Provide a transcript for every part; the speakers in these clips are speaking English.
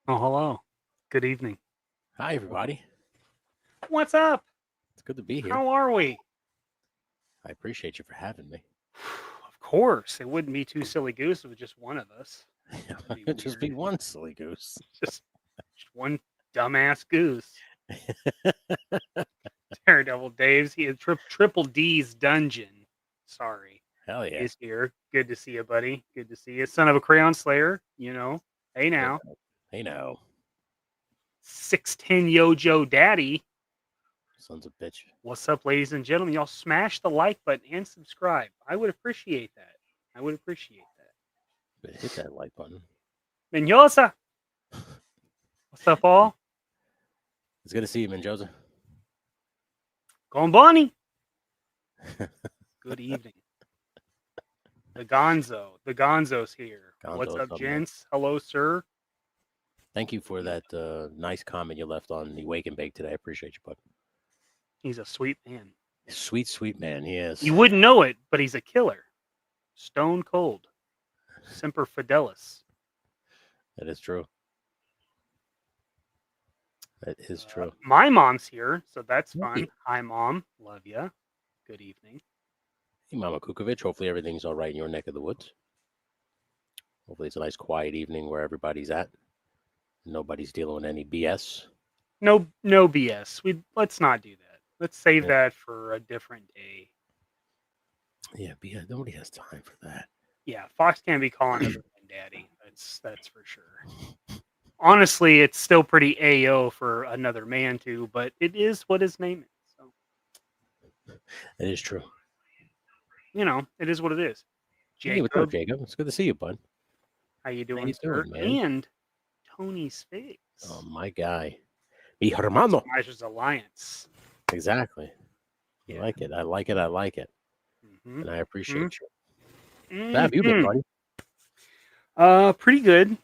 Oh, hello. Good evening. Hi, everybody. What's up? It's good to be here. How are we? I appreciate you for having me. Of course. It wouldn't be too silly goose with just one of us. That'd be It'd just be weird. one silly goose. Just one dumbass goose. Daredevil Dave's he had Triple D's dungeon. Sorry. Hell yeah. He's here. Good to see you, buddy. Good to see you. Son of a Crayon Slayer, you know. Hey now. Hey now. 6'10 Yo Joe Daddy. Sons of bitch. What's up, ladies and gentlemen? Y'all smash the like button and subscribe. I would appreciate that. But hit that like button. Menyosa. What's up, all? It's good to see you, Menjosa. Con Bonnie. Good evening. The Gonzo's here. What's up, gents? Hello, sir. Thank you for that nice comment you left on the Wake and Bake today. I appreciate you, bud. He's a sweet man. Sweet, sweet man. He is. You wouldn't know it, but he's a killer. Stone cold. Semper Fidelis. That is true. That is true. My mom's here, so that's fun. Hi, Mom. Love ya. Good evening. Hey, Mama Kukovich. Hopefully everything's all right in your neck of the woods. Hopefully it's a nice, quiet evening where everybody's at. Nobody's dealing with any BS. No BS. Let's not do that. Let's save that for a different day. Yeah, nobody has time for that. Yeah, Fox can't be calling everyone daddy. That's for sure. Honestly, it's still pretty AO for another man to, but it is what his name is. So it is true. You know, it is what it is. Jacob. Hey, what's up, Jacob? It's good to see you, bud. How you doing, sir? And Tony's face. Oh, my guy. Mi hermano. Smashers Alliance. Exactly. Yeah. I like it. Mm-hmm. And I appreciate you. How have you been, buddy? Pretty good.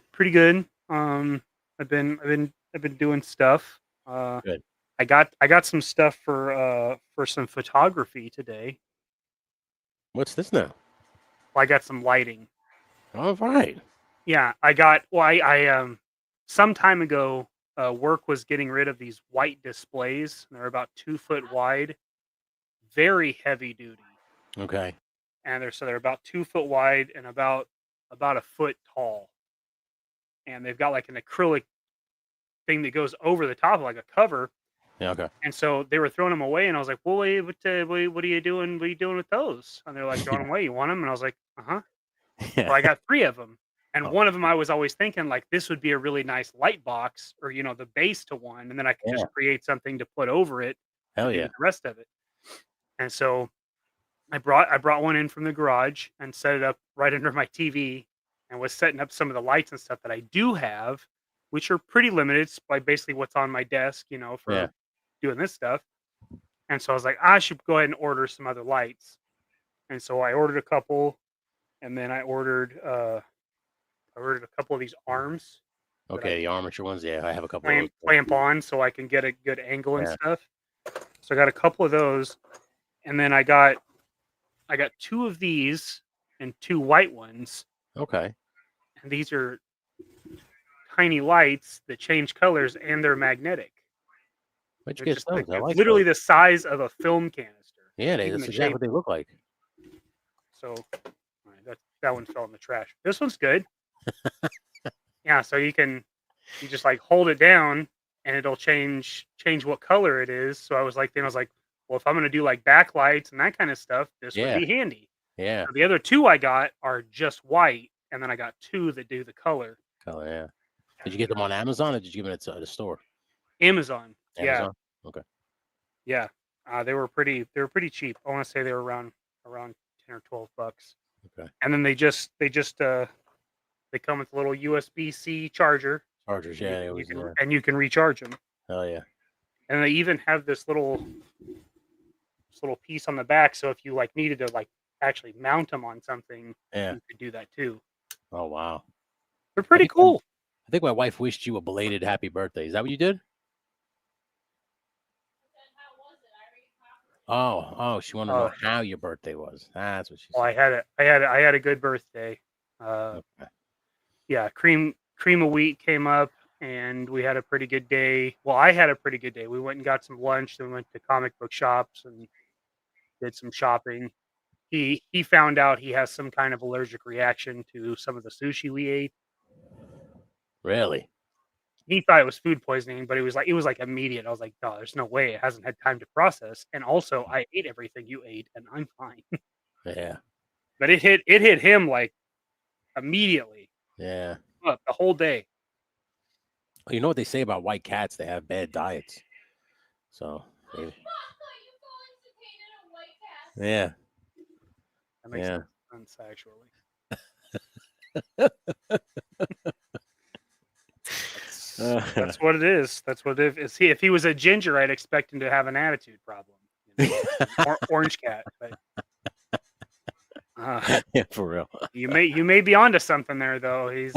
I've been doing stuff. Good. I got some stuff for some photography today. What's this now? Well, I got some lighting. All right. Yeah, I some time ago, work was getting rid of these white displays. They're about 2 foot wide, very heavy duty. Okay. And they're about 2 foot wide and about a foot tall. And they've got like an acrylic thing that goes over the top, like a cover. Yeah. Okay. And so they were throwing them away, and I was like, "Well, what are you doing? What are you doing with those?" And they're like, "Throwing them away. You want them?" And I was like, "Uh-huh." Well, I got 3 of them. And one of them I was always thinking like this would be a really nice light box or, you know, the base to one. And then I could just create something to put over it. Hell yeah. The rest of it. And so I brought one in from the garage and set it up right under my TV and was setting up some of the lights and stuff that I do have, which are pretty limited by basically what's on my desk, you know, for doing this stuff. And so I was like, I should go ahead and order some other lights. And so I ordered a couple, and then I ordered a couple of these arms. Okay, the armature ones. Yeah, I have a couple. Clamp on so I can get a good angle and stuff. So I got a couple of those, and then I got 2 of these and 2 white ones. Okay. And these are tiny lights that change colors, and they're magnetic. Where'd you get those? I like literally the size of a film canister. Yeah, that's exactly what they look like. So that one fell in the trash. This one's good. Yeah, so you just like hold it down and it'll change what color it is. So I was like, well, if I'm gonna do like backlights and that kind of stuff, this would be handy. Yeah. So the other 2 I got are just white, and then I got 2 that do the color. Yeah. Did you get them on Amazon, or did you give it at a store? Amazon. Yeah. Okay. Yeah. They were pretty cheap. I want to say they were around 10 or 12 bucks. Okay. And then they come with a little USB-C charger. Chargers, yeah. And you can recharge them. Hell yeah. And they even have this little piece on the back, so if you like needed to like actually mount them on something, you could do that too. Oh wow. They're pretty cool. I think my wife wished you a belated happy birthday. Is that what you did? Oh, she wanted to know how your birthday was. That's what she said. I had a good birthday. Yeah, cream of wheat came up. and we had a pretty good day. Well, I had a pretty good day. We went and got some lunch, then we went to comic book shops and did some shopping. He found out he has some kind of allergic reaction to some of the sushi we ate. Really? He thought it was food poisoning, but it was like immediate. I was like, "No, there's no way. It hasn't had time to process." And also, I ate everything you ate, and I'm fine. Yeah. But it hit him like immediately. Yeah. The whole day. Well, you know what they say about white cats? They have bad diets. So, maybe. Yeah. That makes Yeah. sense, actually. That's what it is. That's what it is. If he was a ginger, I'd expect him to have an attitude problem. Orange cat, but yeah, for real. you may be onto something there, though. He's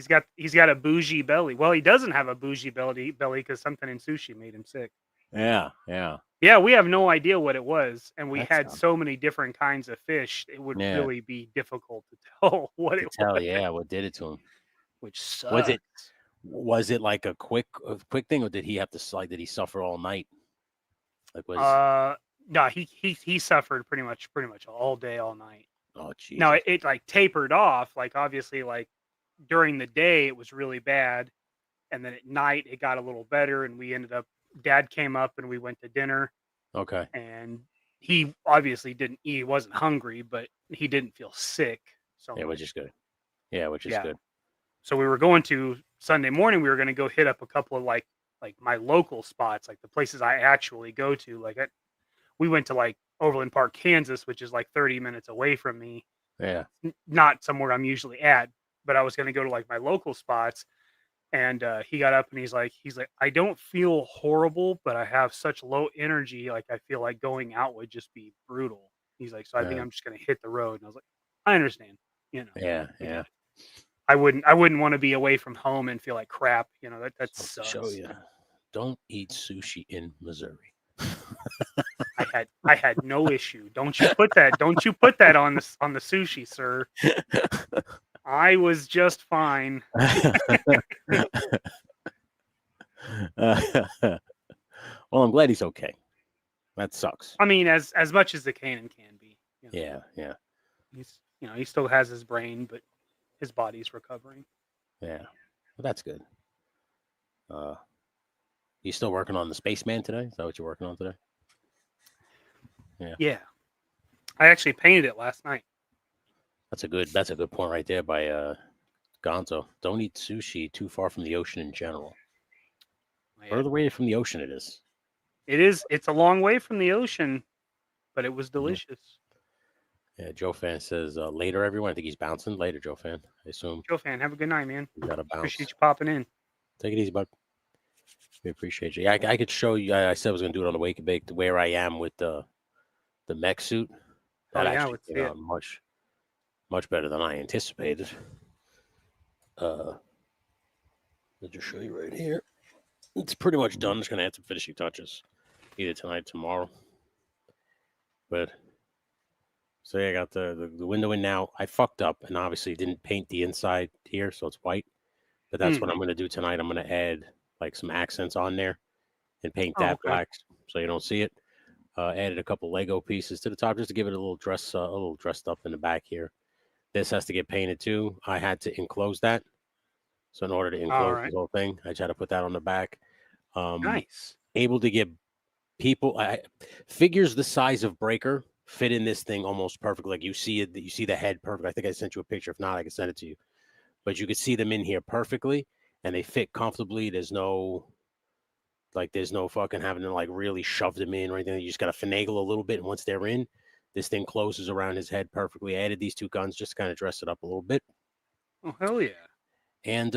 got a bougie belly. Well, he doesn't have a bougie belly because something in sushi made him sick. Yeah. Yeah, we have no idea what it was, and we That's had dumb. so many different kinds of fish. It would Yeah. really be difficult to tell what it was. Yeah, what did it to him? Which sucks. Was it like a quick thing, or did he have to did he suffer all night? Like no, he suffered pretty much all day, all night. Oh, geez. Now it like tapered off. Like obviously, like during the day it was really bad, and then at night it got a little better, and we ended up. Dad came up and we went to dinner. Okay. And he obviously didn't eat. He wasn't hungry, but he didn't feel sick. So yeah, which is good. Yeah, which is good. So we were going to Sunday morning. We were going to go hit up a couple of like my local spots, like the places I actually go to. Like we went to like Overland Park, Kansas, which is like 30 minutes away from me. Yeah. Not somewhere I'm usually at, but I was going to go to like my local spots. And he got up and he's like, I don't feel horrible, but I have such low energy. Like I feel like going out would just be brutal. He's like, so I think I'm just going to hit the road. And I was like, I understand. Yeah. I wouldn't want to be away from home and feel like crap. That sucks. Show you. Don't eat sushi in Missouri. I had no issue. Don't you put that on the sushi, sir. I was just fine. Well, I'm glad he's okay. That sucks. I mean, as much as the Kanan can be. Yeah. He's he still has his brain, but his body's recovering. Yeah, well, that's good. You still working on the Spaceman today? Is that what you're working on today? Yeah. I actually painted it last night. That's a good point right there by Gonzo. Don't eat sushi too far from the ocean in general. Further away from the ocean it is. It's a long way from the ocean, but it was delicious. Yeah, Joe Fan says later, everyone. I think he's bouncing later, Joe Fan. I assume. Joe Fan, have a good night, man. You gotta bounce. Appreciate you popping in. Take it easy, bud. We appreciate you. I could show you. I said I was gonna do it on the Wake and Bake where I am with the mech suit. That actually came out much better than I anticipated. I'll just show you right here. It's pretty much done. I'm just gonna add some finishing touches, either tonight or tomorrow. But so I got the window in now. I fucked up and obviously didn't paint the inside here, so it's white. But that's what I'm gonna do tonight. I'm gonna add like some accents on there and paint that black so you don't see it. Added a couple Lego pieces to the top just to give it a little dressed up in the back here. This has to get painted too. I had to enclose that. So in order to enclose the whole thing, I tried to put that on the back. Nice. Able to get people figures the size of Breaker fit in this thing almost perfectly. Like you see it, you see the head perfect. I think I sent you a picture. If not, I can send it to you. But you could see them in here perfectly, and they fit comfortably. There's no fucking having to like really shove them in or anything. You just got to finagle a little bit, and once they're in, this thing closes around his head perfectly. I added these two guns just to kind of dress it up a little bit. Oh, hell yeah. And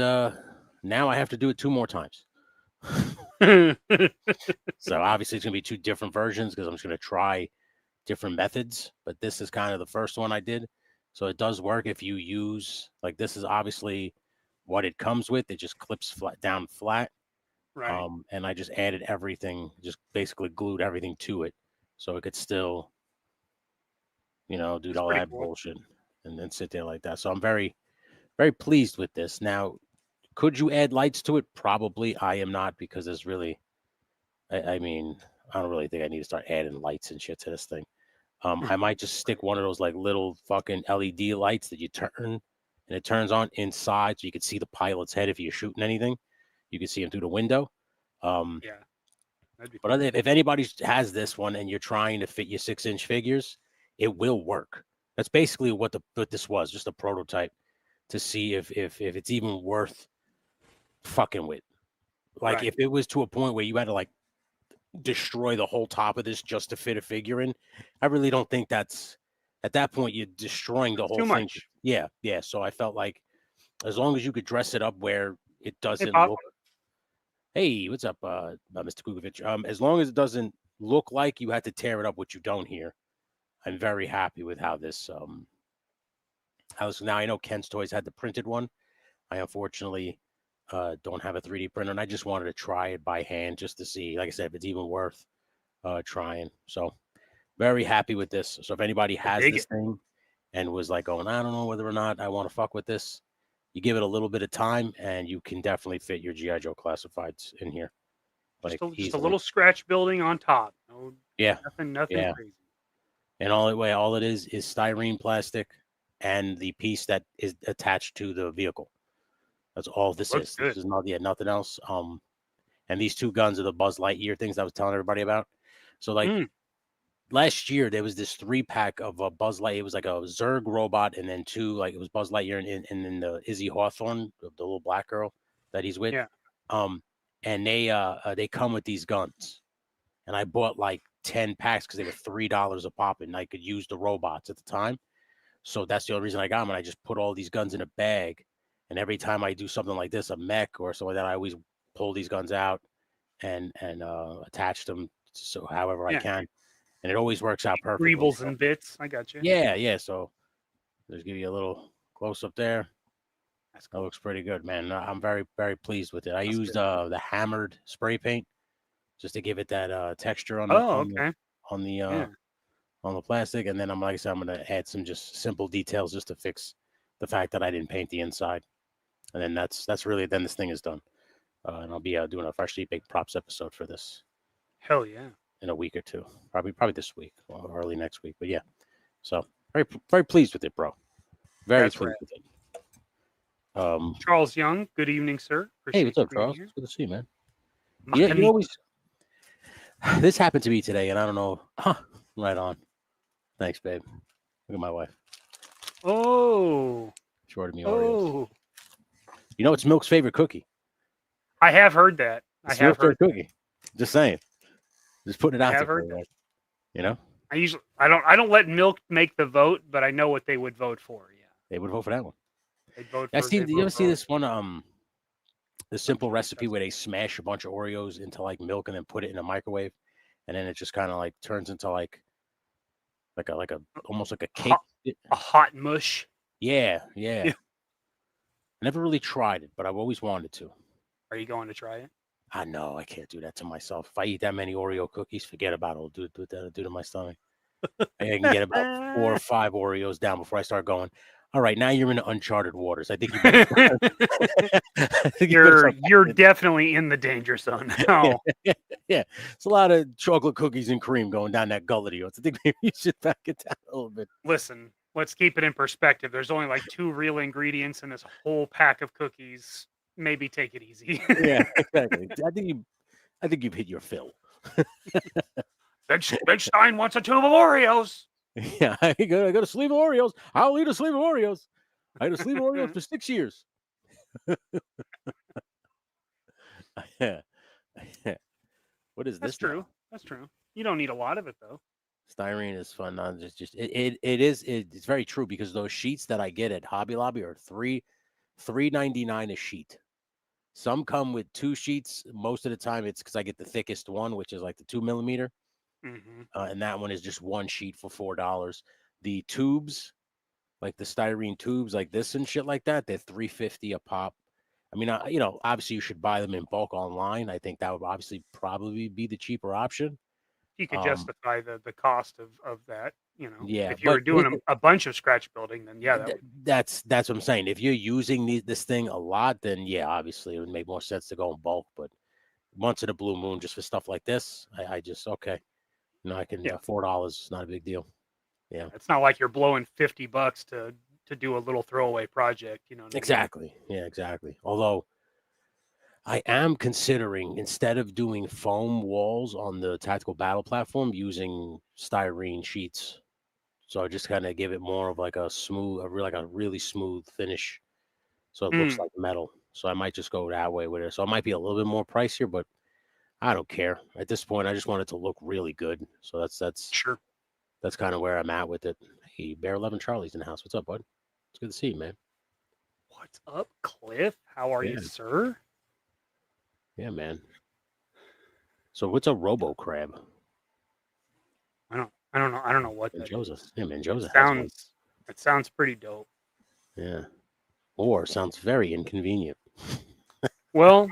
now I have to do it 2 more times. So obviously it's going to be 2 different versions because I'm just going to try different methods. But this is kind of the first one I did. So it does work if you use, like this is obviously what it comes with. It just clips down flat. Right. And I just added everything, just basically glued everything to it. So it could still, do all that bullshit and then sit there like that. So I'm very, very pleased with this. Now, Could you add lights to it? Probably. I am not, because there's really, I mean, I don't really think I need to start adding lights and shit to this thing. I might just stick one of those like little fucking LED lights that you turn and it turns on inside, so you can see the pilot's head if you're shooting anything. You can see him through the window. Yeah. But if anybody has this one and you're trying to fit your 6-inch figures, it will work. That's basically what this was, just a prototype to see if it's even worth fucking with. Like, if it was to a point where you had to like destroy the whole top of this just to fit a figure in, I really don't think that's, at that point you're destroying the whole too thing. much. Yeah. So I felt like as long as you could dress it up where it doesn't look. Hey, what's up, Mr. Kukovich? As long as it doesn't look like you had to tear it up, which you don't here, I'm very happy with how this. Now I know Ken's Toys had the printed one. I unfortunately don't have a 3D printer, and I just wanted to try it by hand just to see, like I said, if it's even worth trying. So very happy with this. So if anybody has this thing and was like going, I don't know whether or not I want to fuck with this, you give it a little bit of time and you can definitely fit your GI Joe Classifieds in here. Like just a little scratch building on top. No, nothing crazy. And all it is styrene plastic and the piece that is attached to the vehicle. That's all this is. This is nothing else. And these two guns are the Buzz Lightyear things I was telling everybody about. So like last year there was this 3-pack of a Buzz Lightyear. It was like a Zurg robot, and then two, like it was Buzz Lightyear and then the Izzy Hawthorne, the little black girl that he's with. Yeah. And they come with these guns. And I bought like 10 packs because they were $3 a pop, and I could use the robots at the time. So that's the only reason I got them. And I just put all these guns in a bag. And every time I do something like this, a mech or something like that, I always pull these guns out and attach them so however I can. And it always works out perfectly. Greebles and bits. I got you. Yeah. So just give you a little close up there. That looks pretty good, man. I'm very, very pleased with it. I used the hammered spray paint just to give it that texture on the plastic. And then I'm going to add some just simple details just to fix the fact that I didn't paint the inside. And then that's really, then this thing is done. And I'll be doing a freshly baked props episode for this. Hell yeah. In a week or two, probably this week or early next week. But yeah, so very, very pleased with it, bro. Very pleased with it. Charles Young, good evening, sir. Hey, what's up, Charles? It's good to see you, man. You always. This happened to me today, and I don't know. Right on. Thanks, babe. Look at my wife. Oh. She ordered me Oreos. You know, it's Milk's favorite cookie. I have heard that. I have heard cookie. Just saying. Just putting it out there. You know. I don't let Milk make the vote, but I know what they would vote for. Yeah. They would vote for that one. They'd vote for. Do you ever see this one? The simple recipe where they smash a bunch of Oreos into like milk and then put it in a microwave, and then it just kind of like turns into like a almost like a cake, a hot mush. Yeah. I never really tried it, but I've always wanted to. Are you going to try it? I know I can't do that to myself. If I eat that many Oreo cookies, forget about it. It'll do to my stomach. I can get about 4 or 5 Oreos down before I start going, all right, now you're in uncharted waters. I think you're definitely in the danger zone now. Yeah. It's a lot of chocolate cookies and cream going down that gullet of yours. I think maybe you should back it down a little bit. Listen, let's keep it in perspective. There's only like 2 real ingredients in this whole pack of cookies. Maybe take it easy. Yeah, exactly. I think you've hit your fill. Big Stein wants a tube of Oreos. Yeah, I got a sleeve of Oreos. I'll eat a sleeve of Oreos. I had a sleeve of Oreos for 6 years. Yeah. What is this? That's true. That's true. You don't need a lot of it though. Styrene is fun. It's very true, because those sheets that I get at Hobby Lobby are $3.99 a sheet. Some come with 2 sheets. Most of the time it's because I get the thickest one, which is like the 2 millimeter. And that one is just 1 sheet for $4. The tubes, like the styrene tubes like this and shit like that, they're $3.50 a pop. I mean, obviously you should buy them in bulk online. I think that would obviously probably be the cheaper option. you could justify the cost of that, you know. Yeah, if you were doing a bunch of scratch building, then yeah, that's what I'm saying. If you're using this thing a lot, then yeah, obviously it would make more sense to go in bulk. But once in a blue moon, just for stuff like this, I just okay, I can $4, not a big deal. Yeah, it's not like you're blowing $50 to do a little throwaway project, you know. Exactly. Yeah, exactly. Although I am considering, instead of doing foam walls on the tactical battle platform, using styrene sheets. So I just kind of give it more of like a really smooth finish, so it looks like metal. So I might just go that way with it. So it might be a little bit more pricier, but I don't care at this point. I just want it to look really good. So that's Sure. That's kind of where I'm at with it. Hey, Bear 11 Charlie's in the house. What's up, bud? It's good to see you, man. What's up, Cliff? How are you, sir? Yeah, man. So what's a robo crab? I don't know. I don't know what that is. Yeah, man, Joseph it sounds pretty dope. Yeah. Or sounds very inconvenient. Well,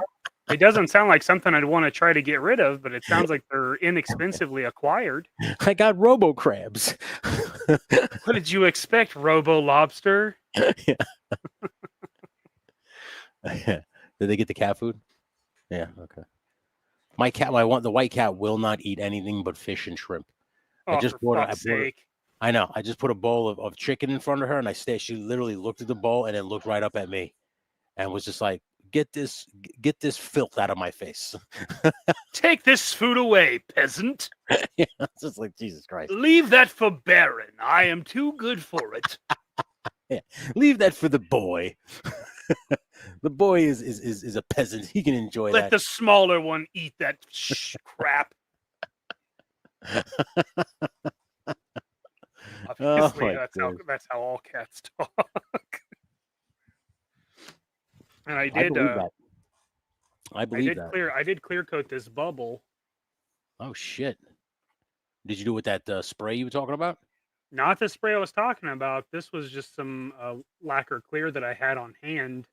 it doesn't sound like something I'd want to try to get rid of, but it sounds like they're inexpensively acquired. I got robo crabs. What did you expect, robo lobster? Yeah. Did they get the cat food? Yeah, okay. The white cat will not eat anything but fish and shrimp. Oh, for fuck's sake. I know. I just put a bowl of chicken in front of her, and she literally looked at the bowl and then looked right up at me and was just like, get this filth out of my face. Take this food away, peasant. Yeah, it's just like, Jesus Christ. Leave that for Baron. I am too good for it. Yeah. Leave that for the boy. The boy is a peasant. He can enjoy that. Let the smaller one eat that crap. Obviously, that's how all cats talk. And I did clear coat this bubble. Oh shit! Did you do with that spray you were talking about? Not the spray I was talking about. This was just some lacquer clear that I had on hand.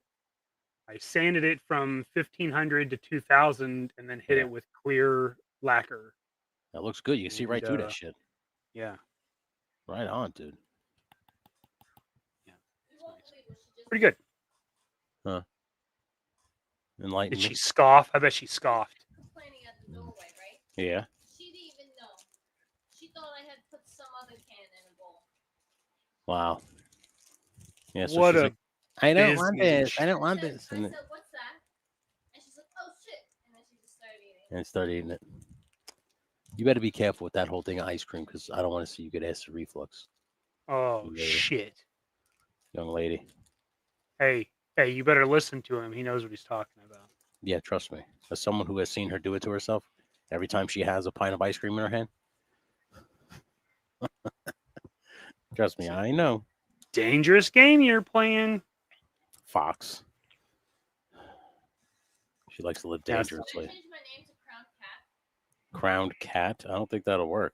I sanded it from 1500 to 2000 and then hit it with clear lacquer. That looks good. You can see right through that shit. Yeah. Right on, dude. Yeah. Pretty good. Huh. Enlightenment. Did she scoff? I bet she scoffed. Planning at the doorway, right? Yeah. She didn't even know. She thought I had put some other can in a bowl. Wow. Yeah. So what she's a like, I don't want this. I don't want this. I said, what's that? And she's like, oh shit. And then she just started eating it. And started eating it. You better be careful with that whole thing of ice cream, because I don't want to see you get acid reflux. Oh, shit. Young lady. Hey, you better listen to him. He knows what he's talking about. Yeah, trust me. As someone who has seen her do it to herself, every time she has a pint of ice cream in her hand. Trust me, I know. Dangerous game you're playing. Fox. She likes to live dangerously. Change my name to Crowned Cat? I don't think that'll work.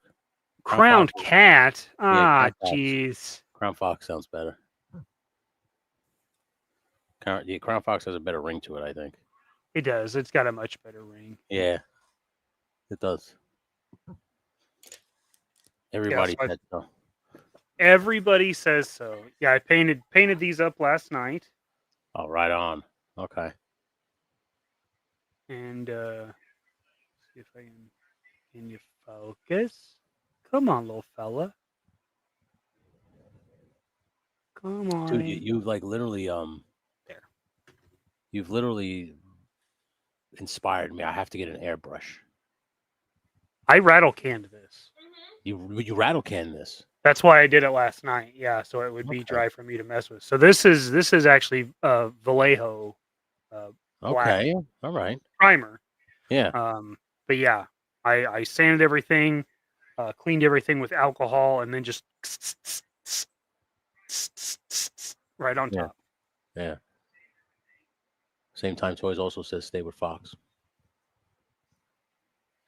Crowned Cat? Ah, jeez. Crown Fox sounds better. Crown Fox has a better ring to it, I think. It does. It's got a much better ring. Yeah, it does. Everybody said so. Everybody says so. Yeah, I painted these up last night. Oh, right on. Okay. And see if I can you focus? Come on, little fella. Come on. Dude, you've like literally there. You've literally inspired me. I have to get an airbrush. I rattle canned this. Mm-hmm. You rattle can this. That's why I did it last night. Yeah, so it would be dry for me to mess with. So this is actually Vallejo. Okay. All right. Primer. Yeah. But yeah, I sanded everything, cleaned everything with alcohol, and then just right on top. Yeah. Same time Toys also says stay with Fox.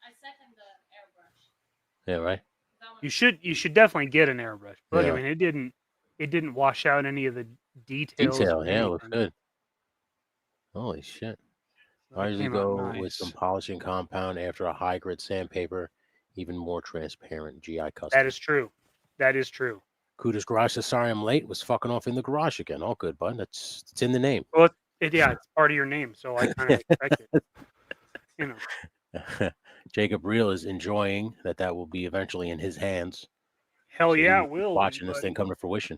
I second the airbrush. Yeah, right. You should definitely get an airbrush. But I mean, it didn't wash out any of the details. Yeah, it looks good. Holy shit. I usually go with some polishing compound after a high grit sandpaper, even more transparent. GI Custom. That is true. That is true. Kuda's Garage says, sorry I'm late. Was fucking off in the garage again. All good, bud. It's in the name. Well, yeah, it's part of your name, so I kind of expect it. You know. Jacob Reel is enjoying that will be eventually in his hands. Hell yeah, it will. Watching this thing come to fruition.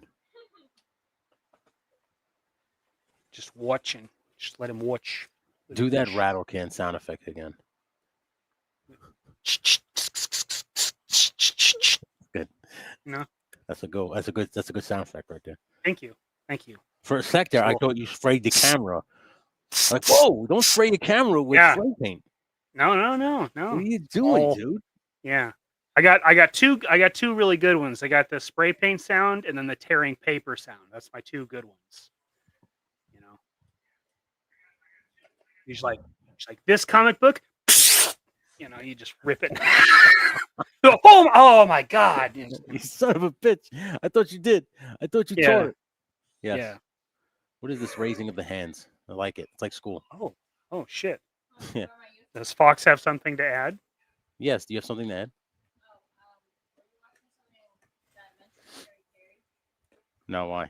Just watching. Just let him watch. Do that rattle can sound effect again. Good. No. That's a good sound effect right there. Thank you. For a sec there, I thought you sprayed the camera. Like, whoa, don't spray the camera with spray paint. No. What are you doing, dude? Yeah. I got two really good ones. I got the spray paint sound and then the tearing paper sound. That's my two good ones. You know. He's like this comic book, you know, you just rip it. Oh my God. You son of a bitch. I thought you did. I thought you taught it. Yes. Yeah. What is this raising of the hands? I like it. It's like school. Oh shit. Yeah. Does Fox have something to add? Yes. Do you have something to add? No, why?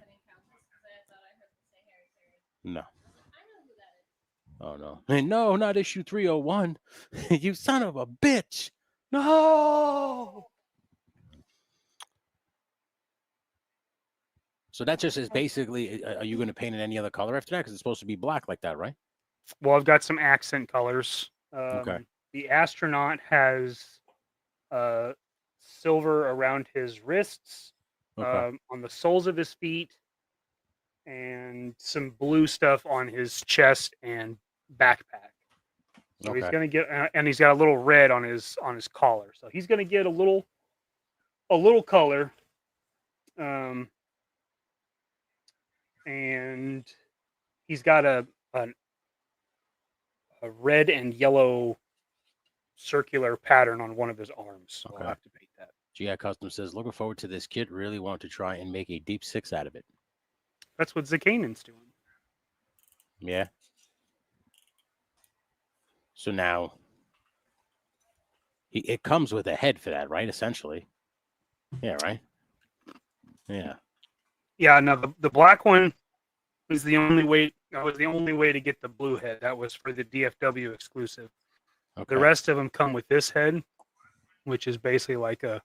No. Oh no. Hey, no, not issue 301. You son of a bitch. No. So that just is basically, are you going to paint in any other color after that? Because it's supposed to be black like that, right? Well, I've got some accent colors. Okay. The astronaut has silver around his wrists, on the soles of his feet, and some blue stuff on his chest and backpack. So he's gonna get, and he's got a little red on his collar. So he's gonna get a little color, and he's got a red and yellow circular pattern on one of his arms. So I'll have to paint that. GI Custom says, looking forward to this kit. Really want to try and make a deep 6 out of it. That's what Zakanan's doing. Yeah. So now, it comes with a head for that, right? Essentially. Yeah, right? Yeah. Yeah, no, the black one was the only way. That was the only way to get the blue head. That was for the DFW exclusive. Okay. The rest of them come with this head, which is basically like a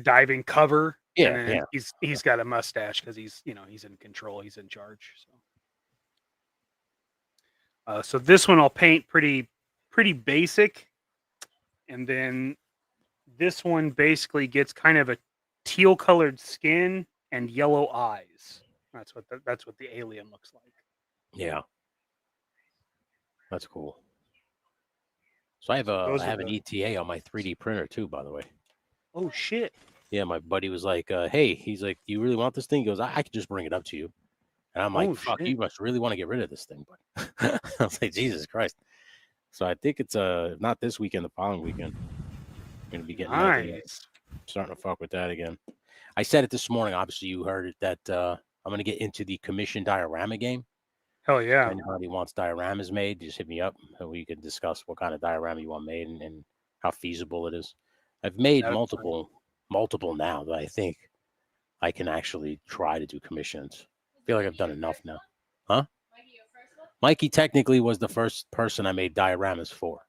diving cover. Yeah, and he's got a mustache because he's in control. He's in charge. So this one I'll paint pretty basic, and then this one basically gets kind of a teal colored skin and yellow eyes. That's what the alien looks like. Yeah, that's cool. So I have an ETA on my 3D printer too, by the way. Oh shit! Yeah, my buddy was like, "Hey," he's like, "Do you really want this thing?" He goes, "I could just bring it up to you." And I'm like, "Fuck, you must really want to get rid of this thing." But I was like, "Jesus Christ!" So I think it's not this weekend, the following weekend. I'm gonna be getting starting to fuck with that again. I said it this morning. Obviously, you heard it that I'm gonna get into the commission diorama game. Hell yeah! And anybody wants dioramas made, just hit me up, and we can discuss what kind of diorama you want made and how feasible it is. I've made multiple now that I think I can actually try to do commissions. I feel like I've done enough now. Huh? Mikey technically was the first person I made dioramas for.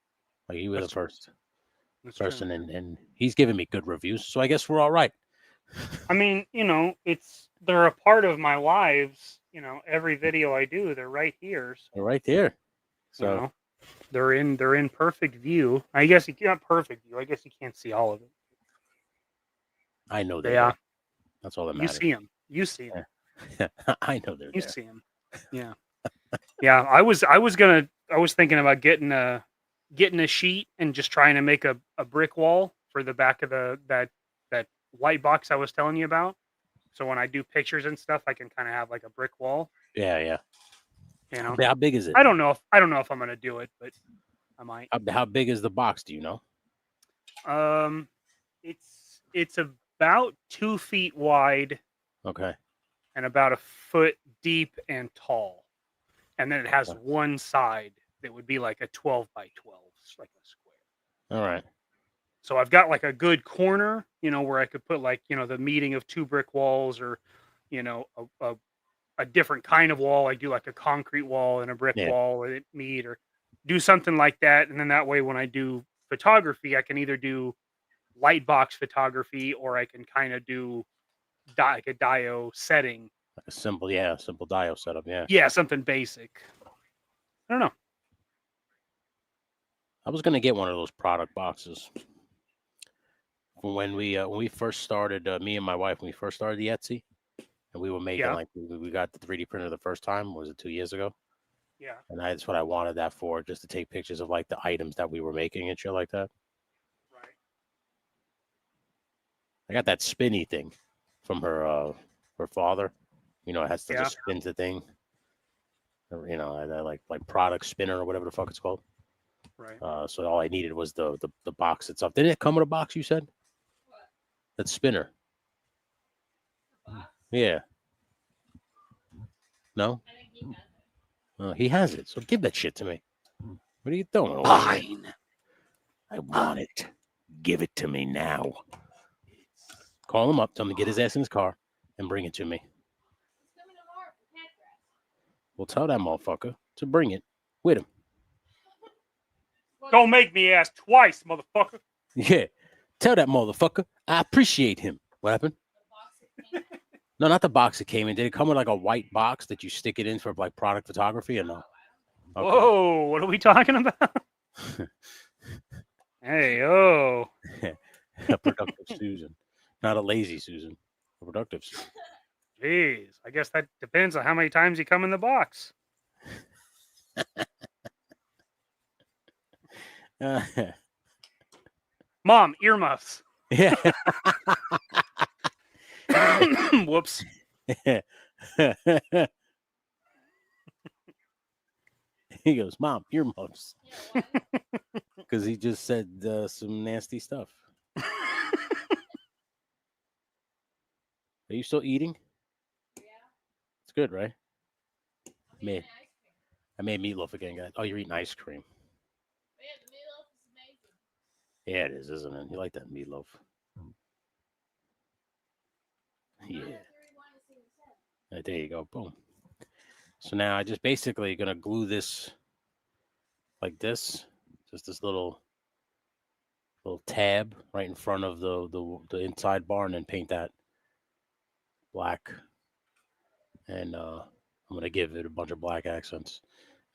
Like he was the first person, and he's given me good reviews, so I guess we're all right. I mean, they're a part of my lives. Every video I do, they're right here. So, they're right there. So they're in perfect view. I guess not perfect view. I guess you can't see all of it. I know they are. That's all that matters. You see them. Yeah. I know they're there. You see them. Yeah. Yeah. I was thinking about getting a sheet and just trying to make a brick wall for the back of that white box I was telling you about. So when I do pictures and stuff, I can kind of have like a brick wall. Yeah. How big is it? I don't know if I'm gonna do it, but I might. How big is the box? Do you know? It's about 2 feet wide. Okay. And about 1 foot deep and tall, and then it has one side that would be like a 12 by 12, like a square. All right. So I've got like a good corner, you know, where I could put like, you know, the meeting of 2 brick walls, or, you know, a different kind of wall. I do like a concrete wall and a brick wall and it meet, or do something like that. And then that way, when I do photography, I can either do light box photography, or I can kind of do like a dio setting. Like a simple dio setup. Yeah. Yeah, something basic. I don't know. I was gonna get one of those product boxes when we first started. Me and my wife, when we first started the Etsy, and we were making like we got the 3D printer the first time. Was it 2 years ago? Yeah. And that's what I wanted that for, just to take pictures of like the items that we were making and shit like that. Right. I got that spinny thing from her father. You know, it has to just spin the thing. You know, that like product spinner or whatever the fuck it's called. Right. So all I needed was the box itself. Didn't it come with a box? You said What? that spinner. Box? Yeah. No. I think he has it. He has it. So give that shit to me. What are you doing? Fine. I want it. Give it to me now. Call him up. Tell him to get his ass in his car and bring it to me. He's coming tomorrow for cat grass. We'll tell that motherfucker to bring it with him. Don't make me ask twice, motherfucker. Yeah. Tell that motherfucker I appreciate him. What happened? The box that came in. No, not the box it came in. Did it come with like a white box that you stick it in for like product photography or no? Okay. Whoa, what are we talking about? Hey, oh. A productive Susan. Not a lazy Susan. A productive Susan. Jeez, I guess that depends on how many times you come in the box. Mom, earmuffs. Yeah. Whoops. He goes, Mom, earmuffs. Yeah, Because he just said some nasty stuff. Are you still eating? yeah. It's good, right? I'm eating ice cream. I made meatloaf again, guys. Oh, you're eating ice cream. But yeah, the meatloaf is amazing. Yeah, it is, isn't it? You like that meatloaf. Yeah. There you go. Boom. So now I just basically gonna glue this like this, just this little tab right in front of the inside bar, and then paint that black. And I'm gonna give it a bunch of black accents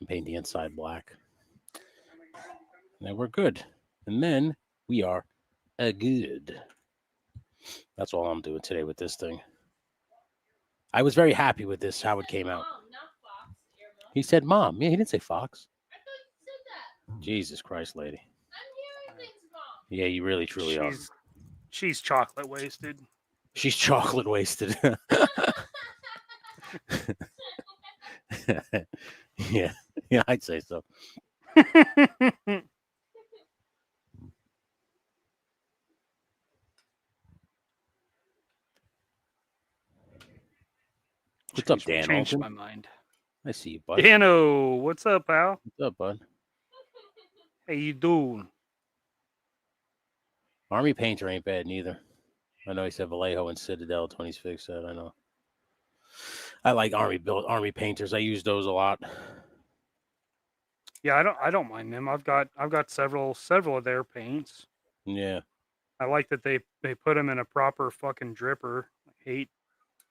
and paint the inside black. And then we're good. And then we are good. That's all I'm doing today with this thing. I was very happy with this, how it came out. Mom, not Fox. He said, Mom. Yeah, he didn't say Fox. I thought you said that. Jesus Christ, lady. I'm hearing things wrong. Yeah, you really, truly are. She's chocolate wasted. She's chocolate wasted. Yeah, I'd say so. What's up, Dan? Changed my mind. I see you, bud. Dano, what's up, pal? What's up, bud? How you doing? Army Painter ain't bad neither. I know he said Vallejo and Citadel. 26 said. I know. I like Army Painters. I use those a lot. Yeah, I don't mind them. I've got several of their paints. Yeah. I like that they put them in a proper fucking dripper. I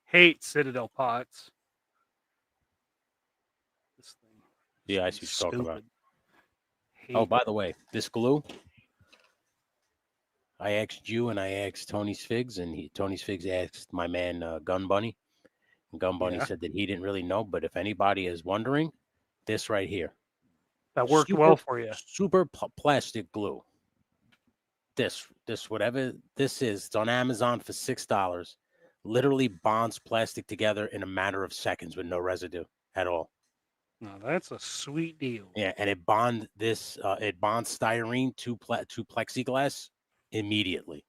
hate Citadel pots. This thing. Yeah, I see what you're talking about. Hate Oh, by the way, this glue, I asked you and I asked Tony's Figs, and Tony's Figs asked my man Gun Bunny. And Gun Bunny said that he didn't really know, but if anybody is wondering, this right here. that worked well for you. Super plastic glue. This whatever this is, it's on Amazon for $6. Literally bonds plastic together in a matter of seconds with no residue at all. No, that's a sweet deal. Yeah, and it bonds styrene to plexiglass immediately.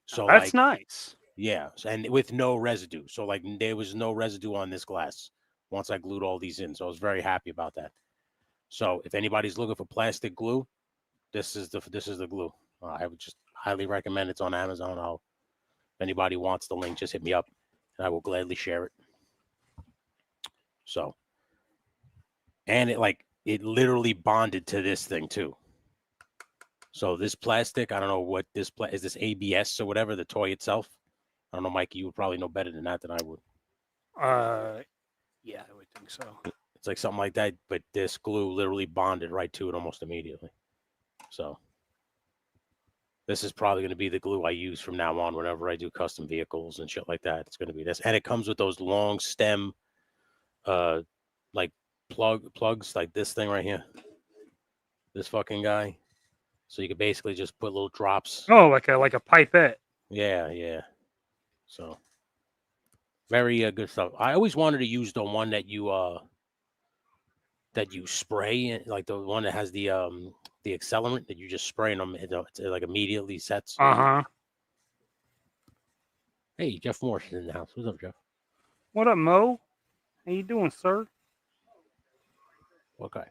So that's nice. Yeah, and with no residue. So like there was no residue on this glass once I glued all these in. So I was very happy about that. So if anybody's looking for plastic glue, this is the glue. I would just highly recommend it's on Amazon. If anybody wants the link, just hit me up, and I will gladly share it. So, and it literally bonded to this thing too. So this plastic, I don't know what this is. This ABS or whatever, the toy itself. I don't know, Mikey. You would probably know better than that than I would. Yeah, I would think so. It's like something like that, but this glue literally bonded right to it almost immediately. So this is probably going to be the glue I use from now on whenever I do custom vehicles and shit like that. It's going to be this, and it comes with those long stem, like plugs, like this thing right here. This fucking guy. So you could basically just put little drops. Oh, like a pipette. Yeah. So very good stuff. I always wanted to use the one that you spray, like the one that has the accelerant that you just spray them. It like immediately sets. Hey, Jeff Morse is in the house. What's up, Jeff? What up, Mo? How you doing, sir? Okay.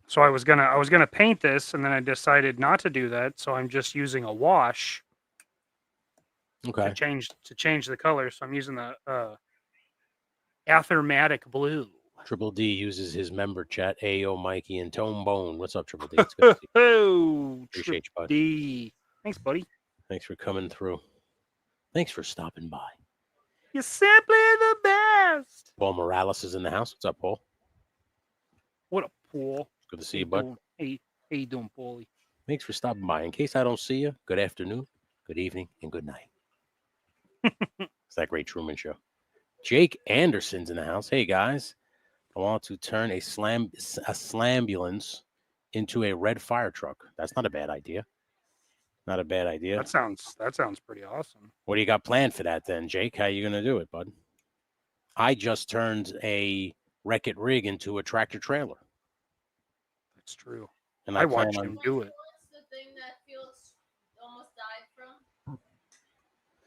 So I was gonna paint this, and then I decided not to do that. So I'm just using a wash. Okay. To change the color. So I'm using the Athermatic blue. Triple D uses his member chat. Ayo, Mikey and Tone Bone. What's up, Triple D? It's good to see you. Appreciate you, bud. D. Thanks, buddy. Thanks for coming through. Thanks for stopping by. You're simply the best. Paul Morales is in the house. What's up, Paul? What up, Paul? Good to see you, bud. Hey, how you doing, Paulie? Thanks for stopping by. In case I don't see you, good afternoon, good evening, and good night. It's that great Truman Show. Jake Anderson's in the house. Hey, guys. I want to turn a slambulance into a red fire truck. That's not a bad idea. Not a bad idea. That sounds pretty awesome. What do you got planned for that then, Jake? How are you going to do it, bud? I just turned a Wreck-It rig into a tractor trailer. That's true. And I watched him do it. What's the thing that Felix almost died from?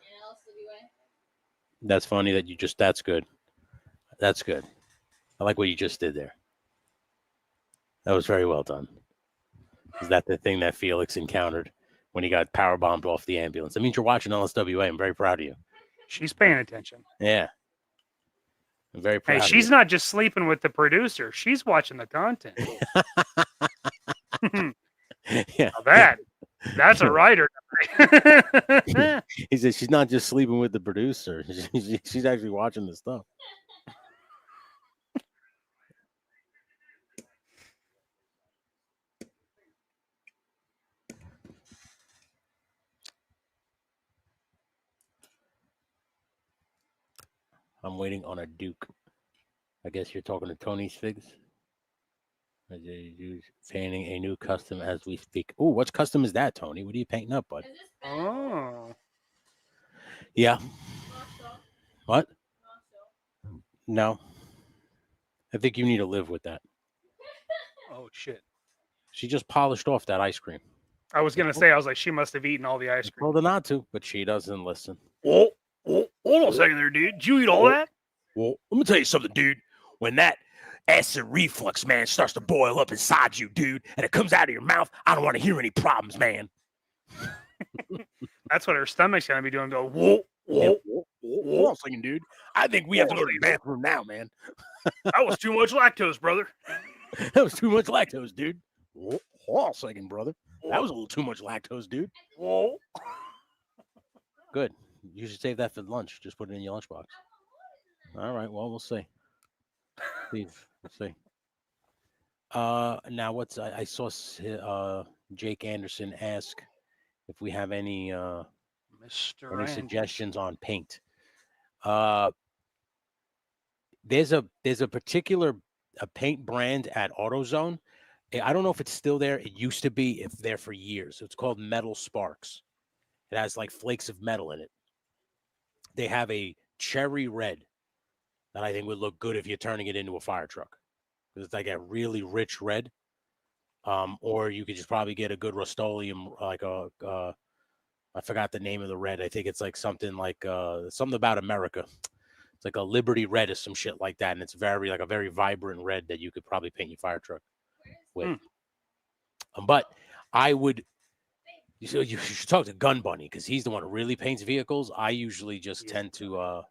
In LSWA? That's funny that that's good. That's good. I like what you just did there. That was very well done. Is that the thing that Felix encountered when he got power bombed off the ambulance? That means you're watching LSWA. I'm very proud of you. She's paying attention. Yeah. I'm very proud. Hey, she's not just sleeping with the producer. She's watching the content. Yeah. Now that's a writer. He said she's not just sleeping with the producer. She's actually watching the stuff. I'm waiting on a Duke. I guess you're talking to Tony's Figs. Painting a new custom as we speak. Oh, what custom is that, Tony? What are you painting up, bud? Oh. Yeah. What? No. I think you need to live with that. Oh, shit. She just polished off that ice cream. I was going to say, I was like, she must have eaten all the ice cream. Told her not to, but she doesn't listen. Oh, hold on a second there, dude. Did you eat all that? Well, let me tell you something, dude. When that acid reflux, man, starts to boil up inside you, dude, and it comes out of your mouth, I don't want to hear any problems, man. That's what her stomach's going to be doing. Go, whoa, whoa, hold on a second, dude. I think we have to go to the bathroom now, man. That was too much lactose, brother. That was too much lactose, dude. Hold on a second, brother. That was a little too much lactose, dude. Whoa. Good. You should save that for lunch. Just put it in your lunchbox. All right. Well, we'll see. We'll see. Now I saw Jake Anderson ask if we have any suggestions on paint. There's a particular paint brand at AutoZone. I don't know if it's still there. It used to be there for years. It's called Metal Sparks. It has like flakes of metal in it. They have a cherry red that I think would look good if you're turning it into a fire truck. Because it's like a really rich red. Or you could just probably get a good Rust-Oleum, like I forgot the name of the red. I think it's like something about America. It's like a Liberty red or some shit like that, and it's very like a very vibrant red that you could probably paint your fire truck with. But I would. So you should talk to Gun Bunny because he's the one who really paints vehicles. I usually just tend to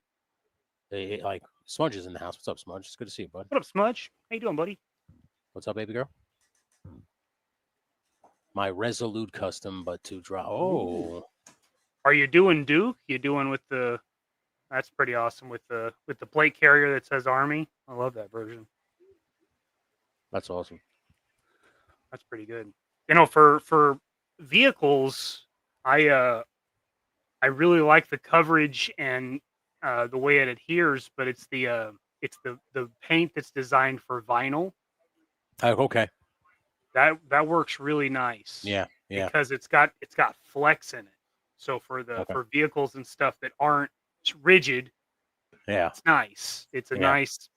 like Smudge is in the house. What's up, Smudge? It's good to see you, bud. What up, Smudge? How you doing, buddy? What's up, baby girl? My Resolute custom, but to draw. Oh, are you doing Duke? You doing with the? That's pretty awesome with the plate carrier that says Army. I love that version. That's awesome. That's pretty good. You know, for vehicles, I really like the coverage and the way it adheres, but it's the paint that's designed for vinyl. Okay. That works really nice. Yeah. Because it's got flex in it. So for vehicles and stuff that aren't rigid, it's nice. It's a nice.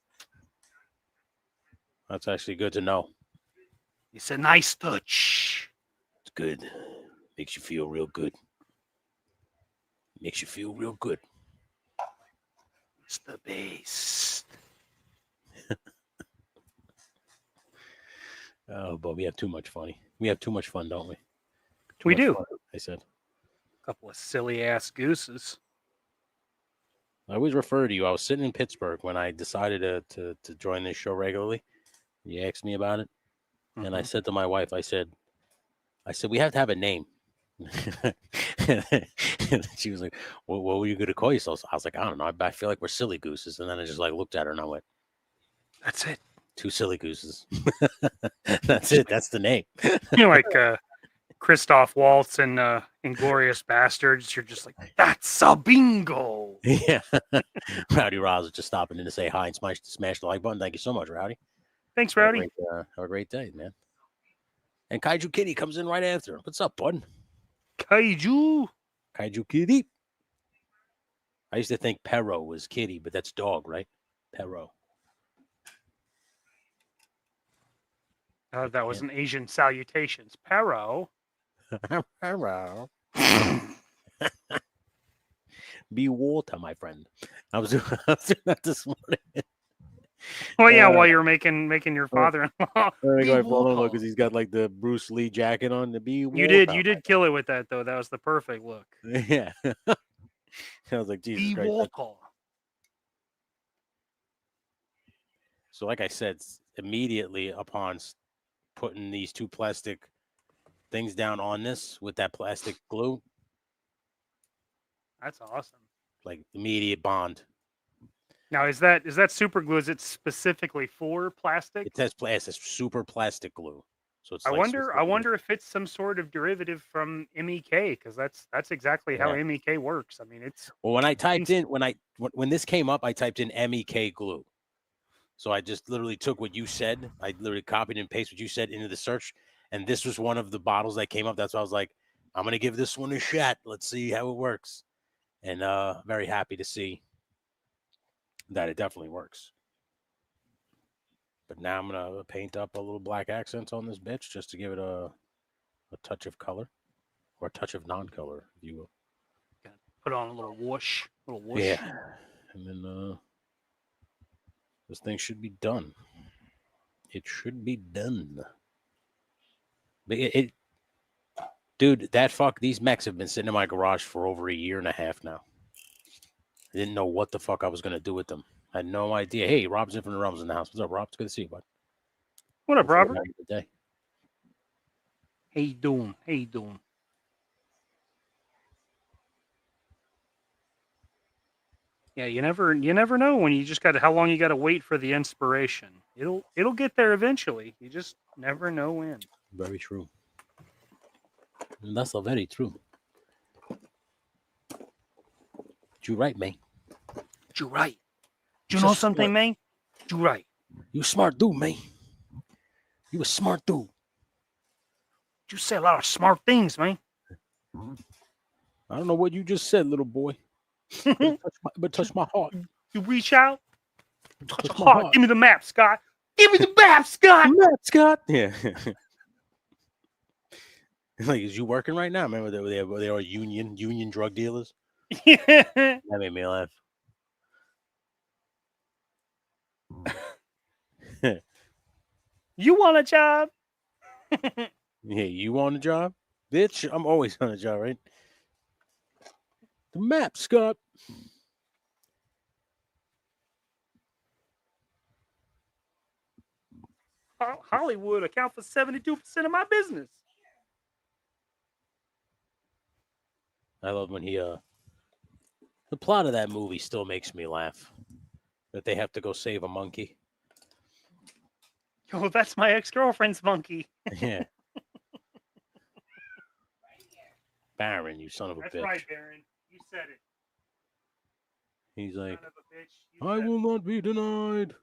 That's actually good to know. It's a nice touch. It's good. Makes you feel real good. Makes you feel real good. It's the best. Oh, but we have too much fun. We have too much fun, don't we? We do. Fun, I said. A couple of silly ass gooses. I always refer to you. I was sitting in Pittsburgh when I decided to join this show regularly. You asked me about it. And I said to my wife, I said, we have to have a name. And she was like, what were you going to call yourself? I was like, I don't know. I feel like we're Silly Gooses. And then I just like looked at her and I went, that's it. 2 Silly Gooses. That's it. That's the name. You know, like Christoph Waltz and Inglorious Bastards. You're just like, that's a bingo. Yeah. Rowdy Roz just stopping in to say hi and smash the like button. Thank you so much, Rowdy. Thanks, Rowdy. Have a great day, man. And Kaiju Kitty comes in right after. What's up, bud? Kaiju Kitty. I used to think Perro was kitty, but that's dog, right? Perro. That was an Asian salutations. Perro. Perro. Be water, my friend. I was doing that this morning. Well, yeah, while you're making your father-in-law. Because he's got like the Bruce Lee jacket on. The be you did kill it with that though. That was the perfect look. Yeah. I was like, Jesus Christ. So, like I said, immediately upon putting these 2 plastic things down on this with that plastic glue, that's awesome. Like immediate bond. Now, is that super glue? Is it specifically for plastic? It says plastic, super plastic glue. So it's. I wonder if it's some sort of derivative from MEK, because that's exactly how MEK works. I mean, it's. Well, when I typed in when this came up, I typed in MEK glue. So I just literally took what you said. I literally copied and pasted what you said into the search, and this was one of the bottles that came up. That's why I was like, I'm gonna give this one a shot. Let's see how it works. And very happy to see that it definitely works. But now I'm gonna paint up a little black accents on this bitch just to give it a touch of color, or a touch of non-color, if you will. Put on a little whoosh. Yeah, and then this thing should be done. It should be done. But dude, these mechs have been sitting in my garage for over a year and a half now. I didn't know what the fuck I was going to do with them. I had no idea. Hey, Rob's in from the Realms in the house. What's up, Rob? It's good to see you, bud. What up, Robert? Good day. How you doing? Yeah, you never know when you just how long you got to wait for the inspiration. It'll get there eventually. You just never know when. Very true. And that's very true. You right, man. You right. You know something, man? You right. You smart dude, man. You a smart dude. You say a lot of smart things, man. I don't know what you just said, little boy. but touch my heart. You reach out. Touch my heart. Give me the map, Scott. Give me the map, Scott. Scott. Yeah. Like, is you working right now? Remember they are union drug dealers? Yeah. That made me laugh. You want a job? Yeah, you want a job? Bitch, I'm always on a job, right? The map, Scott. Hollywood account for 72% of my business. I love when he the plot of that movie still makes me laugh. That they have to go save a monkey. Oh, that's my ex-girlfriend's monkey. Yeah. Baron, you son of a bitch. That's right, Baron. You said it. He's like, Son of a bitch. I will not be denied.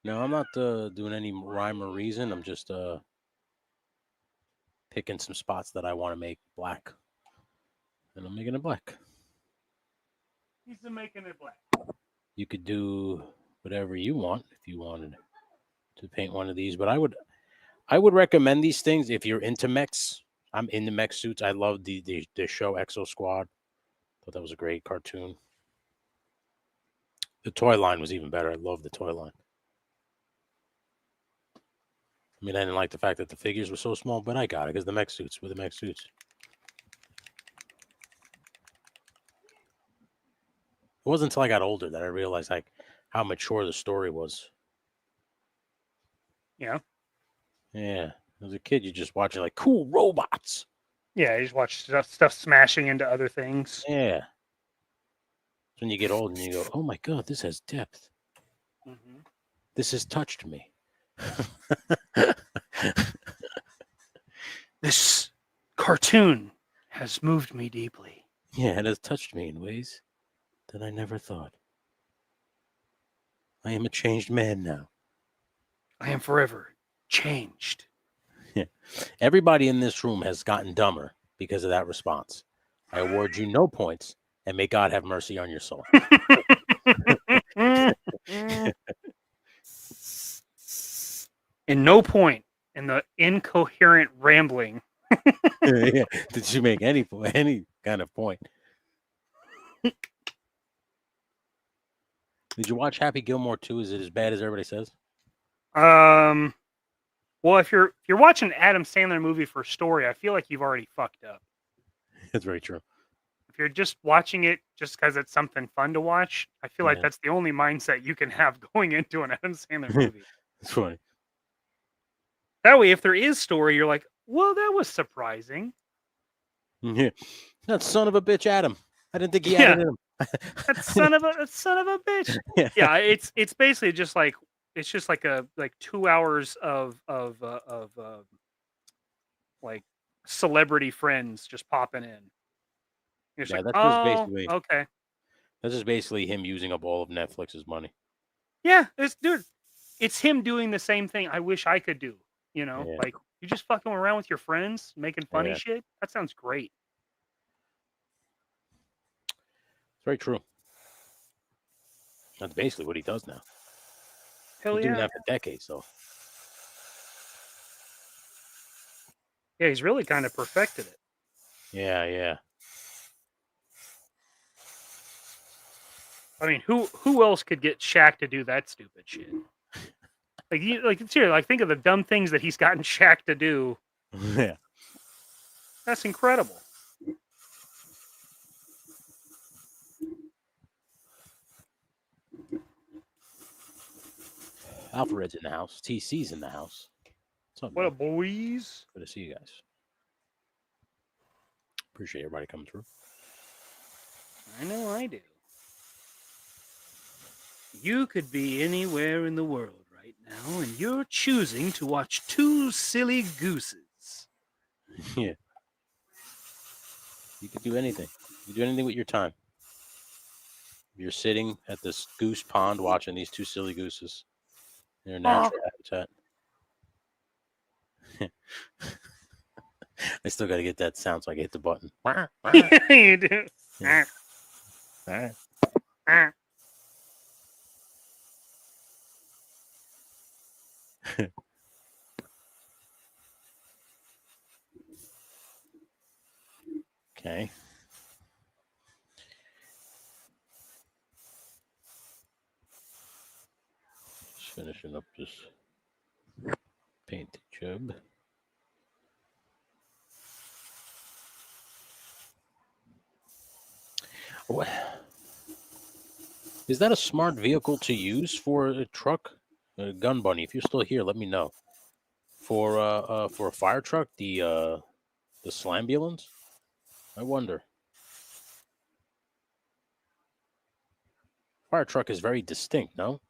No, I'm not doing any rhyme or reason. I'm just picking some spots that I want to make black. And I'm making it black. He's making it black. You could do whatever you want if you wanted to paint one of these, but I would recommend these things if you're into mechs. I'm into mech suits. I love the show Exo Squad. Thought that was a great cartoon. The toy line was even better. I love the toy line. I mean, I didn't like the fact that the figures were so small, but I got it because the mech suits were the mech suits. It wasn't until I got older that I realized like how mature the story was. Yeah. Yeah. As a kid, you just watching like cool robots. Yeah, you just watch stuff smashing into other things. Yeah. When you get old and you go, oh my God, this has depth. Mm-hmm. This has touched me. This cartoon has moved me deeply. Yeah, it has touched me in ways that I never thought. I am a changed man now. I am forever changed. Yeah. Everybody in this room has gotten dumber because of that response. I award you no points, and may God have mercy on your soul. In no point in the incoherent rambling. Yeah. Did you make any kind of point? Did you watch Happy Gilmore 2? Is it as bad as everybody says? Well, if you're watching an Adam Sandler movie for story, I feel like you've already fucked up. That's very true. If you're just watching it just because it's something fun to watch, I feel like that's the only mindset you can have going into an Adam Sandler movie. It's funny. That way, if there is story, you're like, well, that was surprising. Yeah. That son of a bitch, Adam. I didn't think he had it in him. That son of a bitch. Yeah, it's basically just like it's just like 2 hours of like celebrity friends just popping in. You're just Yeah, like, that's just basically okay. That's just basically him using up all of Netflix's money. Yeah, it's him doing the same thing I wish I could do. You know, like you just fucking around with your friends, making funny shit. That sounds great. It's very true. That's basically what he does now. Hell He's yeah. doing that for decades, though. Yeah, he's really kind of perfected it. Yeah, yeah. I mean, who else could get Shaq to do that stupid shit? Seriously, think of the dumb things that he's gotten Shaq to do. Yeah. That's incredible. Alfred's in the house. TC's in the house. What's up, what man? up, boys? Good to see you guys. Appreciate everybody coming through. I know I do. You could be anywhere in the world right now, and you're choosing to watch two silly gooses. Yeah. You could do anything. You can do anything with your time. You're sitting at this goose pond watching these two silly gooses in their natural habitat. I still got to get that sound so I can hit the button. You do. Yeah. Okay. finishing up this paint job. What? Is that a smart vehicle to use for a truck? Gun Bunny, if you're still here, let me know. For a fire truck, the Slambulance? I wonder. Fire truck is very distinct, no?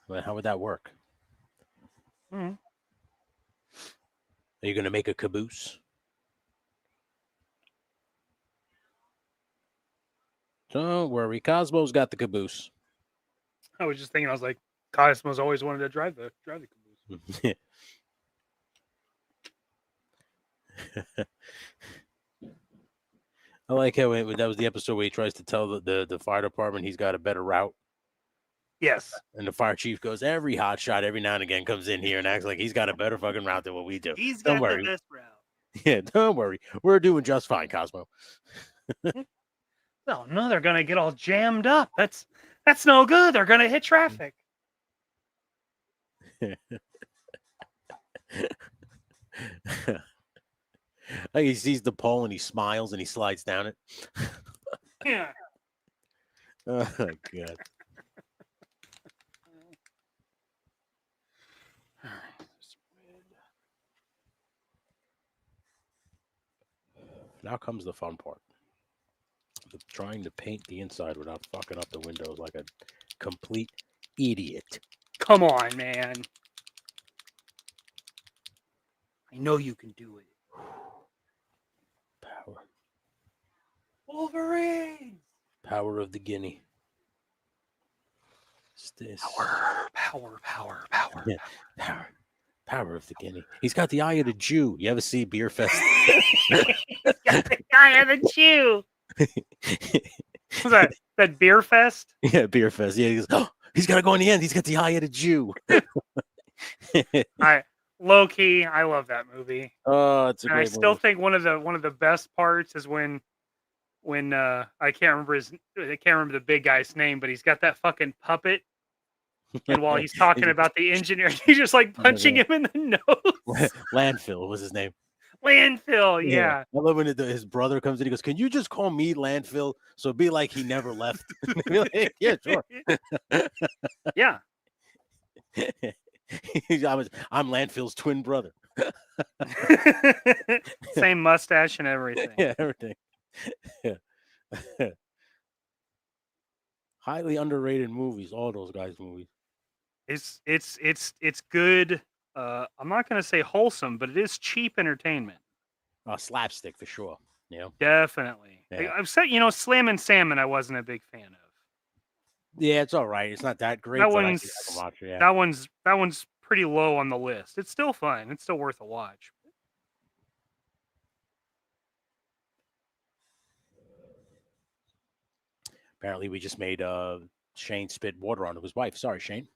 Well, how would that work? Mm-hmm. Are you going to make a caboose? Don't worry, Cosmo's got the caboose. I was just thinking, I was like, Cosmo's always wanted to drive the caboose. I like how that was the episode where he tries to tell the fire department he's got a better route. Yes. And the fire chief goes, every hot shot every now and again comes in here and acts like he's got a better fucking route than what we do. He's got the best route. Yeah, don't worry. We're doing just fine, Cosmo. Oh no, they're gonna get all jammed up. That's no good. They're gonna hit traffic. He sees the pole and he smiles and he slides down it. Yeah. Oh God. Now comes the fun part. Trying to paint the inside without fucking up the windows like a complete idiot. Come on, man. I know you can do it. Power. Wolverine. Power of the guinea. Power. Yeah. Power of the guinea. He's got the eye of the Jew. You ever see Beer Fest? He's got the eye of the Jew. Was that Beer Fest? Yeah, Beer Fest. Yeah, he goes, oh, he's got to go in the end. He's got the eye of the Jew. Low key, I love that movie. Oh, it's a great I still movie. think one of the best parts is when I can't remember the big guy's name, but he's got that fucking puppet. And while he's talking about the engineer, he's just like punching him in the nose. Landfill was his name. Landfill, yeah. I love when his brother comes in. He goes, "Can you just call me Landfill? So it'd be like he never left." Like, yeah, sure. Yeah. I'm Landfill's twin brother. Same mustache and everything. Yeah, everything. Yeah. Highly underrated movies. All those guys' movies. It's good. I'm not going to say wholesome, but it is cheap entertainment. Slapstick for sure. You know, definitely. Yeah. I've said, Slam and Salmon, I wasn't a big fan of. Yeah, it's all right. It's not that great. That but one's I can watch it, yeah. that one's pretty low on the list. It's still fun. It's still worth a watch. Apparently, we just made Shane spit water on his wife. Sorry, Shane.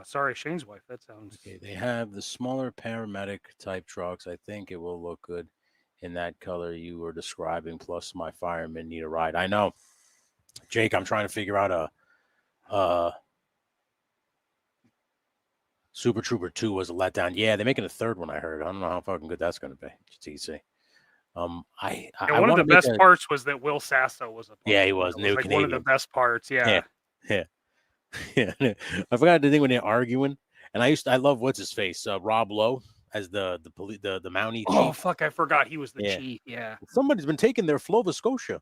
Sorry, Shane's wife. That sounds. Okay, they have the smaller paramedic type trucks. I think it will look good in that color you were describing. Plus, my firemen need a ride. I know, Jake. I'm trying to figure out a Super Trooper 2 was a letdown. Yeah, they're making a third one. I heard. I don't know how fucking good that's going to be. TC. One of the best parts was that Will Sasso was a part. Yeah, he was. Like one of the best parts. Yeah. Yeah. I forgot the thing when they're arguing, and I love what's his face, Rob Lowe as the Mountie chief. Oh fuck, I forgot he was the chief. Yeah. Somebody's been taking their Flova Scotia.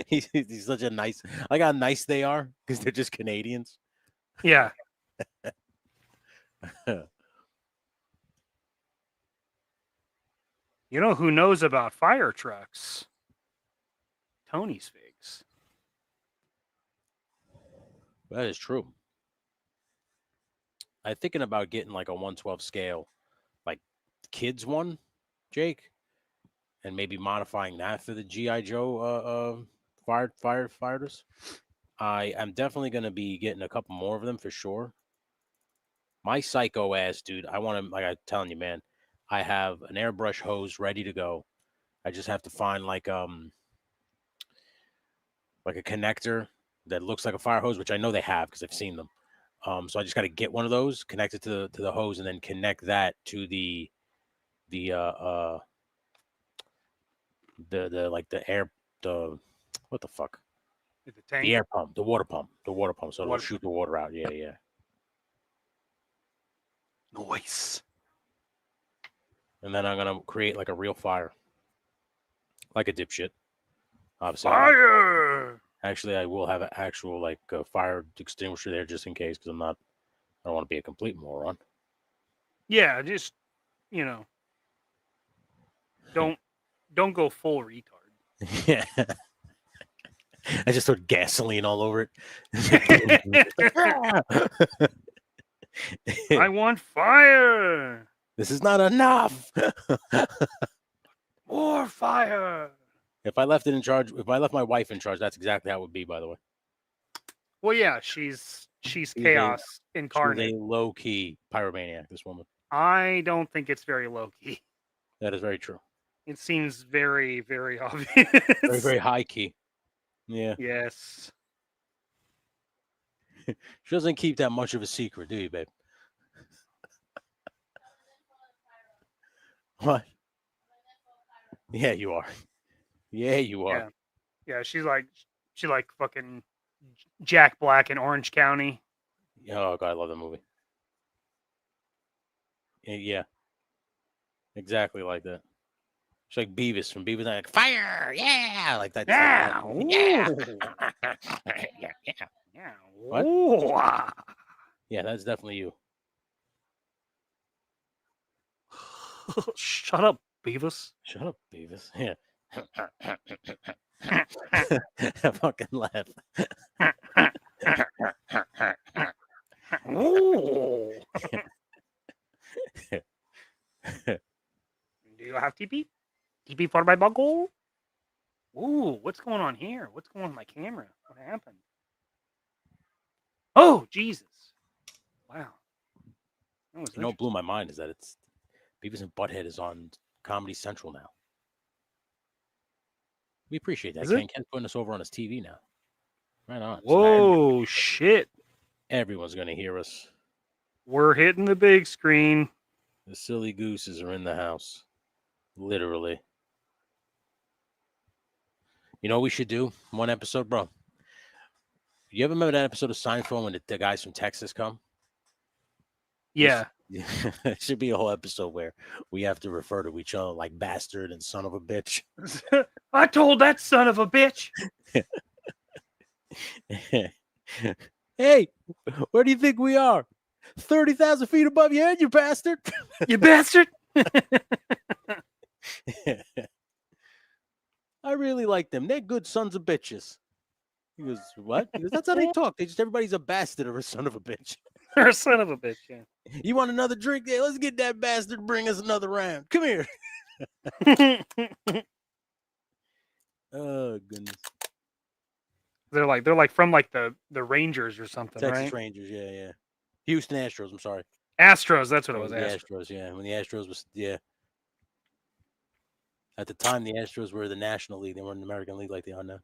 he's such a nice. Like how nice they are because they're just Canadians. Yeah. You know who knows about fire trucks? Tony's Figs. That is true. I'm thinking about getting like a 1/12 scale, like kids one, Jake, and maybe modifying that for the GI Joe firefighters. I am definitely going to be getting a couple more of them for sure. My psycho ass, dude. I want to, like I'm telling you, man. I have an airbrush hose ready to go. I just have to find like a connector that looks like a fire hose, which I know they have because I've seen them. So I just got to get one of those, connect it to the hose, and then connect that to the air, what the fuck? The tank? The air pump, the water pump. So it'll shoot the water out. Yeah. Nice. And then I'm gonna create like a real fire, like a dipshit. Obviously, fire. Actually, I will have an actual like fire extinguisher there just in case, because I don't want to be a complete moron. Yeah, just don't go full retard. Yeah. I just threw gasoline all over it. I want fire. This is not enough. More fire. If I left my wife in charge, that's exactly how it would be, by the way. Well, yeah, she's chaos incarnate. She's a low-key pyromaniac, this woman. I don't think it's very low-key. That is very true. It seems very, very obvious. Very, very high-key. Yeah. Yes. She doesn't keep that much of a secret, do you, babe? What? Yeah, you are. Yeah, you are. Yeah, she's like fucking Jack Black in Orange County. Oh God, I love that movie. Yeah. Exactly like that. She's like Beavis from Beavis, like fire, yeah, like that. Yeah, yeah. What? Yeah, that's definitely you. Shut up, Beavis. Shut up, Beavis. Yeah. I fucking laugh. Do you have TP? TP for my buckle? Ooh, what's going on here? What's going on with my camera? What happened? Oh, Jesus. Wow. What blew my mind is that it's Beavis and Butthead is on Comedy Central now. We appreciate that. Ken's putting us over on his TV now. Right on. Whoa, shit. Everyone's going to hear us. We're hitting the big screen. The Silly Gooses are in the house. Literally. You know what we should do? One episode, bro. You ever remember that episode of Seinfeld when the guys from Texas come? Yeah. It should be a whole episode where we have to refer to each other like bastard and son of a bitch. I told that son of a bitch. Hey, where do you think we are? 30,000 feet above your head, you bastard. You bastard. I really like them. They're good sons of bitches. He goes, what? He goes, that's how they talk. Everybody's a bastard or a son of a bitch. Or a son of a bitch, yeah. You want another drink? Yeah, let's get that bastard. Bring us another round. Come here. Oh goodness. They're like from like the Rangers or something, Texas right? Rangers, yeah. Houston Astros. I'm sorry. Astros. That's what it was. The Astros, yeah. When the Astros was, yeah. At the time, the Astros were the National League. They weren't the American League like they are now.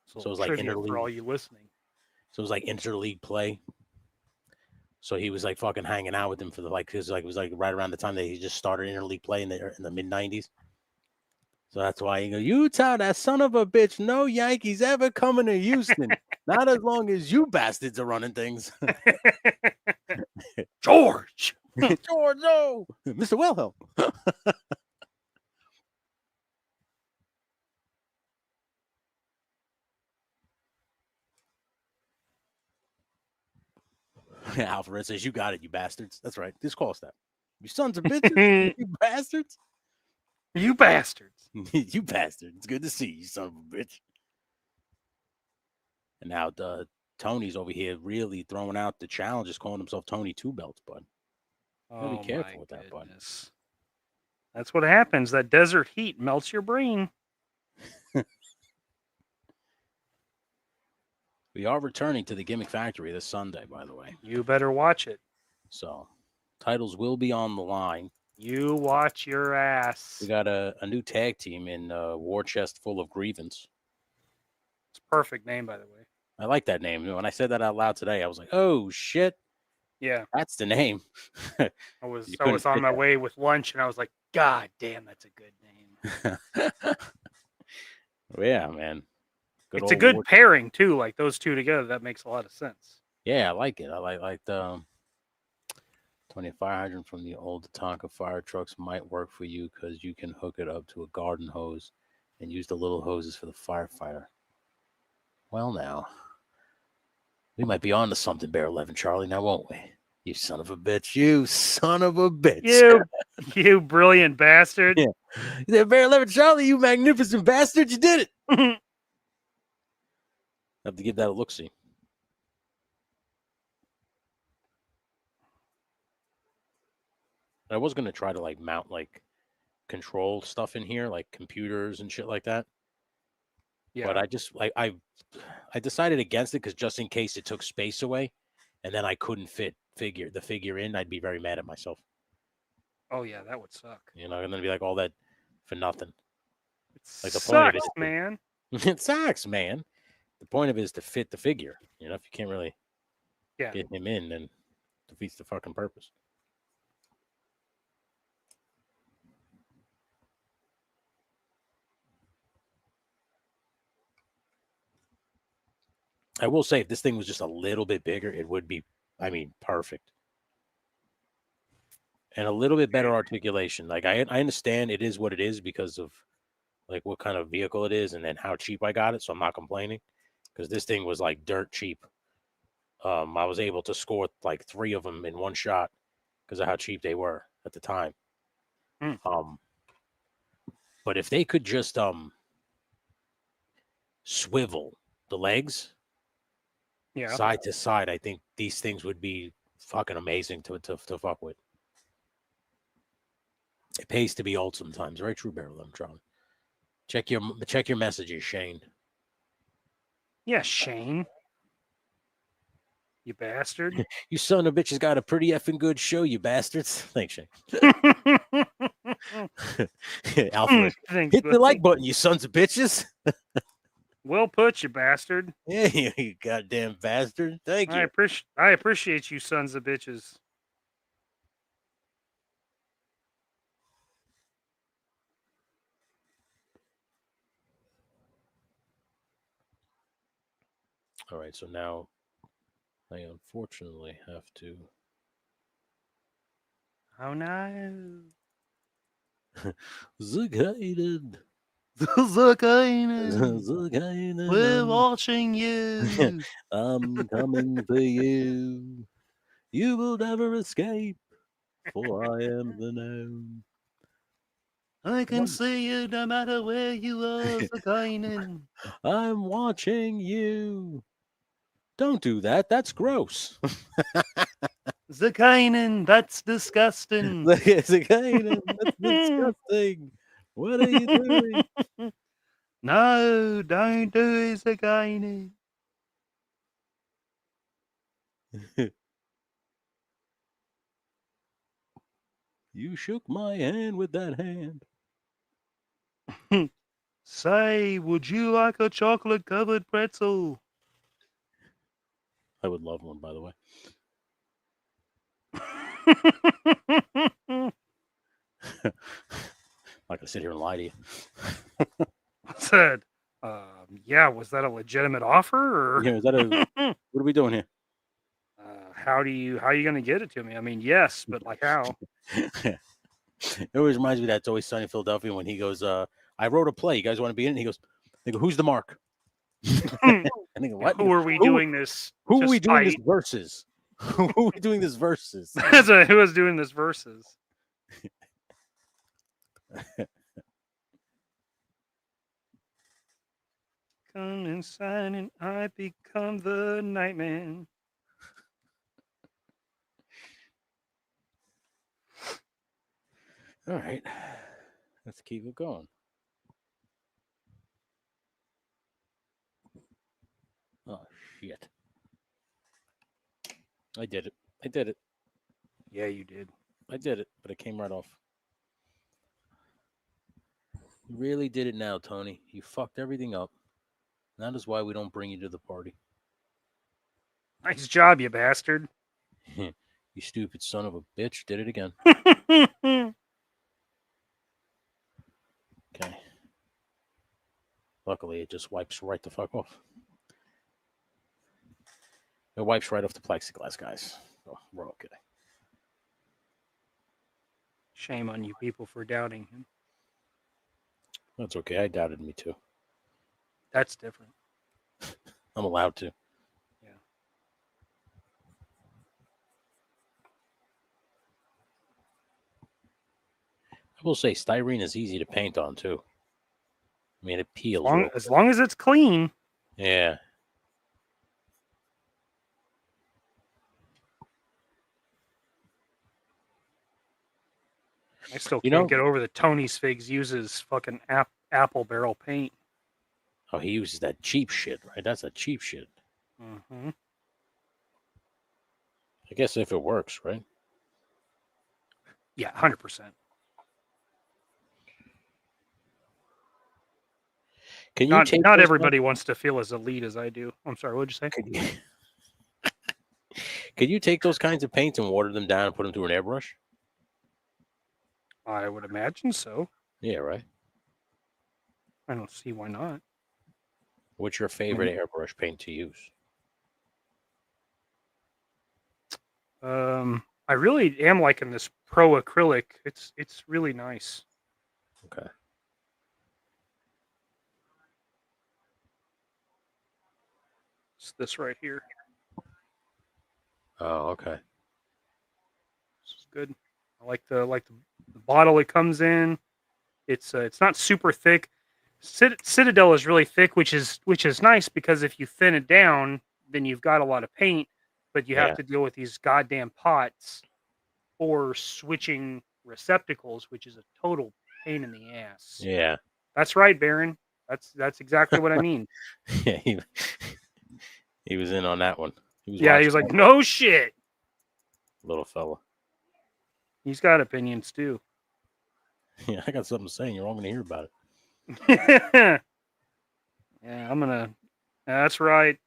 So it was like interleague for all you listening. So it was like interleague play. So he was like fucking hanging out with him for because it was like right around the time that he just started interleague play in the mid 90s. So that's why he goes, Utah, that son of a bitch, no Yankees ever coming to Houston. Not as long as you bastards are running things. George. George, no. Mr. Wilhelm. Alfred says, you got it, you bastards. That's right. Just call us that. You sons of bitches. You bastards. You bastards. You bastard. It's good to see you, son of a bitch. And now Tony's over here really throwing out the challenges, calling himself Tony Two Belts, bud. Be careful with that, bud. That's what happens. That desert heat melts your brain. We are returning to the Gimmick Factory this Sunday, by the way. You better watch it. So, titles will be on the line. You watch your ass. We got a new tag team in War Chest Full of Grievance. It's a perfect name, by the way. I like that name. When I said that out loud today, I was like, "Oh shit, yeah, that's the name." I was on my way with lunch, and I was like, "God damn, that's a good name." Yeah, man. It's a good pairing too. Like those two together, that makes a lot of sense. Yeah, I like it. I like the 20 fire hydrant from the old Tonka fire trucks might work for you because you can hook it up to a garden hose and use the little hoses for the firefighter. Well, now we might be on to something, Bear 11 Charlie. Now, won't we? You son of a bitch! You son of a bitch! You brilliant bastard! Yeah, Bear 11 Charlie, you magnificent bastard! You did it. I have to give that a look. See. I was gonna try to like mount like control stuff in here, like computers and shit like that. Yeah. But I just like I decided against it because just in case it took space away, and then I couldn't fit the figure in, I'd be very mad at myself. Oh yeah, that would suck. You know, and then be like all that for nothing. Like the point of it, man. It sucks, man. The point of it is to fit the figure. You know, if you can't really get him in, then it defeats the fucking purpose. I will say, if this thing was just a little bit bigger, it would be, I mean, perfect. And a little bit better articulation. Like, I understand it is what it is because of, like, what kind of vehicle it is and then how cheap I got it, so I'm not complaining. Because this thing was, like, dirt cheap. I was able to score, like, 3 of them in one shot because of how cheap they were at the time. But if they could just swivel the legs side to side, I think these things would be fucking amazing to fuck with. It pays to be old sometimes, right? True, Barrel. I'm trying. Check your messages, Shane. Yeah, Shane. You bastard. You son of a bitch has got a pretty effing good show, you bastards. Thanks, Shane. Alfred, hit the like button, you sons of bitches. Well put, you bastard. Yeah, you goddamn bastard. Thank you. I appreciate you sons of bitches. All right, so now I unfortunately have to. Oh no. Zuccated. Zuccated. We're watching you. I'm coming for you. You will never escape, for I am the known. I can see you no matter where you are, Zuccated. I'm watching you. Don't do that. That's gross. Zuccated, that's disgusting. Zuccated, that's disgusting. What are you doing? No, don't do it, Zuccated. You shook my hand with that hand. Say, would you like a chocolate-covered pretzel? I would love one, by the way. I'm not gonna sit here and lie to you. I said, yeah, was that a legitimate offer? Or? Yeah, is that what are we doing here? How are you gonna get it to me? I mean, yes, but like how? It always reminds me of That's Always Sunny in Philadelphia when he goes, I wrote a play. You guys want to be in it? And he goes, they go, who's the mark? I think, what? Who are we doing this? Who are we doing this versus? Who are we doing this versus? Who was doing this versus? Come inside and I become the Nightman. All right, let's keep it going. Oh shit! I did it. Yeah, you did. I did it, but it came right off. You really did it now, Tony. You fucked everything up. That is why we don't bring you to the party. Nice job, you bastard. You stupid son of a bitch. Did it again. Okay. Luckily, it just wipes right the fuck off. It wipes right off the plexiglass, guys. So we're okay. Shame on you people for doubting him. That's okay. I doubted me too. That's different. I'm allowed to. Yeah. I will say styrene is easy to paint on too. I mean, it peels. As long as it's clean. Yeah. I still can't get over that Tony's Figs uses fucking apple barrel paint. Oh, he uses that cheap shit, right? That's a cheap shit. Mm-hmm. I guess if it works, right? Yeah, 100%. Can you not everybody wants to feel as elite as I do. I'm sorry, what'd you say? Could you take those kinds of paints and water them down and put them through an airbrush? I would imagine so. Yeah, right. I don't see why not. What's your favorite airbrush paint to use? I really am liking this Pro acrylic. It's really nice. Okay. It's this right here. Oh, okay. This is good. I like the bottle it comes in. It's not super thick. Citadel is really thick, which is nice because if you thin it down, then you've got a lot of paint, but you have to deal with these goddamn pots or switching receptacles, which is a total pain in the ass. Yeah. That's right, Baron. That's exactly what I mean. Yeah, he was in on that one. He was like, no shit. Little fella. He's got opinions too. Yeah, I got something to say. You're all going to hear about it. Yeah, I'm gonna. That's right.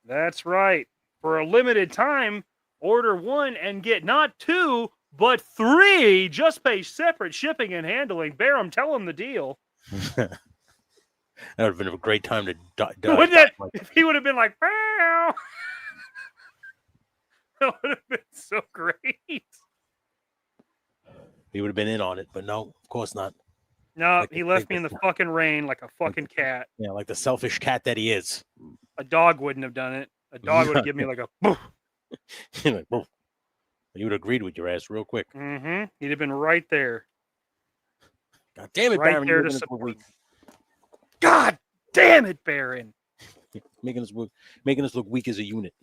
That's right. For a limited time, order 1 and get not 2, but 3. Just pay separate shipping and handling. Baron, tell him the deal. That would have been a great time to die. Wouldn't that? If he would have been like, "Meow." That would have been so great. He would have been in on it, but no, of course not. No, he left me in the fucking rain like a fucking cat. Yeah, like the selfish cat that he is. A dog wouldn't have done it. A dog would have given me like a boof. Like, boof. You would have agreed with your ass real quick. Mm-hmm. He'd have been right there. God damn it, right Baron. There to support. God damn it, Baron. Making us look weak as a unit.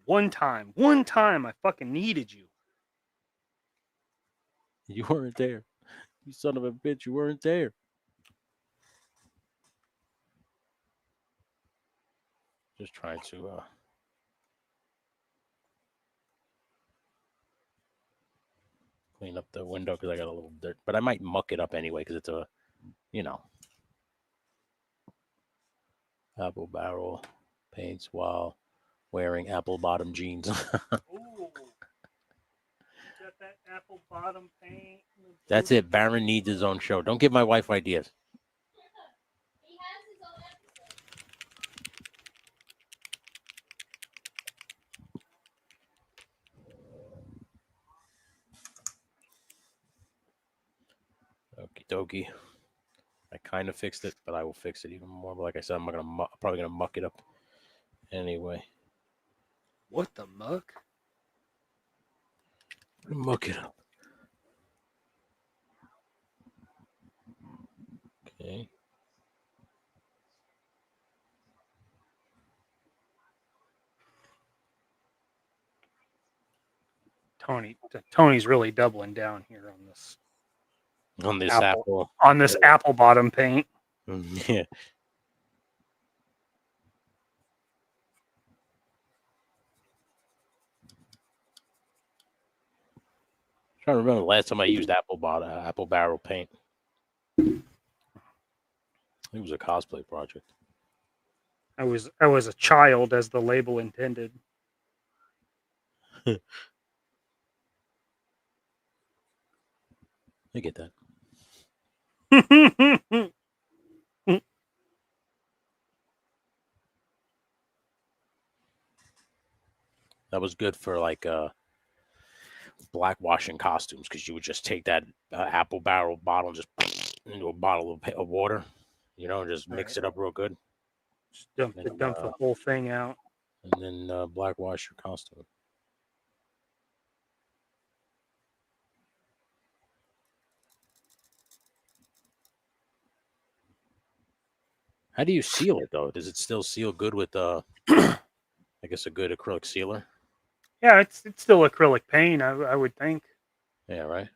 One time I fucking needed you. You weren't there. You son of a bitch, you weren't there. Just trying to clean up the window because I got a little dirt. But I might muck it up anyway because it's a, apple barrel paints while wearing apple bottom jeans. Ooh. Got that apple bottom paint. That's it. Baron needs his own show. Don't give my wife ideas. He has his own episode. Okie dokie. I kind of fixed it, but I will fix it even more. But like I said, I'm probably gonna muck it up anyway. What the muck? Muck it up. Okay. Tony's really doubling down here on this. On this apple. On this apple bottom paint. Yeah. trying to remember the last time I used apple barrel paint. It was a cosplay project. I was a child, as the label intended. I get that. That was good for like black washing costumes, because you would just take that apple barrel bottle and just into a bottle of water, you know, and just mix it up real good. Just dump the whole thing out. And then black wash your costume. How do you seal it though? Does it still seal good with I guess a good acrylic sealer? Yeah, it's still acrylic paint, I would think. Yeah, right.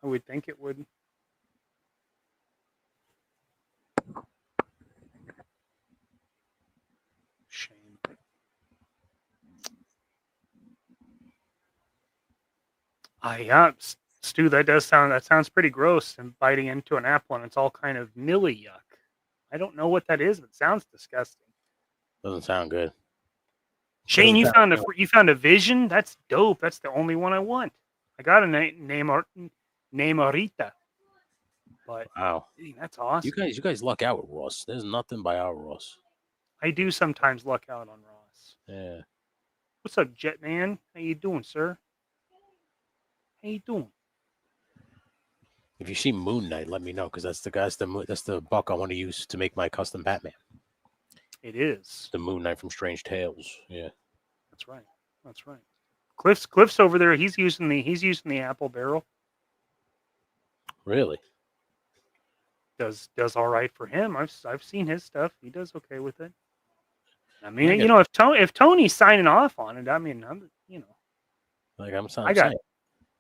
I would think it would. Shame. Yeah, Stu, that sounds pretty gross, and biting into an apple and it's all kind of milly yuck. I don't know what that is, but it sounds disgusting. Doesn't sound good. Shane, you found a vision? That's dope. That's the only one I want. I got a name Arita. But wow, dang, that's awesome. You guys luck out with Ross. There's nothing by our Ross. I do sometimes luck out on Ross. Yeah. What's up, Jetman? How you doing, sir? How you doing? If you see Moon Knight, let me know, because that's the buck I want to use to make my custom Batman. It is the Moon Knight from Strange Tales. Yeah, that's right. That's right. Cliff's over there. He's using the apple barrel. Really? Does all right for him. I've seen his stuff. He does okay with it. I mean, you know, if Tony's signing off on it, I mean, like I'm saying,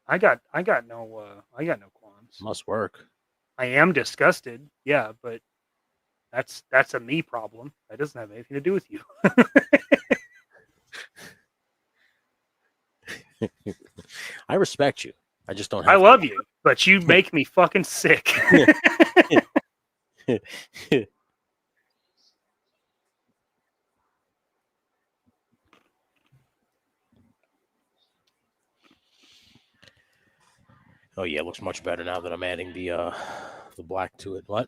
I got no qualms. Must work. I am disgusted, yeah, but that's a me problem. That doesn't have anything to do with you. I respect you. I just don't. I love you, but you make me fucking sick. Oh yeah, it looks much better now that I'm adding the black to it. What?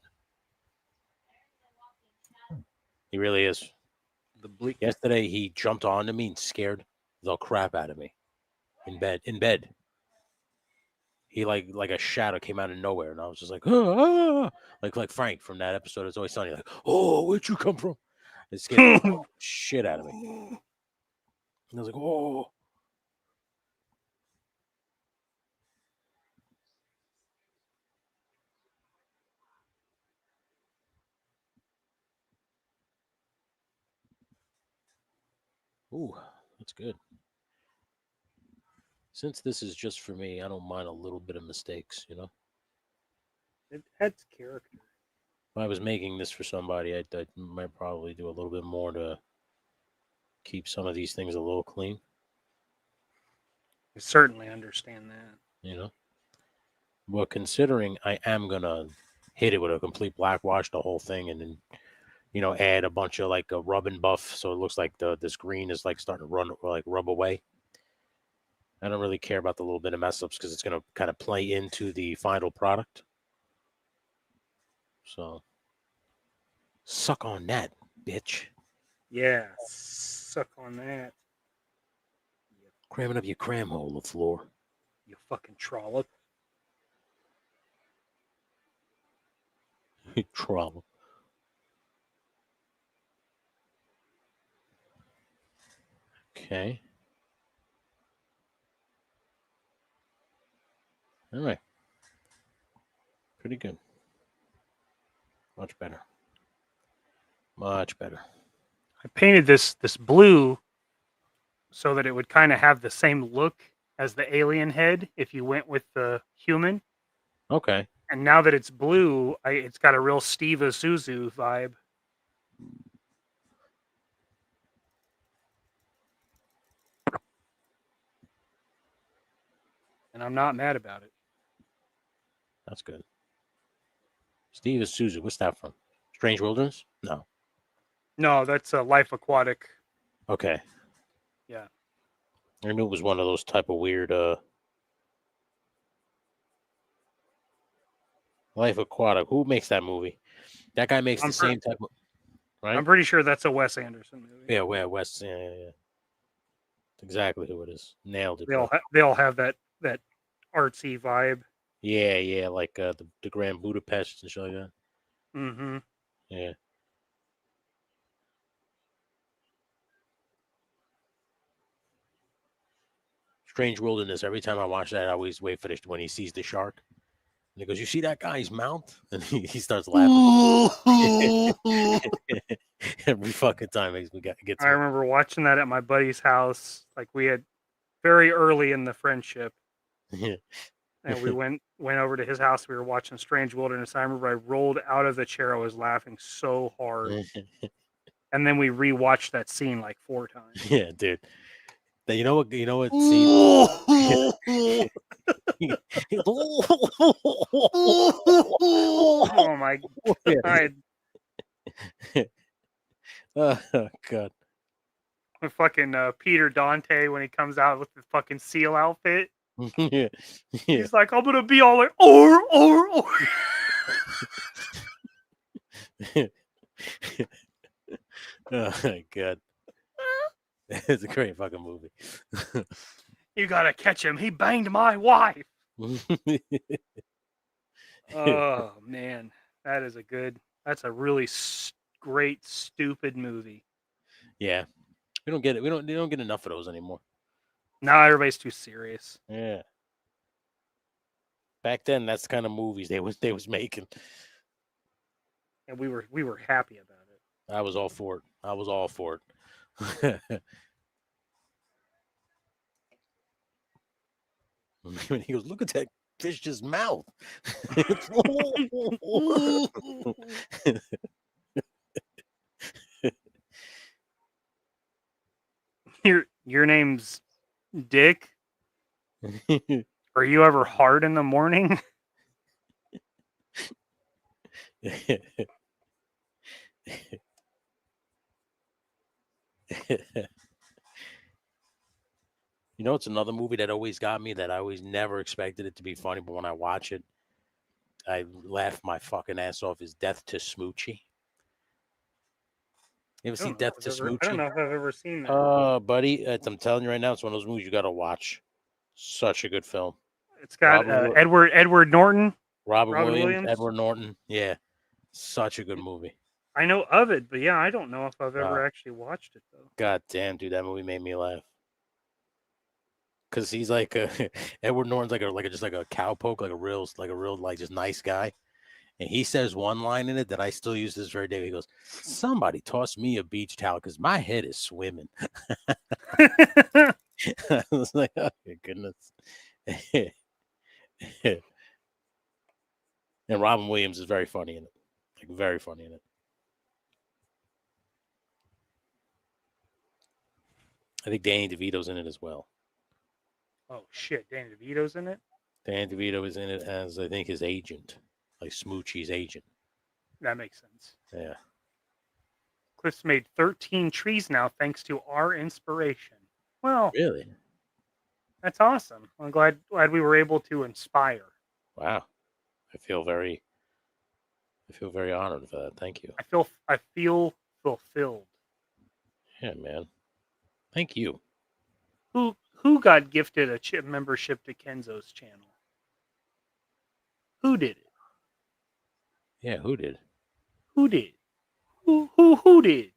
He really is. The bleak. Yesterday he jumped onto me and scared the crap out of me. In bed. He like a shadow came out of nowhere, and I was just like, ah! like Frank from that episode. It's Always Sunny. Like, oh, where'd you come from? It scared the shit out of me. And I was like, oh. Ooh, that's good. Since this is just for me, I don't mind a little bit of mistakes, you know? It adds character. If I was making this for somebody, I might probably do a little bit more to keep some of these things a little clean. I certainly understand that. You know? But considering I am going to hit it with a complete black wash, the whole thing, and then, you know, add a bunch of like a rub and buff, so it looks like this green is like starting to rub away. I don't really care about the little bit of mess ups because it's going to kind of play into the final product. So, suck on that, bitch. Yeah, suck on that. Cramming up your cram hole, the floor. You fucking trollop. Trollop. Okay. All right. Pretty good. Much better. Much better. I painted this blue so that it would kind of have the same look as the alien head if you went with the human. Okay. And now that it's blue, it's got a real Steve Isuzu vibe. and I'm not mad about it. That's good. Steve is Susan. What's that from? Strange Wilderness? No, that's a Life Aquatic. Okay. Yeah. I knew it was one of those type of weird Life Aquatic. Who makes that movie? That guy makes the same type of, right? I'm pretty sure that's a Wes Anderson movie. Yeah, Wes. Yeah. That's exactly who it is. Nailed it. They all have that artsy vibe. Yeah, like the Grand Budapest and shit like that. Mm-hmm. Yeah. Strange Wilderness. Every time I watch that, I always wait for when he sees the shark. And he goes, "You see that guy's mouth?" And he starts laughing. Every fucking time gets me. I remember watching that at my buddy's house. Like we had very early in the friendship. And we went over to his house. We were watching Strange Wilderness. I remember I rolled out of the chair. I was laughing so hard. And then we rewatched that scene like 4 times. Yeah, dude. You know what scene? Oh my god. Oh god. With fucking Peter Dante when he comes out with the fucking seal outfit. Yeah. He's like, I'm gonna be all like, or. Oh my god. It's a great fucking movie. You gotta catch him. He banged my wife. Oh man, that's a really great stupid movie. Yeah, we don't get it. We don't get enough of those anymore. Now everybody's too serious. Yeah. Back then, that's the kind of movies they was making, and we were happy about it. I was all for it. When he goes, look at that fish's mouth. Your name's Dick? Are you ever hard in the morning? You know, it's another movie that always got me, that I always never expected it to be funny, but when I watch it, I laugh my fucking ass off, is Death to Smoochie. You ever seen Death to Smoochie? I don't know if I've ever seen that. Buddy, I'm telling you right now, it's one of those movies you got to watch. Such a good film. It's got Edward Norton. Robin Williams, Edward Norton. Yeah. Such a good movie. I know of it, but yeah, I don't know if I've ever actually watched it, though. God damn, dude, that movie made me laugh. Because he's like Edward Norton's just like a cowpoke, like a real like just nice guy. And he says one line in it that I still use this very day. He goes, "Somebody toss me a beach towel because my head is swimming." I was like, oh my goodness. And Robin Williams is very funny in it. Like, very funny in it. I think Danny DeVito's in it as well. Oh shit, Danny DeVito's in it? Danny DeVito is in it as, I think, his agent. Like Smoochie's agent. That makes sense. Yeah. Cliff's made 13 trees now thanks to our inspiration. Well, really? That's awesome. I'm glad we were able to inspire. Wow. I feel very honored for that. Thank you. I feel fulfilled. Yeah, man. Thank you. Who got gifted a chip membership to Kenzo's channel? Who did it? Yeah, who did? Who did? Who did?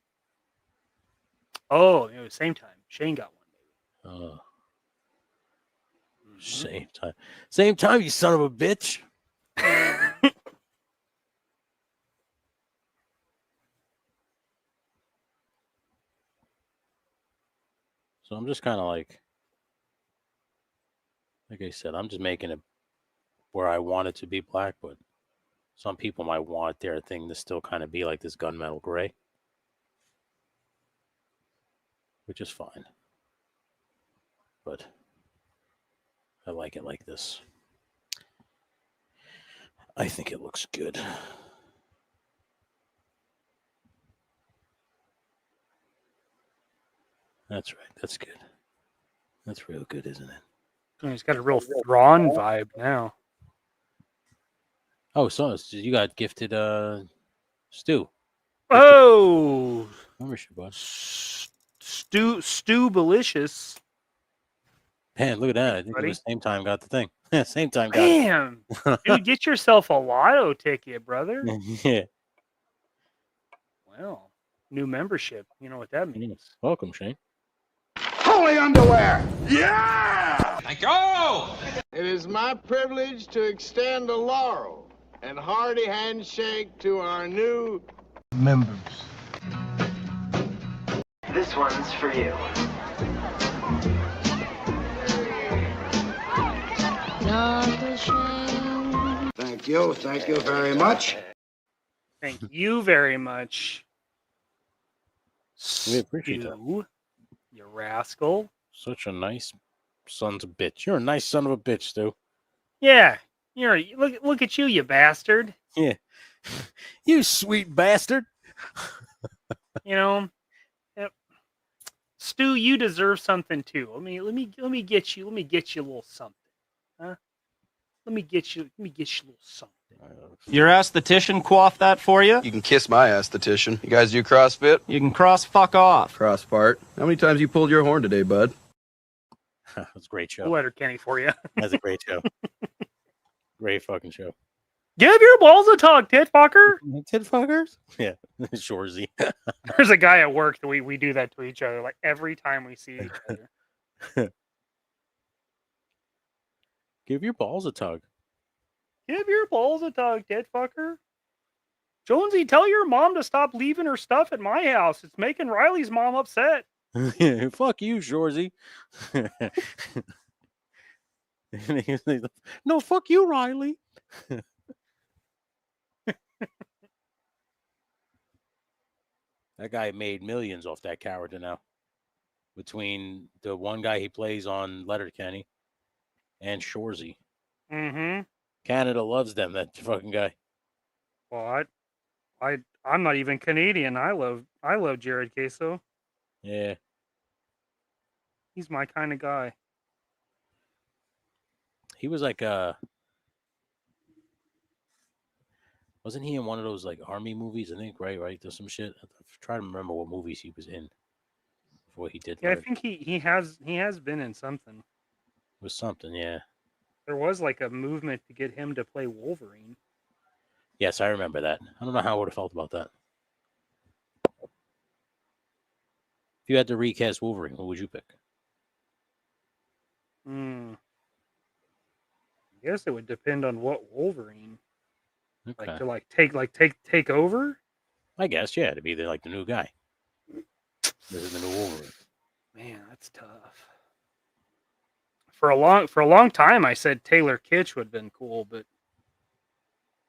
Oh, it was same time. Shane got one. Oh. Same time. Same time, you son of a bitch. So I'm just kind of like I said, I'm just making it where I want it to be black, but some people might want their thing to still kind of be like this gunmetal gray, which is fine. But I like it like this. I think it looks good. That's right. That's good. That's real good, isn't it? He's got a real Thrawn vibe now. Oh, so you got gifted Stu. Oh, Membership, bud. Stu Belicious. Man, look at that. I think it was same time got the thing. Same time got Damn. Dude, get yourself a lotto ticket, brother. Yeah. Well, new membership. You know what that means. Welcome, Shane. Holy underwear! Yeah! Thank you! It is my privilege to extend a laurel and hearty handshake to our new members. This one's for you. Thank you. Thank you very much. Thank you very much. We appreciate that. You rascal. Such a nice son's a bitch. You're a nice son of a bitch, Stu. Yeah. Look at you, you bastard. Yeah. You sweet bastard. You know, Stu, you deserve something too. Let me get you a little something. Huh? Let me get you a little something. Your aesthetician coiffed that for you? You can kiss my aesthetician. You guys do CrossFit? You can cross fuck off. Cross part. How many times you pulled your horn today, bud? That's a great show. Letter Kenny for you. That's a great show. Great fucking show. Give your balls a tug, tit fucker. Tit fuckers? Yeah. Shorzy. There's a guy at work that we do that to each other like every time we see each other. Give your balls a tug. Give your balls a tug, tit fucker. Jonesy, tell your mom to stop leaving her stuff at my house. It's making Riley's mom upset. Fuck you, Shorzy. No, fuck you, Riley. That guy made millions off that character now. Between the one guy he plays on Letterkenny and Shorzy. Mm-hmm. Canada loves them, that fucking guy. Well, I'm not even Canadian. I love Jared Queso. Yeah. He's my kind of guy. He was like wasn't he in one of those like army movies? I think, right? There's some shit. I'm trying to remember what movies he was in before he did. Yeah, I think he has been in something. It was something, yeah. There was like a movement to get him to play Wolverine. Yes, I remember that. I don't know how I would have felt about that. If you had to recast Wolverine, who would you pick? I guess it would depend on what Wolverine. Okay. Like to take over? I guess, yeah, to be the new guy. This is the new Wolverine. Man, that's tough. For a long time, I said Taylor Kitsch would have been cool, but I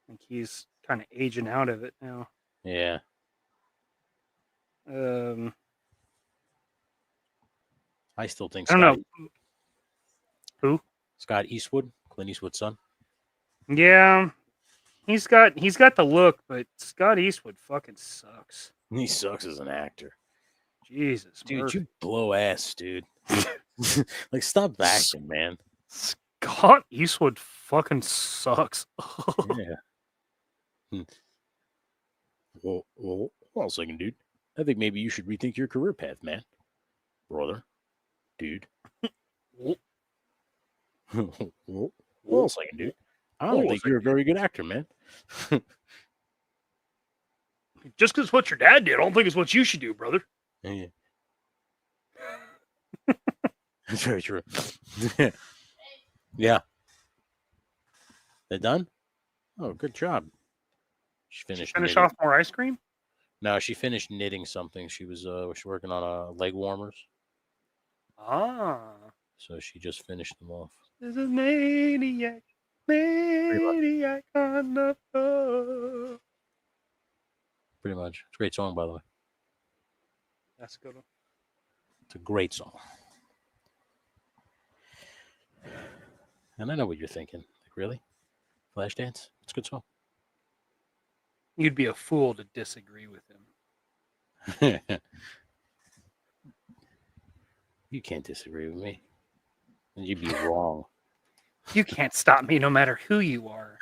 think he's kind of aging out of it now. Yeah. I still think. I don't know. Who? Scott Eastwood, Clint Eastwood's son. Yeah, he's got the look, but Scott Eastwood fucking sucks. He sucks as an actor. Jesus, dude, Murphy. you blow ass, dude. Like, stop acting, man. Scott Eastwood fucking sucks. Yeah. Well, hold on a second, dude. I think maybe you should rethink your career path, man. Brother. Dude. Hold on a second, dude. I don't think you're a very good actor, man. Just because it's what your dad did, I don't think it's what you should do, brother. Yeah. That's very true. Yeah. They're done? Oh, good job. She finished. Finish off more ice cream? No, she finished knitting something. She was working on leg warmers. Ah. So she just finished them off. There's a maniac on the floor. Pretty much. It's a great song, by the way. That's a good one. It's a great song. And I know what you're thinking. Like, really? Flashdance? It's a good song. You'd be a fool to disagree with him. You can't disagree with me. And you'd be wrong. You can't stop me no matter who you are.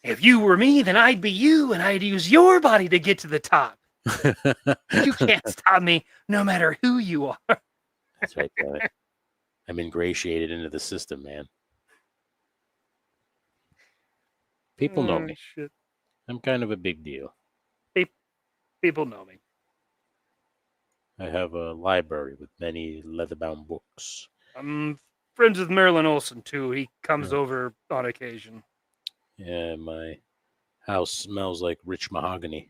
If you were me, then I'd be you, and I'd use your body to get to the top. You can't stop me no matter who you are. That's right, damn it. I'm ingratiated into the system, man. People know me. Shit. I'm kind of a big deal. People know me. I have a library with many leather-bound books. I'm friends with Marilyn Olsen, too. He comes over on occasion. Yeah, my house smells like rich mahogany.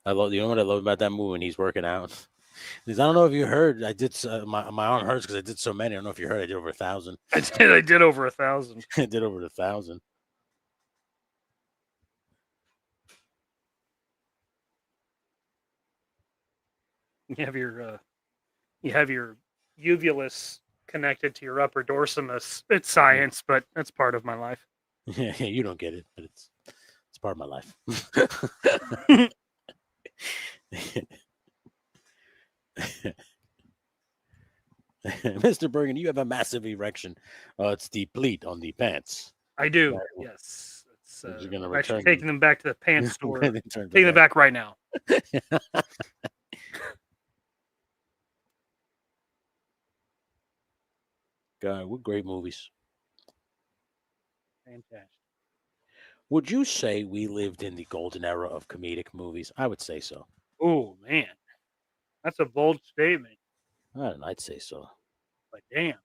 You know what I love about that movie when he's working out? Because I don't know if you heard, I did my arm hurts because I did so many. I don't know if you heard, I did over 1,000. I did over 1,000. I did over 1,000. You have your uvulus connected to your upper dorsimus. It's science, but that's part of my life. Yeah, you don't get it, but it's part of my life. Mr. Bergen, you have a massive erection. It's the pleat on the pants. I do. Yes. You're gonna I'm actually taking them back to the pants store. Taking them back right now. God, what great movies. Fantastic. Would you say we lived in the golden era of comedic movies? I would say so. Oh, man. That's a bold statement. I'd say so. But damn.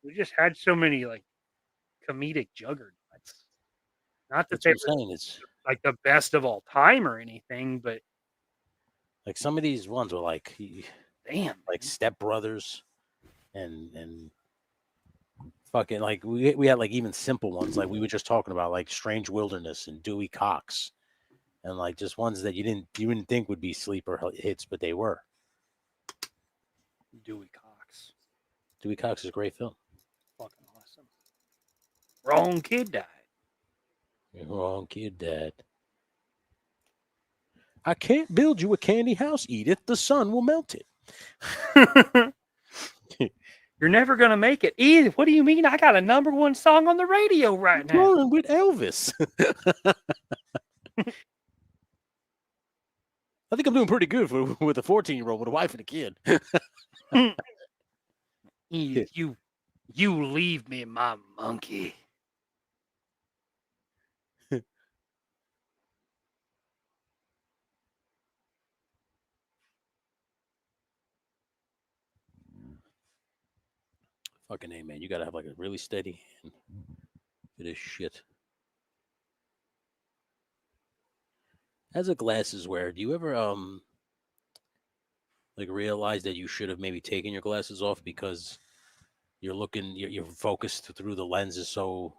We just had so many, like, comedic juggernauts. Not that they were like the best of all time or anything, but like some of these ones were like, damn, like Step Brothers, and fucking like we had like even simple ones like we were just talking about, like Strange Wilderness and Dewey Cox, and like just ones that you didn't think would be sleeper hits, but they were. Dewey Cox. Dewey Cox is a great film. Fucking awesome. Wrong kid died. Wrong kid died. I can't build you a candy house, Edith. The sun will melt it. You're never gonna make it. Edith, what do you mean? I got a #1 song on the radio right now. Rolling with Elvis. I think I'm doing pretty good with a 14-year-old with a wife and a kid. Edith, you leave me my monkey. Fucking A, man. You gotta have like a really steady hand for this shit. As a glasses wearer, do you ever like realize that you should have maybe taken your glasses off because you're focused through the lenses so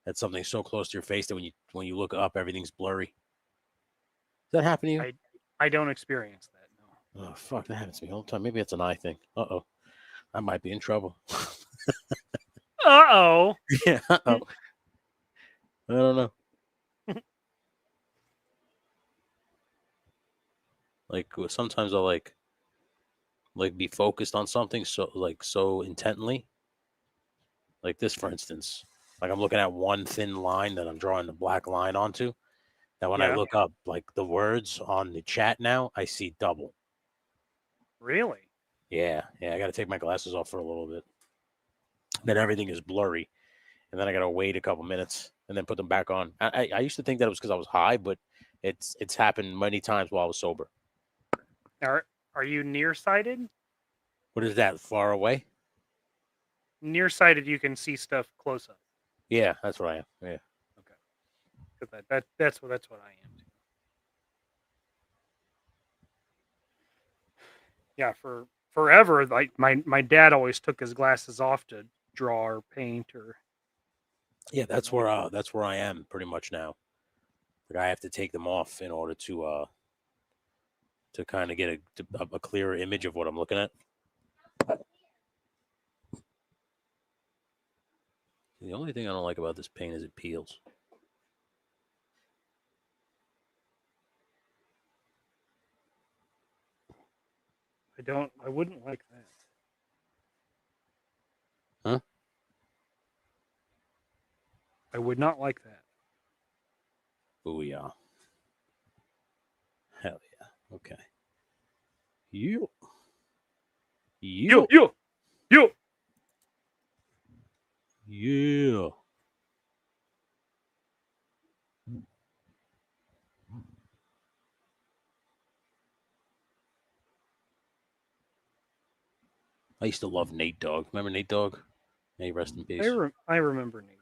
that's something so close to your face that when you look up everything's blurry? Does that happen to you? I don't experience that, no. Oh fuck, that happens to me all the time. Maybe it's an eye thing. Uh-oh. I might be in trouble. Uh-oh. Yeah, uh-oh. I don't know. Like sometimes I'll like be focused on something so intently. Like this, for instance. Like I'm looking at one thin line that I'm drawing the black line onto. That when I look up like the words on the chat now, I see double. Really? Yeah. I got to take my glasses off for a little bit. Then everything is blurry, and then I got to wait a couple minutes and then put them back on. I used to think that it was because I was high, but it's happened many times while I was sober. Are you nearsighted? What is that? Far away? Nearsighted, you can see stuff close up. Yeah, that's what I am. Yeah. Okay. That's what I am. Yeah, for forever, like my dad always took his glasses off to draw or paint or. Yeah, that's where I am pretty much now. Like I have to take them off in order to to kind of get a clearer image of what I'm looking at. The only thing I don't like about this paint is it peels. I wouldn't like that. Huh? I would not like that. Oh, yeah. Hell yeah. Okay. You. You. Yeah. I used to love Nate Dogg. Remember Nate Dogg? May he rest in peace. I remember Nate Dogg.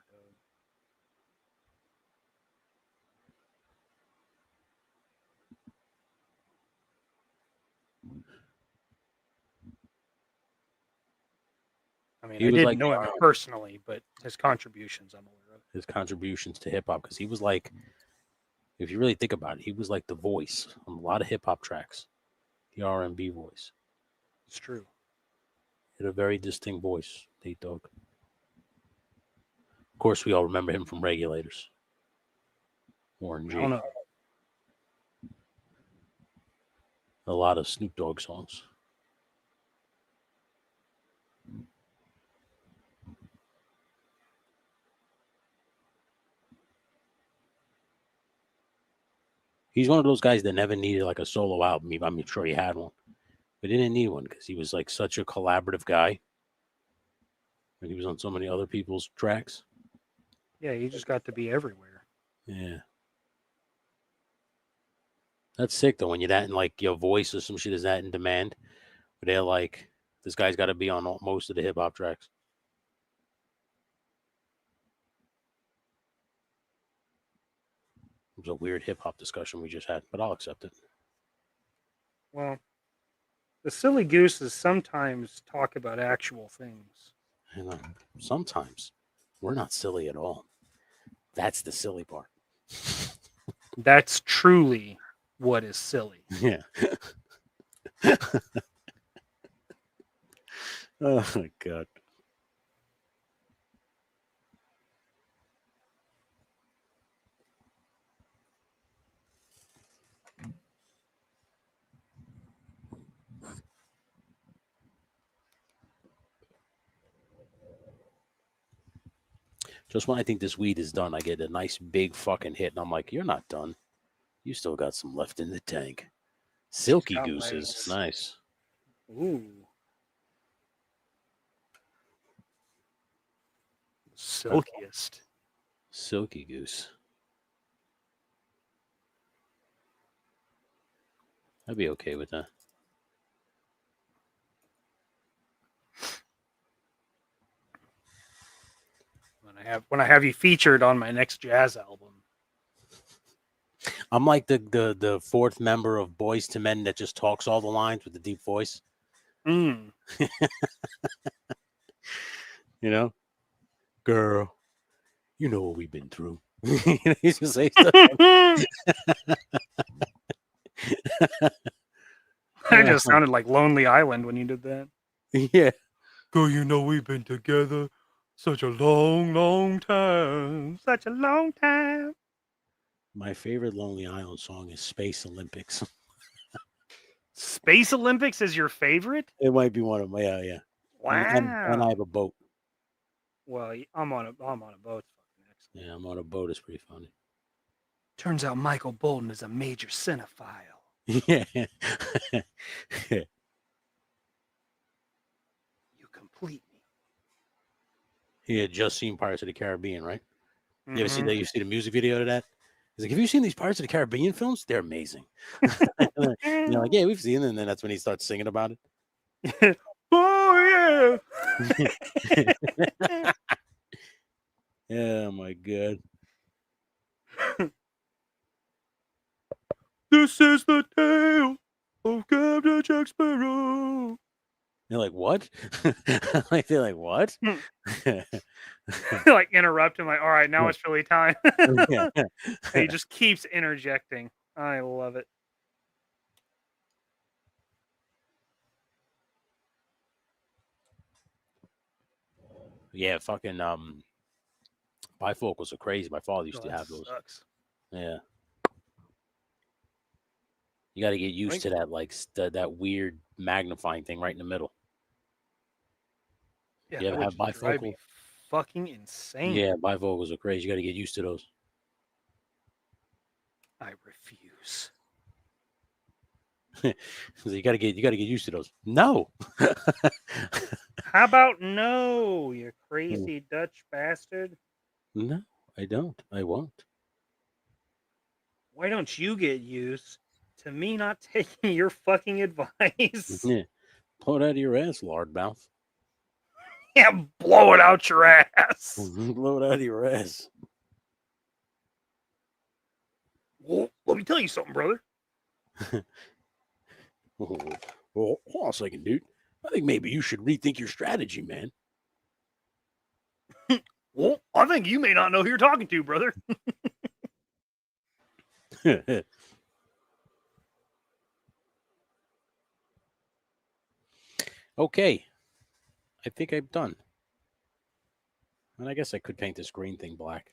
I mean, I didn't know him personally, but his contributions I'm aware of. His contributions to hip hop, because he was like, if you really think about it, he was like the voice on a lot of hip hop tracks, the R&B voice. It's true. He had a very distinct voice, Nate Dogg. Of course, we all remember him from Regulators. Warren G. I don't know. A lot of Snoop Dogg songs. He's one of those guys that never needed like a solo album. I'm sure he had one, but he didn't need one because he was like such a collaborative guy. And he was on so many other people's tracks. Yeah, he just got to be everywhere. Yeah. That's sick though when you're that in like your voice or some shit is that in demand. But they're like, this guy's got to be on most of the hip hop tracks. It was a weird hip hop discussion we just had, but I'll accept it. Well, the Silly Gooses sometimes talk about actual things. You know, sometimes we're not silly at all. That's the silly part. That's truly what is silly. Yeah. Oh my God. Just when I think this weed is done, I get a nice big fucking hit, and I'm like, "You're not done. You still got some left in the tank." Silky Gooses, nice. Ooh, silkiest. Silky Goose. I'd be okay with that. When I have you featured on my next jazz album. I'm like the fourth member of Boys to Men that just talks all the lines with the deep voice. Mm. You know, girl, you know what we've been through. He's just say stuff. I just sounded like Lonely Island when you did that. Yeah. Girl, you know we've been together such a long, long time. Such a long time. My favorite Lonely Island song is Space Olympics. Space Olympics is your favorite? It might be one of my yeah. Wow. And I have a boat. Well, I'm on a boat. Yeah, I'm on a boat. It's pretty funny. Turns out Michael Bolton is a major cinephile. Yeah. You complete me. He had just seen Pirates of the Caribbean, right? Mm-hmm. You ever see that? You see the music video to that? He's like, have you seen these Pirates of the Caribbean films? They're amazing. You're like, yeah, we've seen them. And then that's when he starts singing about it. Oh, yeah. Oh, my God. This is the tale of Captain Jack Sparrow. They're like, what? They're like, what? Like interrupt him, like, all right, now it's really time. Yeah. He just keeps interjecting. I love it. Yeah, fucking bifocals are crazy. My father used Oh, to that have those. sucks. Yeah. You got to get used to that, like that weird magnifying thing right in the middle. Yeah, You that ever would have just drive bifocals? me fucking insane. Yeah, bifocals are crazy. You got to get used to those. I refuse. So you got to get used to those. No. How about no, you crazy Dutch bastard? No, I don't. I won't. Why don't you get used to me not taking your fucking advice? Yeah. Pull it out of your ass, lard mouth. Yeah, blow it out your ass. Blow it out of your ass. Well, let me tell you something, brother. Oh, hold on a second, dude. I think maybe you should rethink your strategy, man. Well, I think you may not know who you're talking to, brother. Okay. I think I'm done. And I guess I could paint this green thing black.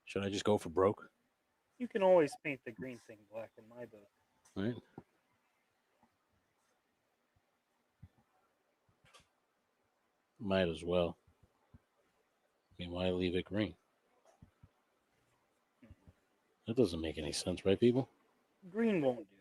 Should I just go for broke? You can always paint the green thing black in my book. All right. Might as well. I mean, why leave it green? That doesn't make any sense, right, people? Green won't do.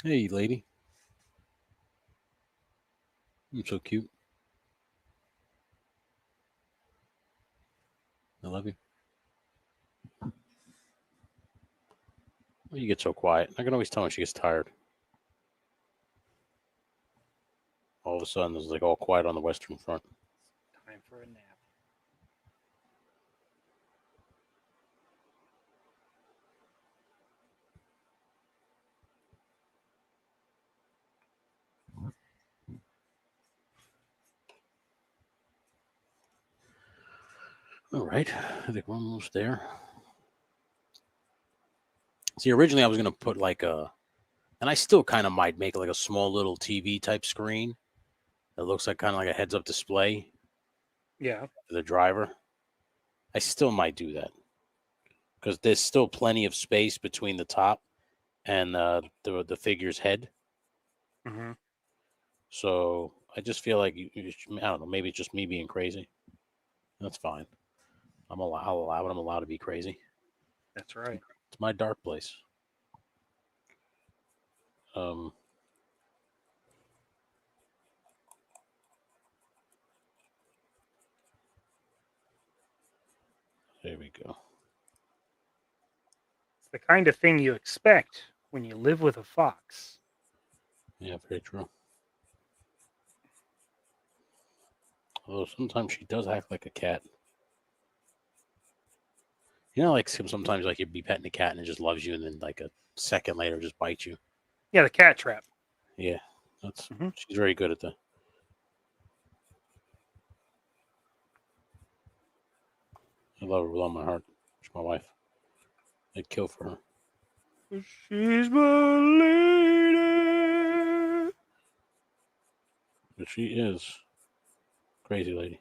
Hey, lady. You're so cute. I love you. Why you get so quiet? I can always tell when she gets tired. All of a sudden, it's like all quiet on the Western Front. Time for a nap. All right. I think we're almost there. See, originally I was going to put like and I still kind of might make like a small little TV type screen that looks like kind of like a heads up display Yeah. for the driver. I still might do that because there's still plenty of space between the top and the figure's head. Mm-hmm. So I just feel like I don't know. Maybe it's just me being crazy. That's fine. I'll allow it. I'm allowed to be crazy. That's right. It's my dark place. There we go. It's the kind of thing you expect when you live with a fox. Yeah, very true. Although sometimes she does act like a cat. You know, like sometimes like you'd be petting a cat and it just loves you, and then like a second later just bites you. Yeah, the cat trap. Yeah, that's she's very good at that. I love her with all my heart. She's my wife. I'd kill for her. She's my lady. But she is crazy lady.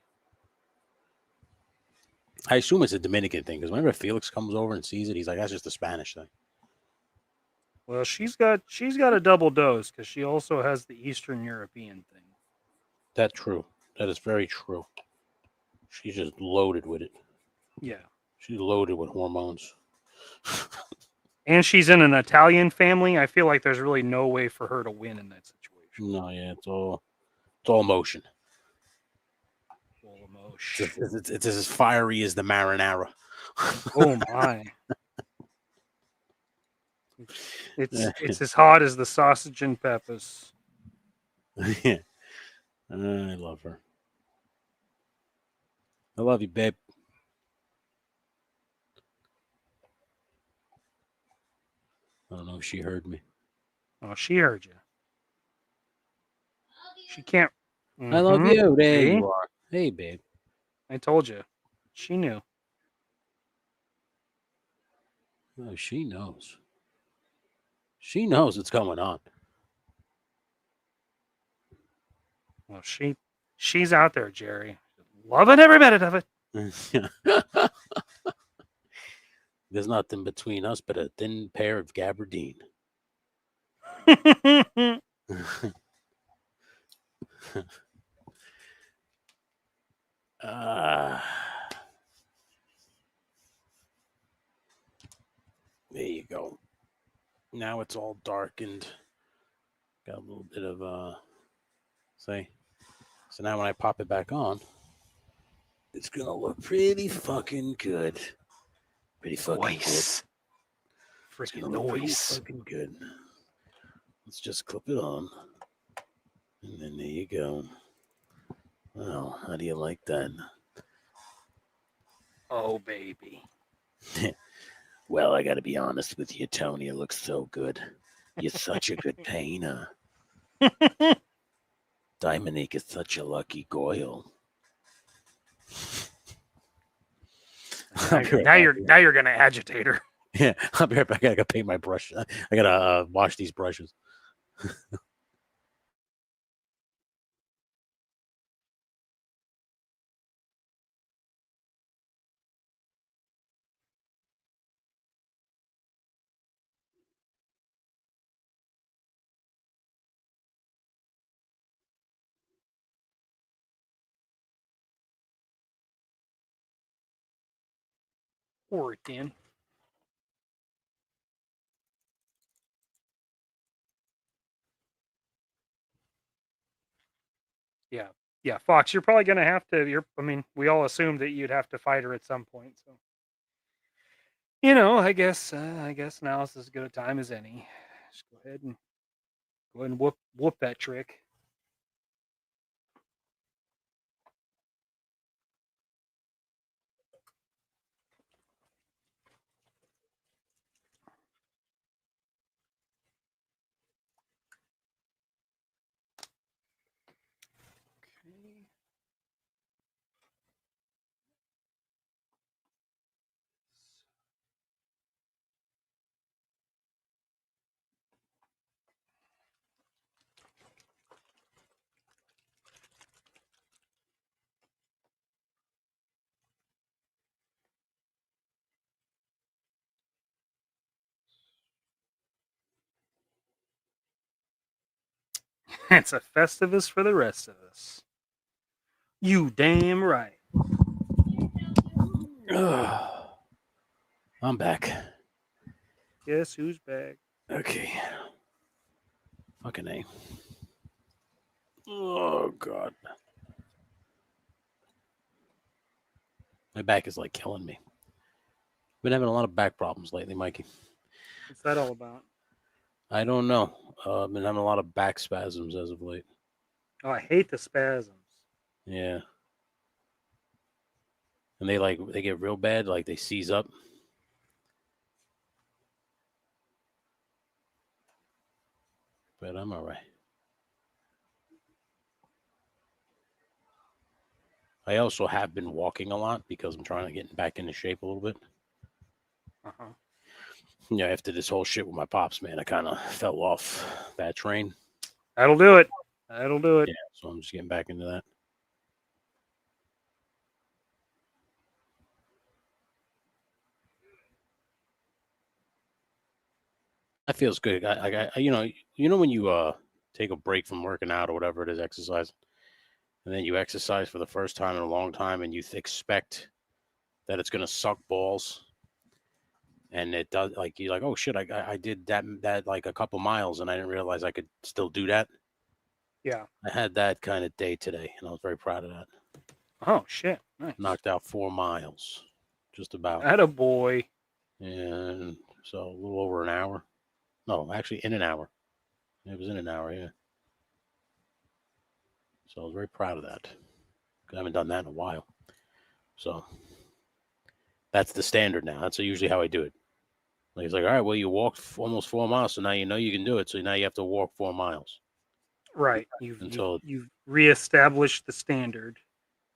I assume it's a Dominican thing because whenever Felix comes over and sees it, he's like, "That's just a Spanish thing." Well, she's got a double dose because she also has the Eastern European thing. That's true. That is very true. She's just loaded with it. Yeah. She's loaded with hormones. And she's in an Italian family. I feel like there's really no way for her to win in that situation. No, yeah, it's all motion. Full emotion. It's as fiery as the marinara. Oh my! It's as hot as the sausage and peppers. Yeah, I love her. I love you, babe. I don't know if she heard me. Oh, she heard you. She can't I love you. There See? you are. Hey, babe. I told you. She knew. Oh, she knows. She knows what's going on. Well, she's out there, Jerry. Loving every minute of it. There's nothing between us but a thin pair of gabardine. There you go. Now it's all darkened. Got a little bit of say. So now when I pop it back on, it's gonna look pretty fucking good. Pretty fucking Noise. good. Freaking noise. Fucking good. Let's just clip it on. And then there you go. Well, how do you like that? Oh, baby. Well, I got to be honest with you, Tony. It looks so good. You're such a good painter. Dominique is such a lucky goyle. Now you're gonna agitate her. Yeah, I'll be right back. I gotta paint my brush. I gotta wash these brushes. Working. Yeah, Fox. You're probably gonna have to. I mean, we all assumed that you'd have to fight her at some point. So, I guess now is as good a time as any. Just go ahead and whoop that trick. Okay. It's a Festivus for the rest of us. You damn right. I'm back. Guess who's back? Okay. Fucking A. Oh, God. My back is like killing me. Been having a lot of back problems lately, Mikey. What's that all about? I don't know. I've been having a lot of back spasms as of late. Oh, I hate the spasms. Yeah. And they get real bad, like they seize up. But I'm all right. I also have been walking a lot because I'm trying to get back into shape a little bit. Uh-huh. Yeah, after this whole shit with my pops, man, I kind of fell off that train. That'll do it. That'll do it. Yeah, so I'm just getting back into that. That feels good. I when you take a break from working out or whatever it is, exercise, and then you exercise for the first time in a long time, and you expect that it's gonna suck balls, and it does. Like you're like, oh shit, I did that like a couple miles, and I didn't realize I could still do that. Yeah. I had that kind of day today, and I was very proud of that. Oh shit! Nice. Knocked out 4 miles, just about. Attaboy. And so a little over an hour. No, actually in an hour. It was in an hour, yeah. So I was very proud of that. I haven't done that in a while. So that's the standard now. That's usually how I do it. Like it's like, all right, well, you walked almost 4 miles, so now you know you can do it. So now you have to walk 4 miles. Right. reestablish the standard.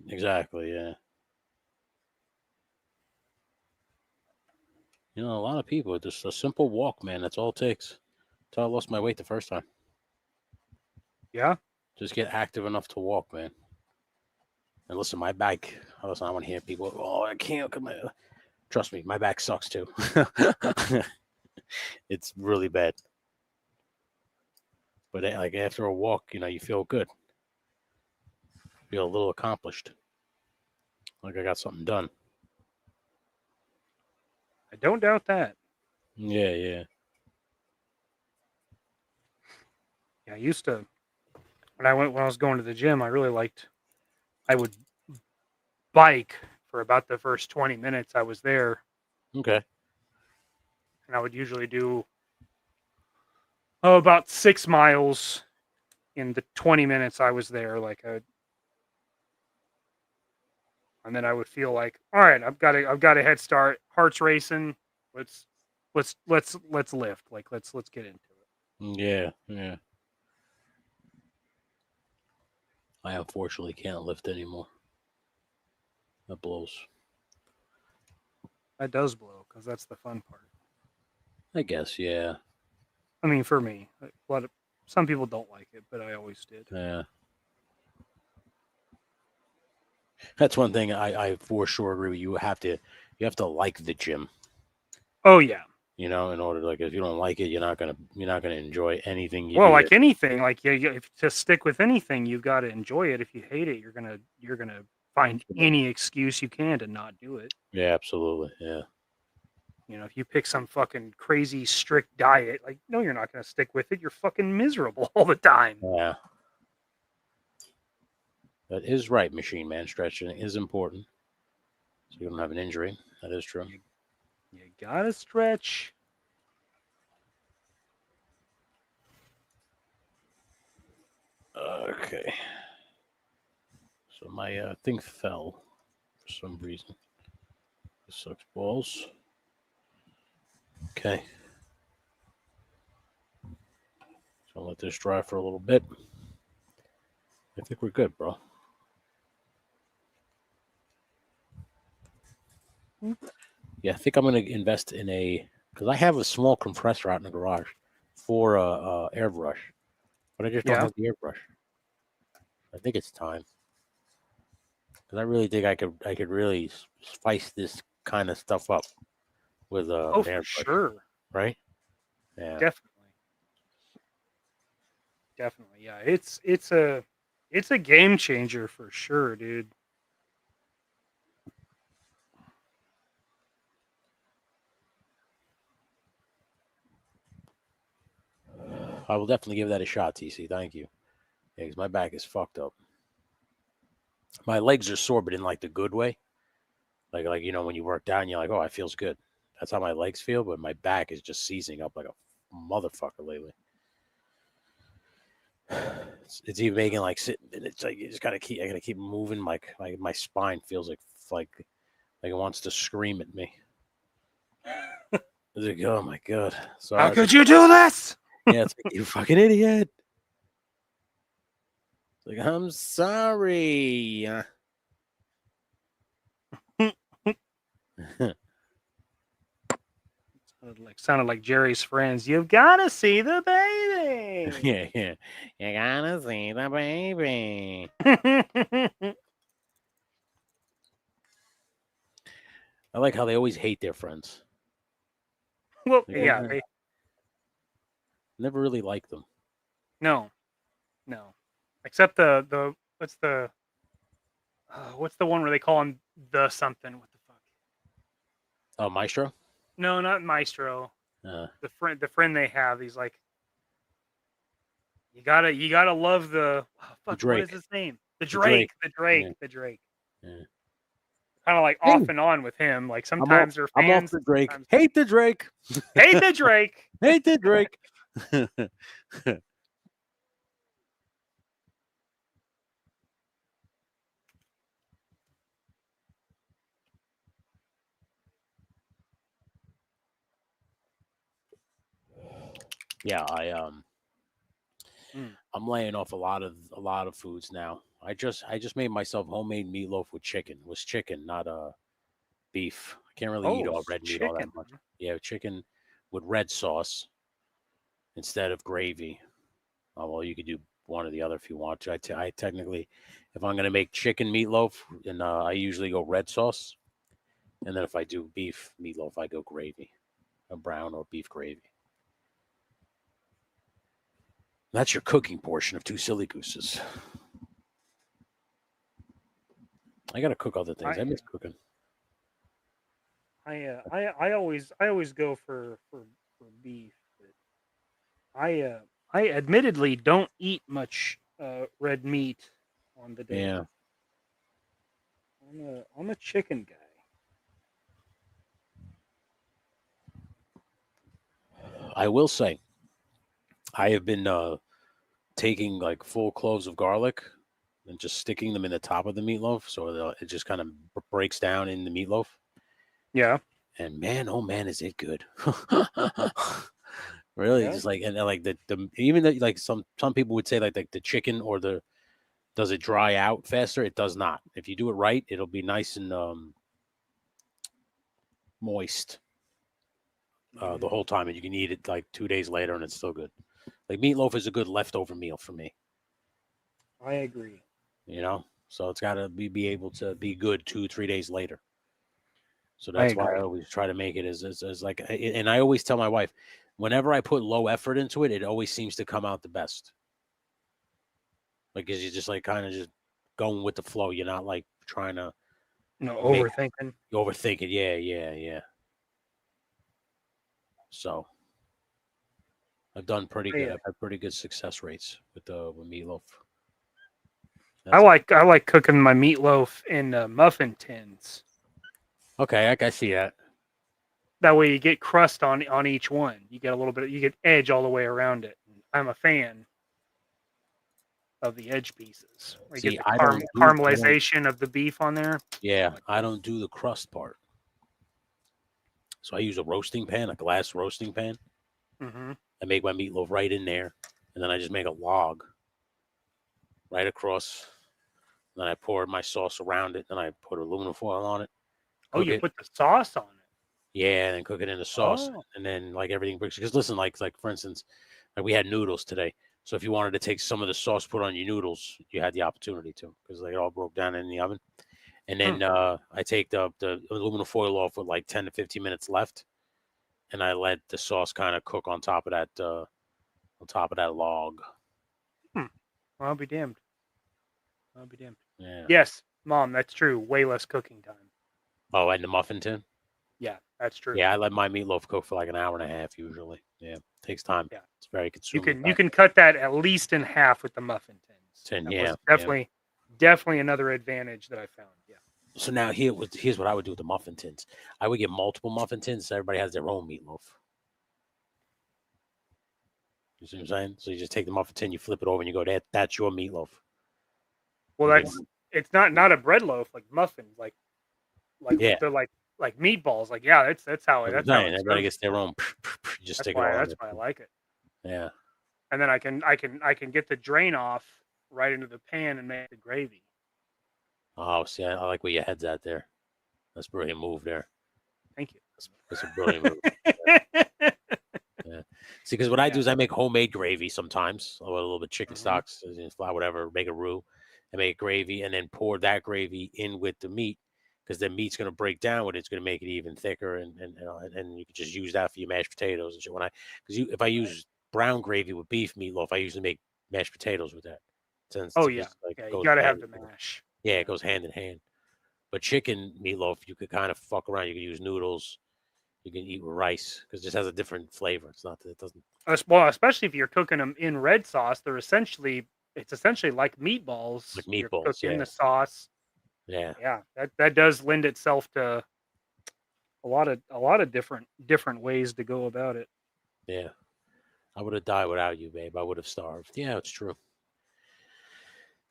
Exactly. Yeah. You know, a lot of people, just a simple walk, man. That's all it takes. That's how I lost my weight the first time. Yeah. Just get active enough to walk, man. And listen, my back. Listen, I want to hear people. Oh, I can't. Trust me, my back sucks too. It's really bad. But like after a walk, you know, you feel good. Feel a little accomplished. Like I got something done. I don't doubt that. Yeah, yeah. Yeah, I used to when I was going to the gym, I would bike for about the first 20 minutes I was there. Okay. And I would usually do about 6 miles in the 20 minutes I was there. And then I would feel like, all right, I've got a head start, heart's racing. Let's lift. Like let's get into it. Yeah, yeah. I unfortunately can't lift anymore. That blows. That does blow because that's the fun part. I guess, yeah. I mean, for me, some people don't like it, but I always did. Yeah. That's one thing I for sure agree with you. You have to like the gym. Oh yeah. You know, in order to, like, if you don't like it, you're not gonna enjoy anything. Well, like anything, like if to stick with anything, you've got to enjoy it. If you hate it, you're gonna find any excuse you can to not do it. Yeah, absolutely. Yeah. You know, if you pick some fucking crazy strict diet, like no, you're not gonna stick with it. You're fucking miserable all the time. Yeah. That is right, Machine Man. Stretching is important, so you don't have an injury. That is true. You gotta stretch. Okay. So my thing fell for some reason. This sucks balls. Okay. So I'll let this dry for a little bit. I think we're good, bro. Yeah, I think I'm going to invest in because I have a small compressor out in the garage for airbrush, but I just don't have the airbrush. I think it's time because I really think I could really spice this kind of stuff up with an airbrush. Sure, right? Yeah, definitely. Yeah, it's a game changer for sure, dude. I will definitely give that a shot, TC. Thank you. Yeah, because my back is fucked up. My legs are sore, but in like the good way. Like you know, when you work down, you're like, oh, it feels good. That's how my legs feel, but my back is just seizing up like a motherfucker lately. It's even making like sitting. It's like you just gotta keep. I gotta keep moving. Like my spine feels like it wants to scream at me. It's like, oh my god! Sorry. How could you do this? Yeah, it's like, you fucking idiot. It's like, I'm sorry. Sounded like Jerry's friends. You've got to see the baby. Yeah. You gotta see the baby. I like how they always hate their friends. Well, yeah. They never really like them. No. Except the what's the one where they call him the something? What the fuck? Oh, Maestro? No, not Maestro. The friend they have. He's like, you gotta love the fuck. What is his name? The Drake. Yeah. Kind of like off and on with him. Like sometimes they're fans. I'm off the Drake. Hate the Drake. Hate the Drake. Hate the Drake. Yeah, I'm laying off a lot of foods now. I just made myself homemade meatloaf with chicken. It was chicken, not beef. I can't really eat all red meat all that much. Yeah, chicken with red sauce instead of gravy. Oh, well, you could do one or the other if you want to. I technically, if I'm gonna make chicken meatloaf, and I usually go red sauce, and then if I do beef meatloaf, I go gravy, a brown or beef gravy. That's your cooking portion of 2 Silly Gooses. I gotta cook other things. I miss cooking. I always go for beef. But I admittedly don't eat much red meat on the day. Yeah. I'm a chicken guy. I will say, I have been taking like full cloves of garlic and just sticking them in the top of the meatloaf, so it just kind of breaks down in the meatloaf. Yeah. And man, oh man, is it good! Really, just like and like the even the, like some people would say like the chicken or does it dry out faster? It does not. If you do it right, it'll be nice and moist the whole time, and you can eat it like 2 days later, and it's still good. Like meatloaf is a good leftover meal for me. I agree. You know, so it's got to be able to be good 2-3 days later. So that's why I always try to make it as like, and I always tell my wife, whenever I put low effort into it, it always seems to come out the best. Like, cause you're just like kind of just going with the flow. You're not like trying to overthinking. Overthink it. Yeah. So I've done pretty good. I've had pretty good success rates with meatloaf. I like cooking my meatloaf in muffin tins. Okay, I see that. That way you get crust on each one. You get a little bit. You get edge all the way around it. I'm a fan of the edge pieces. You get the caramelization of the beef on there. Yeah, I don't do the crust part. So I use a roasting pan, a glass roasting pan. Mm-hmm. I make my meatloaf right in there, and then I just make a log right across. Then I pour my sauce around it. Then I put aluminum foil on it. Oh, you put the sauce on it? Yeah, and then cook it in the sauce, and then like everything breaks. Because listen, like for instance, like we had noodles today. So if you wanted to take some of the sauce, put on your noodles, you had the opportunity to, because they all broke down in the oven. And then I take the aluminum foil off with like 10 to 15 minutes left, and I let the sauce kind of cook on top of that log. Well, I'll be damned. Yeah. Yes, Mom, that's true. Way less cooking time. Oh, and the muffin tin? Yeah, that's true. Yeah, I let my meatloaf cook for like an hour and a half usually. Yeah, takes time. Yeah, it's very consuming. You can cut that at least in half with the muffin tins. Definitely another advantage that I found. Yeah. So now here's what I would do with the muffin tins. I would get multiple muffin tins so everybody has their own meatloaf. You see what I'm saying? So you just take the muffin tin, you flip it over, and you go, that's your meatloaf. Well, it's not a bread loaf like muffins, like yeah. they're like meatballs. Like that's how it. Everybody gets their own. Just stick it on. That's why I like it. Yeah. And then I can get the drain off right into the pan and make the gravy. Oh, see, I like where your head's at there. That's a brilliant move there. Thank you. That's a brilliant move. Yeah. See, because what I do is I make homemade gravy sometimes, or a little bit of chicken stocks, flour, whatever, make a roux, and make gravy, and then pour that gravy in with the meat, because the meat's going to break down with it. It's going to make it even thicker, and you can just use that for your mashed potatoes and shit. If I use brown gravy with beef meatloaf, I usually make mashed potatoes with that. You got to have the mash. Yeah, it goes hand in hand. But chicken meatloaf, you could kind of fuck around. You can use noodles. You can eat with rice because it just has a different flavor. It doesn't. Well, especially if you're cooking them in red sauce, it's essentially like meatballs. Like meatballs, you're cooked in the sauce. Yeah. Yeah, that does lend itself to a lot of different ways to go about it. Yeah. I would have died without you, babe. I would have starved. Yeah, it's true.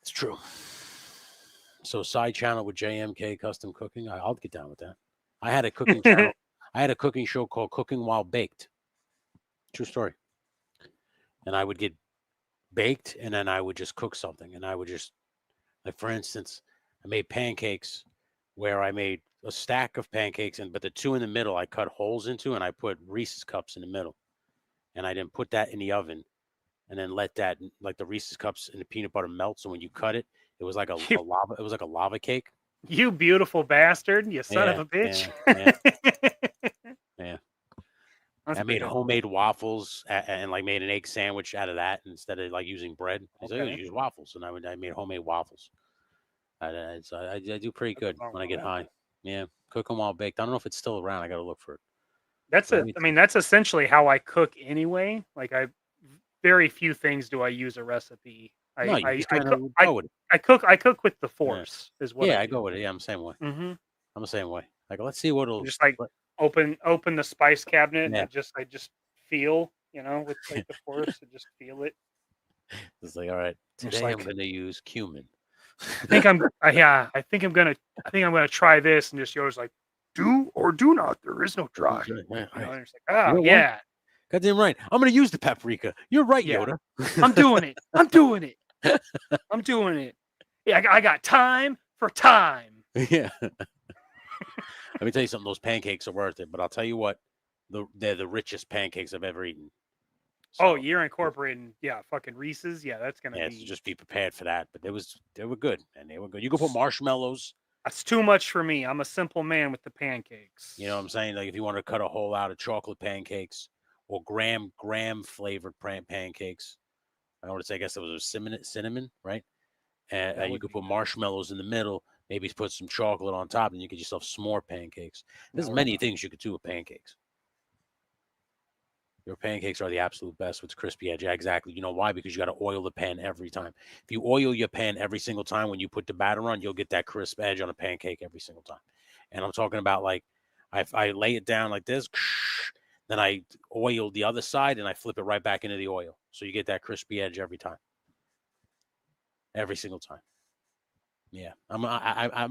It's true. So side channel with JMK Custom Cooking. I'll get down with that. I had a cooking channel. I had a cooking show called Cooking While Baked. True story. And I would get baked, and then I would just cook something, and I would just, like, for instance, I made pancakes where I made a stack of pancakes, but the two in the middle I cut holes into, and I put Reese's cups in the middle, and I didn't put that in the oven, and then let that, like, the Reese's cups and the peanut butter melt. So when you cut it, it was like a lava. It was like a lava cake. You beautiful bastard! You son of a bitch! Yeah. That's I made pretty homemade waffles and like made an egg sandwich out of that instead of like using bread. I said, Okay. use waffles, and I made homemade waffles. So I do pretty good when I get high. Yeah, cook them while baked. I don't know if it's still around. I got to look for it. I mean, that's essentially how I cook anyway. Like, very few things do I use a recipe. I cook with the force. Is what. I go with it. Yeah, I'm the same way. Mm-hmm. I'm the same way. Like, let's see what'll just like open the spice cabinet. Yeah. And I just feel, with like the force. I just feel it. It's like, all right, today I'm going to use cumin. I think I'm gonna try this, and just yours like, do or do not. There is no try. It's like, yeah. Goddamn right. I'm gonna use the paprika. You're right, Yoda. I'm doing it. I'm doing it. I'm doing it. Yeah, I got time for time. Yeah. Let me tell you something. Those pancakes are worth it. But I'll tell you what, they're the richest pancakes I've ever eaten. So, you're incorporating, fucking Reese's. Yeah, that's gonna be. So just be prepared for that. But they were good, and they were good. You can put marshmallows. That's too much for me. I'm a simple man with the pancakes. You know what I'm saying? Like, if you want to cut a hole out of chocolate pancakes or graham flavored pancakes, I want to say, I guess it was a cinnamon, right? And you could put marshmallows in the middle. Maybe put some chocolate on top, and you get yourself s'more pancakes. There's many things you could do with pancakes. Your pancakes are the absolute best with crispy edge. Yeah, exactly. You know why? Because you got to oil the pan every time. If you oil your pan every single time when you put the batter on, you'll get that crisp edge on a pancake every single time. And I'm talking about, like, I lay it down like this, then I oil the other side, and I flip it right back into the oil. So you get that crispy edge every time. Every single time. Yeah. I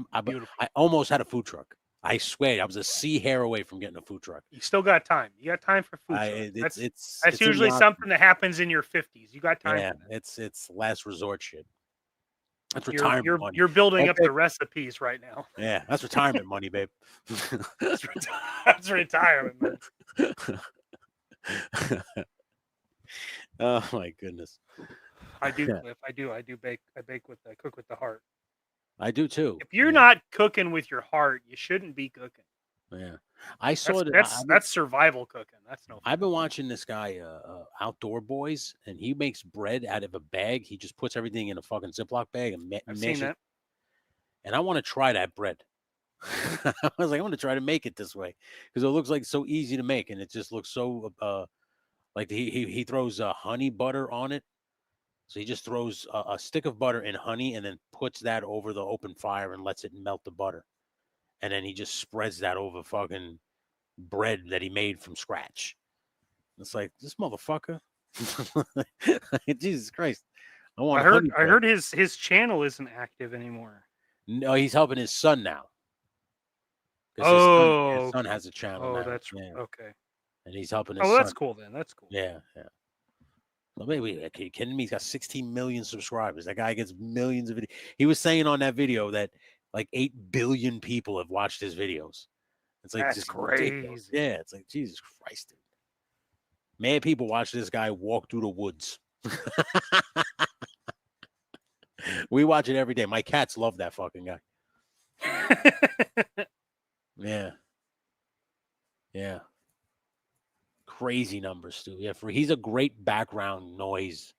almost had a food truck. I swear, I was a sea hair away from getting a food truck. You still got time. You got time for food truck. That's usually something that happens in your 50s. You got time. Yeah, it's last resort shit. That's retirement money. You're building up the recipes right now. Yeah, that's retirement money, babe. That's retirement money. Oh my goodness. I do, Cliff. I do bake. I cook with the heart. I do too. If you're not cooking with your heart, you shouldn't be cooking. Yeah, I saw that's survival cooking. That's no fun. I've been watching this guy, Outdoor Boys, and he makes bread out of a bag. He just puts everything in a fucking Ziploc bag and I've seen that. And I want to try that bread. I was like, I want to try to make it this way because it looks like so easy to make, and it just looks so like he throws honey butter on it. So he just throws a stick of butter in honey and then puts that over the open fire and lets it melt the butter. And then he just spreads that over fucking bread that he made from scratch. It's like, this motherfucker. Jesus Christ. I heard his channel isn't active anymore. No, he's helping his son now. His son has a channel now. That's okay. And he's helping his son. Oh, that's cool then. That's cool. Yeah. Well, maybe, are you kidding me? He's got 16 million subscribers. That guy gets millions of videos. He was saying on that video that like 8 billion people have watched his videos. It's like, that's just crazy. Ridiculous. Yeah, it's like, Jesus Christ, dude. Mad people watch this guy walk through the woods. We watch it every day. My cats love that fucking guy. Yeah. Crazy numbers, too. Yeah, he's a great background noise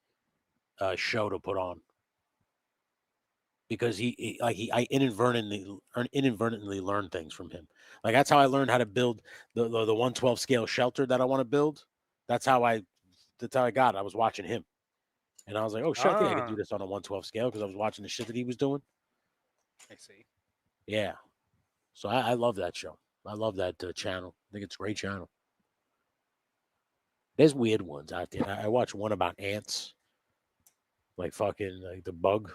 show to put on. Because I inadvertently learned things from him. Like, that's how I learned how to build the 112 scale shelter that I want to build. That's how I got it. I was watching him. And I was like, oh, shit, I think I can do this on a 112 scale because I was watching the shit that he was doing. I see. Yeah. So I love that show. I love that channel. I think it's a great channel. There's weird ones out there. I watched one about ants. Like fucking like the bug.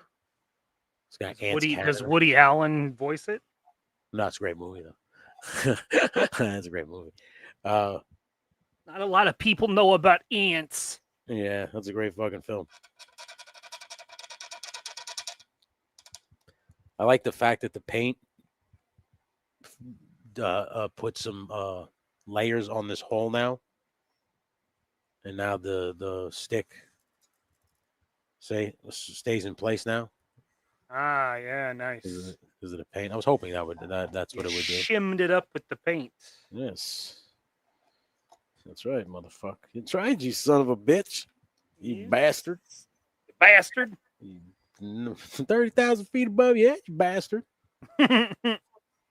It's got ants. Does Woody Allen voice it? No, it's a great movie though. That's a great movie. Not a lot of people know about ants. Yeah, that's a great fucking film. I like the fact that the paint put some layers on this hole now, and now the stick stays in place now. Ah, yeah, nice. Because of the paint. I was hoping that's what it would do. Shimmed it up with the paint. Yes. That's right, motherfucker. You tried, you son of a bitch. You bastard. You bastard. 30,000 feet above your head, you bastard. All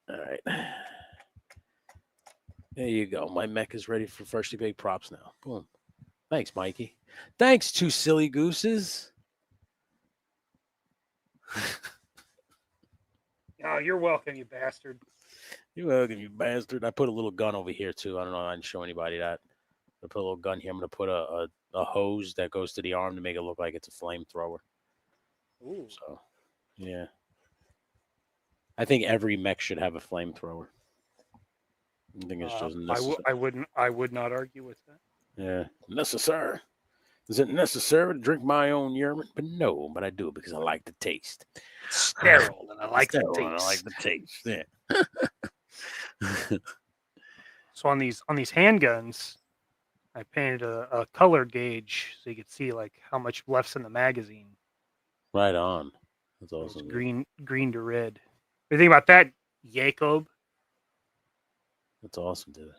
right. There you go. My mech is ready for freshly baked props now. Boom. Thanks, Mikey. Thanks to Silly Gooses. Oh, you're welcome, you bastard. You're welcome, you bastard. I put a little gun over here, too. I don't know. I didn't show anybody that. I put a little gun here. I'm going to put a hose that goes to the arm to make it look like it's a flamethrower. Ooh. So, yeah. I think every mech should have a flamethrower. I think it's just necessary. I would not argue with that. Yeah. Necessary. Is it necessary to drink my own urine? But no, but I do it because I like the taste. It's sterile, and I like the taste. I like the taste. Yeah. So on these handguns, I painted a color gauge so you could see like how much left's in the magazine. Right on. That's awesome. Green to red. What do you think about that, Jacob? That's awesome, dude.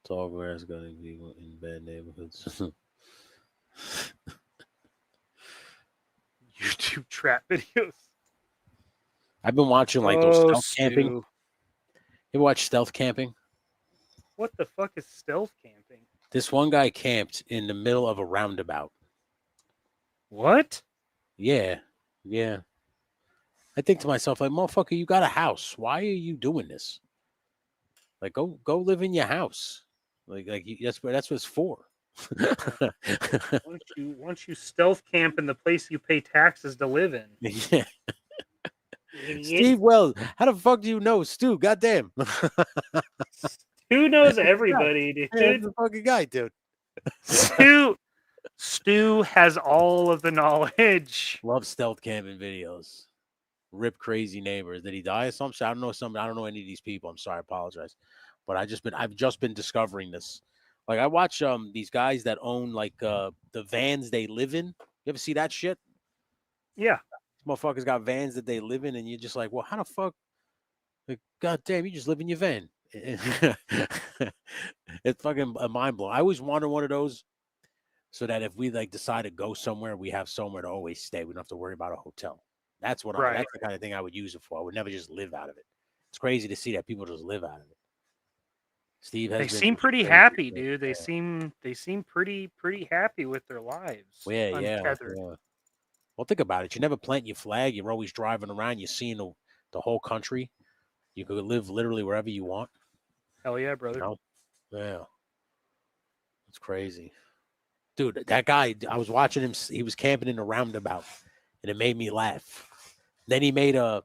Tall grass got to be in bad neighborhoods. YouTube trap videos. I've been watching like those stealth camping. You ever watch stealth camping? What the fuck is stealth camping? This one guy camped in the middle of a roundabout. What? Yeah. Yeah. I think to myself, like, motherfucker, you got a house. Why are you doing this? Like, go live in your house. Like that's what it's for. once you stealth camp in the place you pay taxes to live in. Yeah. Steve Wells, how the fuck do you know Stu? Goddamn. Stu knows everybody, dude. Yeah, the fucking guy, dude. Stu has all of the knowledge. Love stealth camping videos. Rip crazy neighbors. Did he die of something? I don't know any of these people. I'm sorry, I apologize. But I've just been discovering this. Like I watch these guys that own like the vans they live in. You ever see that shit? Yeah. These motherfuckers got vans that they live in, and you're just like, well, how the fuck? Like, God damn, you just live in your van. It's fucking a mind blow. I always wanted one of those so that if we like decide to go somewhere, we have somewhere to always stay. We don't have to worry about a hotel. That's what that's the kind of thing I would use it for. I would never just live out of it. It's crazy to see that people just live out of it. Steve has they seem pretty happy, dude. They seem pretty happy with their lives. Well, yeah. Well, think about it. You never plant your flag. You're always driving around. You're seeing the whole country. You could live literally wherever you want. Hell yeah, brother. You know? Yeah. It's crazy. Dude, that guy, I was watching him. He was camping in a roundabout, and it made me laugh. Then he made a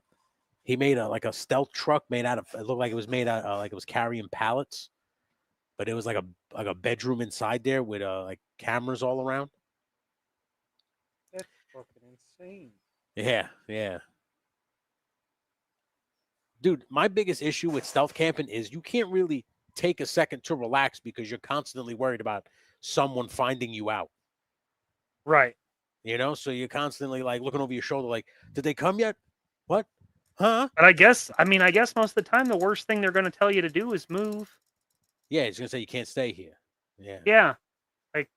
like a stealth truck made out of. It looked like it was made out like it was carrying pallets, but it was like a bedroom inside there with like cameras all around. That's fucking insane. Yeah. Dude, my biggest issue with stealth camping is you can't really take a second to relax because you're constantly worried about someone finding you out. Right. You know, so you're constantly like looking over your shoulder, like, did they come yet? What? Huh? But I guess most of the time the worst thing they're going to tell you to do is move. Yeah, it's going to say you can't stay here. Yeah. Yeah. Like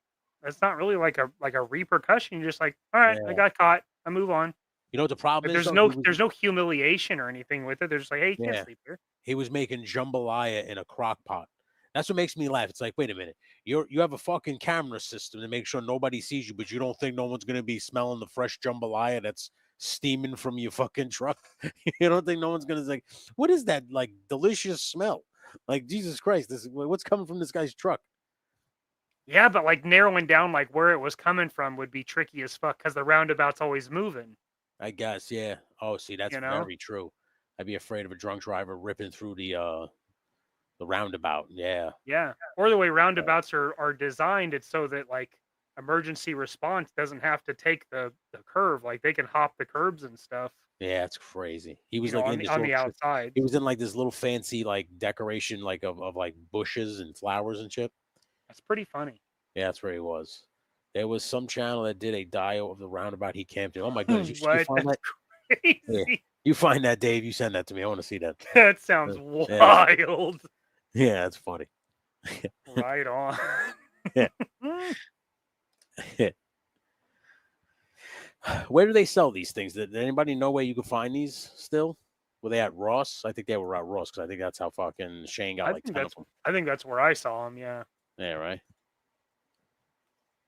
that's not really like a repercussion. You're just like, all right, I got caught. I move on. You know what the problem is? There's no humiliation or anything with it. They're just like, hey, you can't sleep here. He was making jambalaya in a crock pot. That's what makes me laugh. It's like, wait a minute. You have a fucking camera system to make sure nobody sees you, but you don't think no one's going to be smelling the fresh jambalaya that's steaming from your fucking truck? You don't think no one's going to say, what is that, like, delicious smell? Like, Jesus Christ, what's coming from this guy's truck? Yeah, but, like, narrowing down, like, where it was coming from would be tricky as fuck because the roundabout's always moving. I guess, yeah. Oh, see, that's very true. I'd be afraid of a drunk driver ripping through the roundabout. Yeah. Yeah. Or the way roundabouts are designed, it's so that like emergency response doesn't have to take the curve. Like they can hop the curbs and stuff. Yeah, it's crazy. He was You know, like on in the, this on the little, outside. he was in like this little fancy like decoration like of like bushes and flowers and shit. That's pretty funny. Yeah, that's where he was. There was some channel that did a dial of the roundabout he camped in. Oh my goodness, you find that? Crazy. Yeah. You find that, Dave? You send that to me. I want to see that. That sounds Yeah. wild. Yeah, that's funny. Right on. Yeah. Where do they sell these things? Did anybody know where you could find these still? Were they at Ross? I think they were at Ross because I think that's how fucking Shane got like 10 of them. I think that's where I saw them. Yeah. Yeah, right.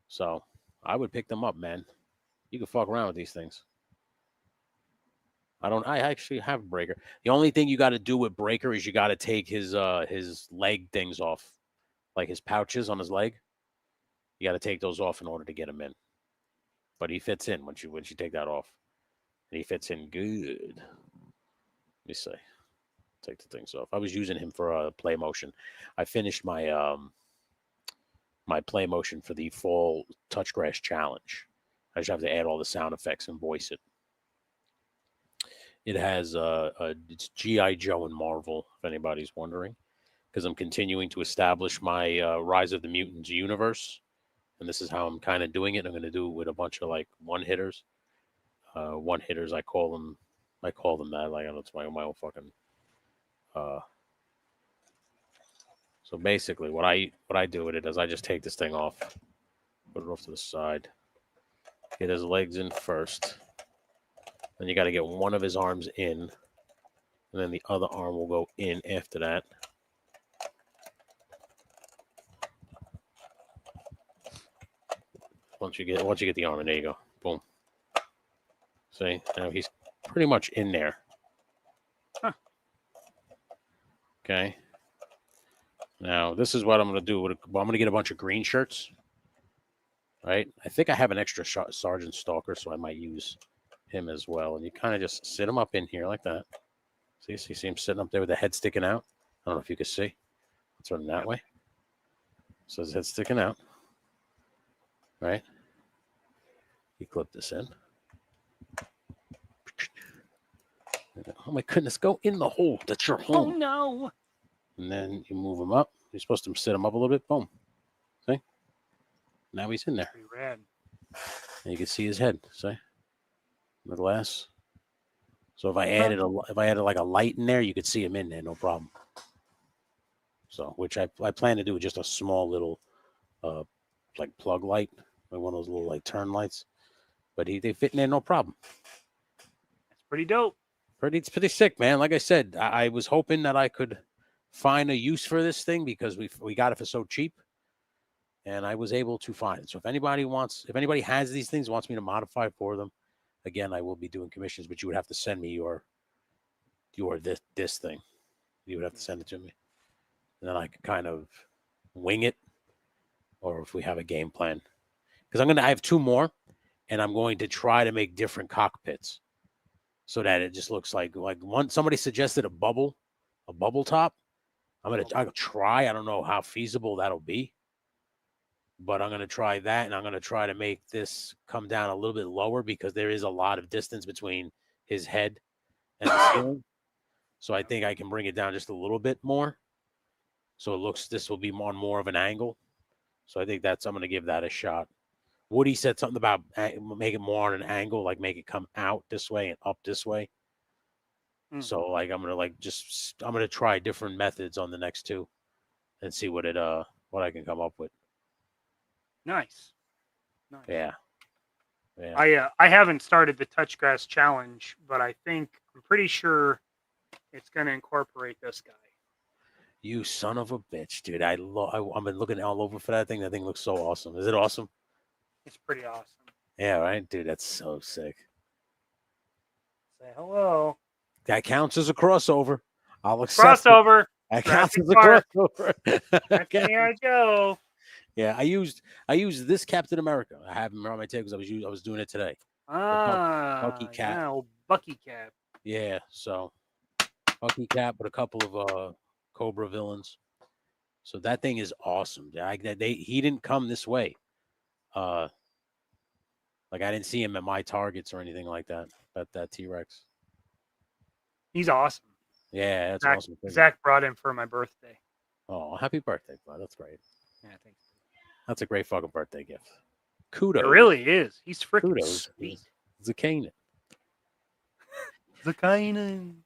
So I would pick them up, man. You can fuck around with these things. I actually have Breaker. The only thing you got to do with Breaker is you got to take his leg things off, like his pouches on his leg. You got to take those off in order to get him in. But he fits in once you take that off, and he fits in good. Let me see. Take the things off. I was using him for play motion. I finished my my play motion for the fall Touchgrass challenge. I just have to add all the sound effects and voice it. It has it's GI Joe and Marvel, if anybody's wondering, because I'm continuing to establish my Rise of the Mutants universe, and this is how I'm kind of doing it. I'm going to do it with a bunch of like one hitters. One hitters, I call them that. Like it's my own fucking. So basically, what I do with it is I just take this thing off, put it off to the side, get his legs in first. Then you got to get one of his arms in, and then the other arm will go in after that. Once you get the arm in, there you go. Boom. See, now he's pretty much in there. Huh. Okay. Now this is what I'm going to do. I'm going to get a bunch of green shirts. Right. I think I have an extra Sergeant Stalker, so I might use him as well. And you kind of just sit him up in here like that. See him sitting up there with the head sticking out. I don't know if you can see. I'll turn him that way. So his head's sticking out. Right. You clip this in. Oh my goodness, go in the hole. That's your home. Oh no. And then you move him up. You're supposed to sit him up a little bit. Boom. See? Now he's in there. Pretty rad. And you can see his head. See? The glass. So if I added like a light in there, you could see him in there, no problem. So which I plan to do with just a small little like plug light, like one of those little like turn lights. But they fit in there, no problem. That's pretty dope. It's pretty sick, man. Like I said, I was hoping that I could find a use for this thing because we got it for so cheap, and I was able to find it. So if anybody has these things, wants me to modify for them, again, I will be doing commissions, but you would have to send me your this thing. You would have to send it to me, and then I could kind of wing it, or if we have a game plan, because I have two more, and I'm going to try to make different cockpits. So that it just looks like one. Somebody suggested a bubble top. I'll try. I don't know how feasible that'll be, but I'm gonna try that, and I'm gonna try to make this come down a little bit lower because there is a lot of distance between his head and the ceiling. So I think I can bring it down just a little bit more. So this will be on more of an angle. So I think I'm gonna give that a shot. Woody said something about make it more on an angle, like make it come out this way and up this way. Mm-hmm. So like I'm gonna try different methods on the next two, and see what I can come up with. Nice. Yeah. I haven't started the Touchgrass challenge, but I'm pretty sure it's gonna incorporate this guy. You son of a bitch, dude! I've been looking all over for that thing. That thing looks so awesome. Is it awesome? It's pretty awesome. Yeah, right, dude. That's so sick. Say hello. That counts as a crossover. I'll accept crossover. That counts as a crossover. That's GI Joe. Yeah, I used this Captain America. I have him around my table because I was doing it today. Bucky Cap. Yeah, Bucky Cap. Yeah, so Bucky Cap with a couple of Cobra villains. So that thing is awesome. He didn't come this way. Like I didn't see him at my Targets or anything like that. That T-Rex. He's awesome. Yeah, that's Zach, awesome. Zach brought him for my birthday. Oh, happy birthday, bud. That's great. Yeah, thanks. That's a great fucking birthday gift. Kudos. It really is. He's freaking Kudos. sweet. Zakanin. Zakainen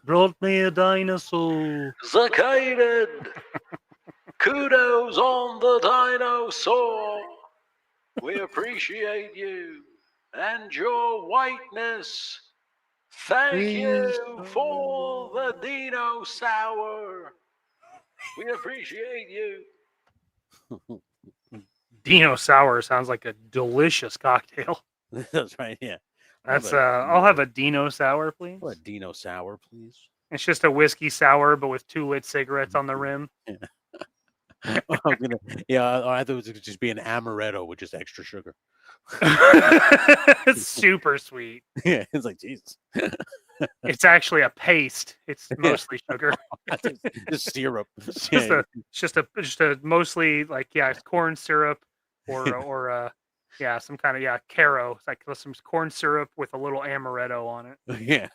brought me a dinosaur. Zakanin. Kudos on the dinosaur. We appreciate you and your whiteness. Thank you for the dinosaur. We appreciate you. Dino Sour sounds like a delicious cocktail. That's right, yeah. That's I'll have a Dino Sour, please. What, Dino Sour, please? It's just a whiskey sour, but with 2 lit cigarettes on the rim. I thought it was just be an amaretto with just extra sugar. It's super sweet. Yeah, it's like Jesus. It's actually a paste. It's mostly sugar. Just syrup. It's just a mostly like it's corn syrup or some kind of caro. It's like some corn syrup with a little amaretto on it. Yeah.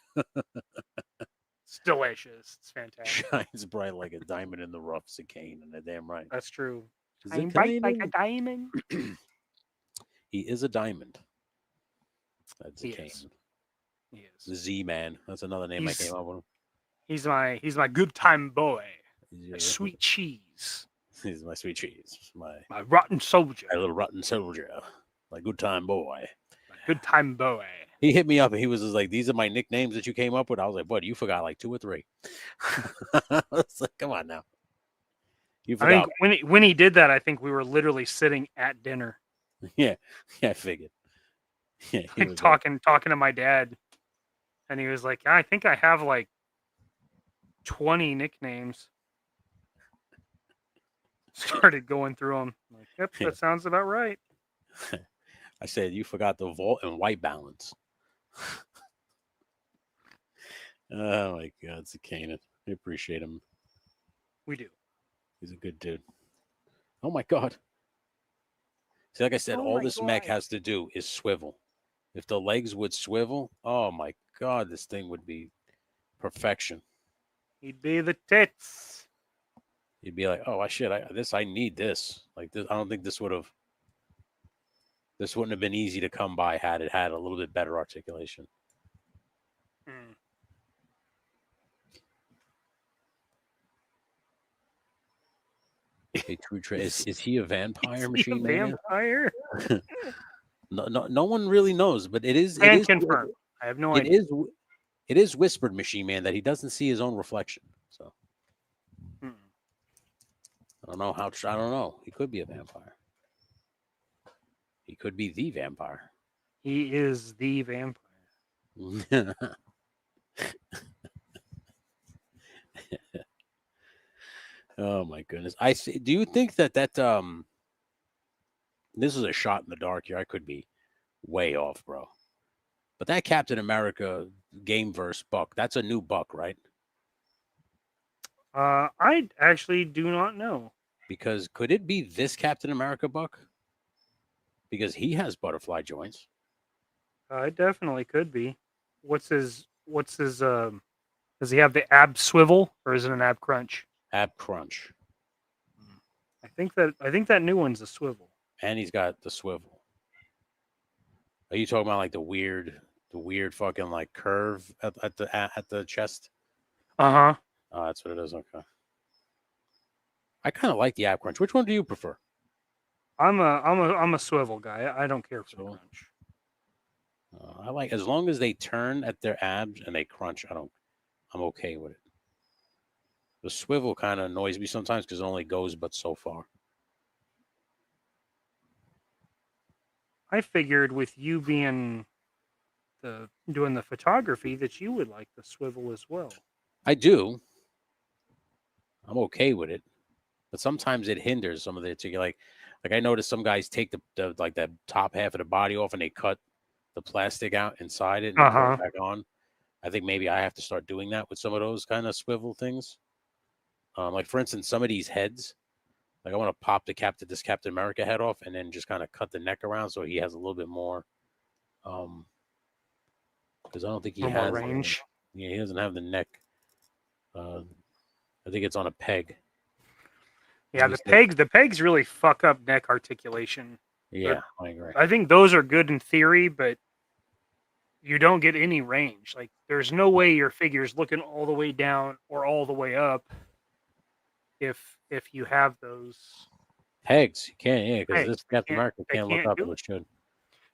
It's delicious. It's fantastic. Shines bright like a diamond in the rough, Zakanin, and damn right. That's true. Shine bright like a diamond. He is a diamond. That's He Zakanin. He is. The Z-Man. That's another name I came up with. He's my good time boy. Yeah. My sweet cheese. He's my sweet cheese. My rotten soldier. My little rotten soldier. My good time boy. My good time boy. He hit me up and he was just like, "These are my nicknames that you came up with." I was like, "Bud, you forgot like 2 or 3." I was like, "Come on now." You forgot. I think when he did that, I think we were literally sitting at dinner. Yeah, I figured. Yeah, like talking to my dad, and he was like, "I think I have like 20 nicknames." Started going through them. I'm like, yep, that sounds about right. I said, "You forgot the Vault and White Balance." Oh my God, Zakanin. I appreciate him. We do. He's a good dude. Oh my God. See, like I said, all this mech has to do is swivel. If the legs would swivel, oh my God, this thing would be perfection. He'd be the tits. You'd be like, "Oh shit, I need this." Like this, I don't think this wouldn't have been easy to come by had it had a little bit better articulation. Mm. Hey, is he a vampire machine? Vampire? No one really knows, but it is. It is confirmed. I have no idea. It is whispered, Machine Man, that he doesn't see his own reflection. So I don't know how. I don't know. He could be a vampire. He could be the vampire. He is the vampire. Oh my goodness! Do you think that this is a shot in the dark here? I could be way off, bro. But that Captain America Gameverse buck, that's a new buck, right? I actually do not know. Because could it be this Captain America buck? Because he has butterfly joints. It definitely could be. What's his does he have the ab swivel or is it an ab crunch? Ab crunch. I think that new one's a swivel. And he's got the swivel. Are you talking about like the weird fucking like curve at the chest? Uh-huh. Oh, that's what it is. Okay. I kind of like the ab crunch. Which one do you prefer? I'm a swivel guy. I don't care for the crunch. I like as long as they turn at their abs and they crunch. I'm okay with it. The swivel kind of annoys me sometimes because it only goes but so far. I figured with you being doing the photography that you would like the swivel as well. I do. I'm okay with it, but sometimes it hinders some of the like I noticed some guys take the like that top half of the body off and they cut the plastic out inside it and put it back on. I think maybe I have to start doing that with some of those kind of swivel things. Like for instance, some of these heads, Like I want to pop this Captain America head off and then just kind of cut the neck around so he has a little bit more. Because I don't think he has range. Yeah, he doesn't have the neck. I think it's on a peg. Yeah, the pegs really fuck up neck articulation. Yeah, I agree. I think those are good in theory, but you don't get any range. Like, there's no way your figure's looking all the way down or all the way up if you have those pegs. You can't, yeah, because this Captain America can't look up, and it should.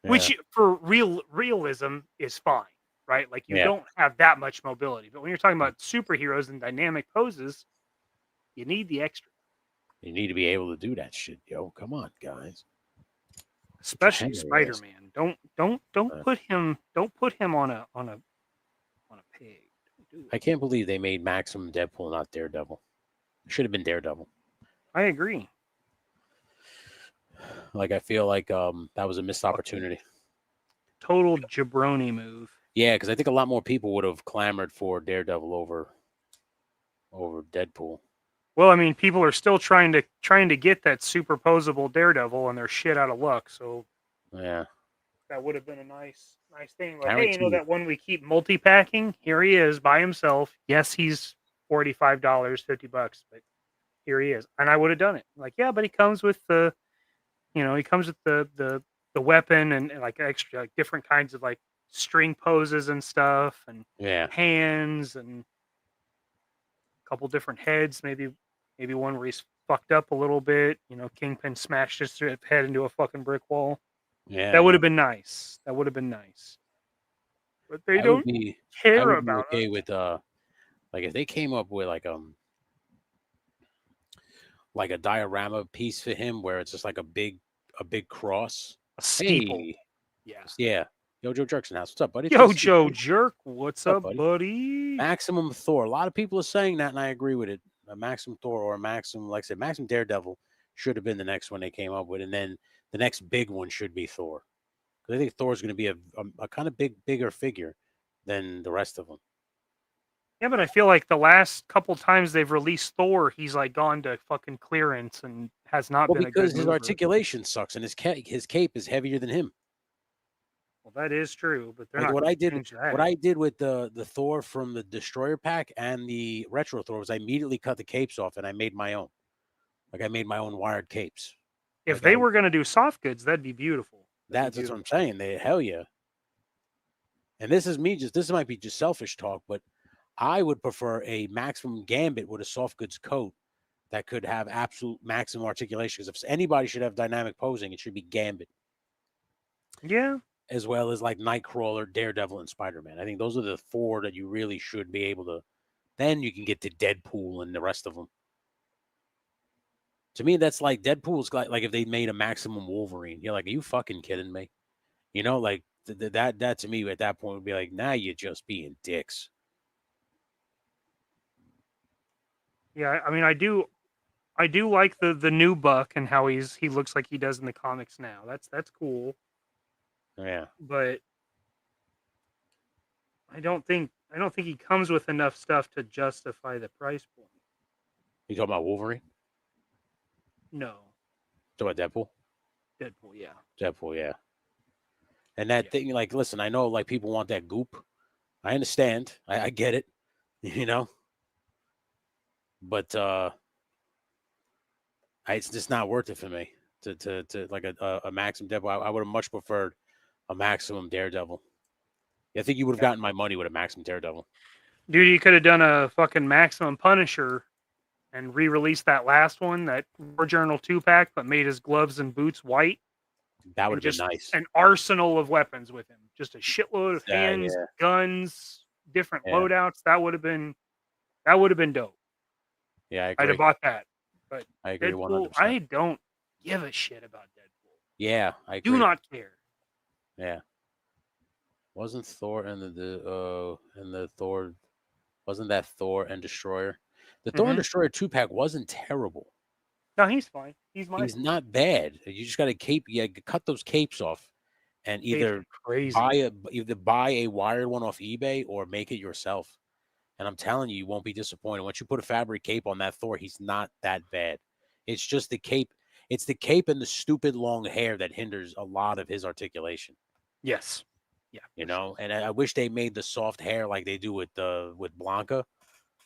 Yeah. Which, for realism, is fine, right? Like, you don't have that much mobility. But when you're talking about superheroes and dynamic poses, you need the extra. You need to be able to do that shit, yo. Come on, guys. Especially Spider-Man. Don't put him on a pig. I can't believe they made Maximum Deadpool, not Daredevil. It should have been Daredevil. I agree. Like, I feel like that was a missed opportunity. Total jabroni move. Yeah, because I think a lot more people would have clamored for Daredevil over Deadpool. Well, I mean, people are still trying to get that superposable Daredevil, and they're shit out of luck. So yeah, that would have been a nice thing. Like, hey, you know that one we keep multi-packing? Here he is by himself. Yes, he's $45, $50, but here he is, and I would have done it. Like, yeah, but he comes with the weapon and like extra, like, different kinds of like string poses and stuff, and hands and a couple different heads, maybe one where he's fucked up a little bit. You know, Kingpin smashed his head into a fucking brick wall. Yeah, that would have been nice. But they don't care about it. Okay, with like if they came up with like a diorama piece for him where it's just like a big cross, a steeple. Hey. Yeah. Yo, Joe Jerk's in the house. What's up, buddy? Yo, Joe Jerk. What's up, buddy? Maximum Thor. A lot of people are saying that, and I agree with it. A Maximum Thor or a Maximum, like I said, Maximum Daredevil should have been the next one they came up with, and then the next big one should be Thor. Because I think Thor's going to be a kind of bigger figure than the rest of them. Yeah, but I feel like the last couple times they've released Thor, he's like gone to fucking clearance and has not been a good because his mover. articulation sucks, and his cape is heavier than him. Well, that is true, but they're like not what I did. That. What I did with the Thor from the Destroyer pack and the Retro Thor was I immediately cut the capes off and I made my own. Like I made my own wired capes. If they were going to do soft goods, that'd be beautiful. That's what I'm saying. Hell yeah. And this might be just selfish talk, but I would prefer a Maximum Gambit with a soft goods coat that could have absolute maximum articulation. Because if anybody should have dynamic posing, it should be Gambit. Yeah. As well as like Nightcrawler, Daredevil, and Spider-Man. I think those are the four that you really should be able to. Then you can get to Deadpool and the rest of them. To me, that's like Deadpool's like if they made a Maximum Wolverine. You're like, are you fucking kidding me? You know, like that to me at that point would be like, nah, you're just being dicks. Yeah, I mean, I do like the new Buck and how he looks like he does in the comics now. That's cool. Yeah, but I don't think he comes with enough stuff to justify the price point. You talking about Wolverine? No. Talking about Deadpool? Deadpool, yeah. Deadpool, yeah. And that thing, like, listen, I know, like, people want that goop. I understand. I get it, you know. But it's just not worth it for me to like a Maximum Deadpool. I would have much preferred a Maximum Daredevil. I think you would have gotten my money with a Maximum Daredevil. Dude, you could have done a fucking Maximum Punisher and re-released that last one, that War Journal 2-pack, but made his gloves and boots white. That would have been nice. An arsenal of weapons with him. Just a shitload of hands, guns, different loadouts. That would have been dope. Yeah, I agree. I'd have bought that. But I agree Deadpool, 100%. I don't give a shit about Deadpool. Yeah, I agree. Do not care. Yeah. Wasn't Thor and the Thor, wasn't that Thor and Destroyer? The Thor and Destroyer 2-pack wasn't terrible. No, he's fine. He's not bad. You just got to cut those capes off, and either buy a wired one off eBay or make it yourself. And I'm telling you, you won't be disappointed. Once you put a fabric cape on that Thor, he's not that bad. It's just the cape. It's the cape and the stupid long hair that hinders a lot of his articulation. Yes. Yeah. You know, and I wish they made the soft hair like they do with Blanca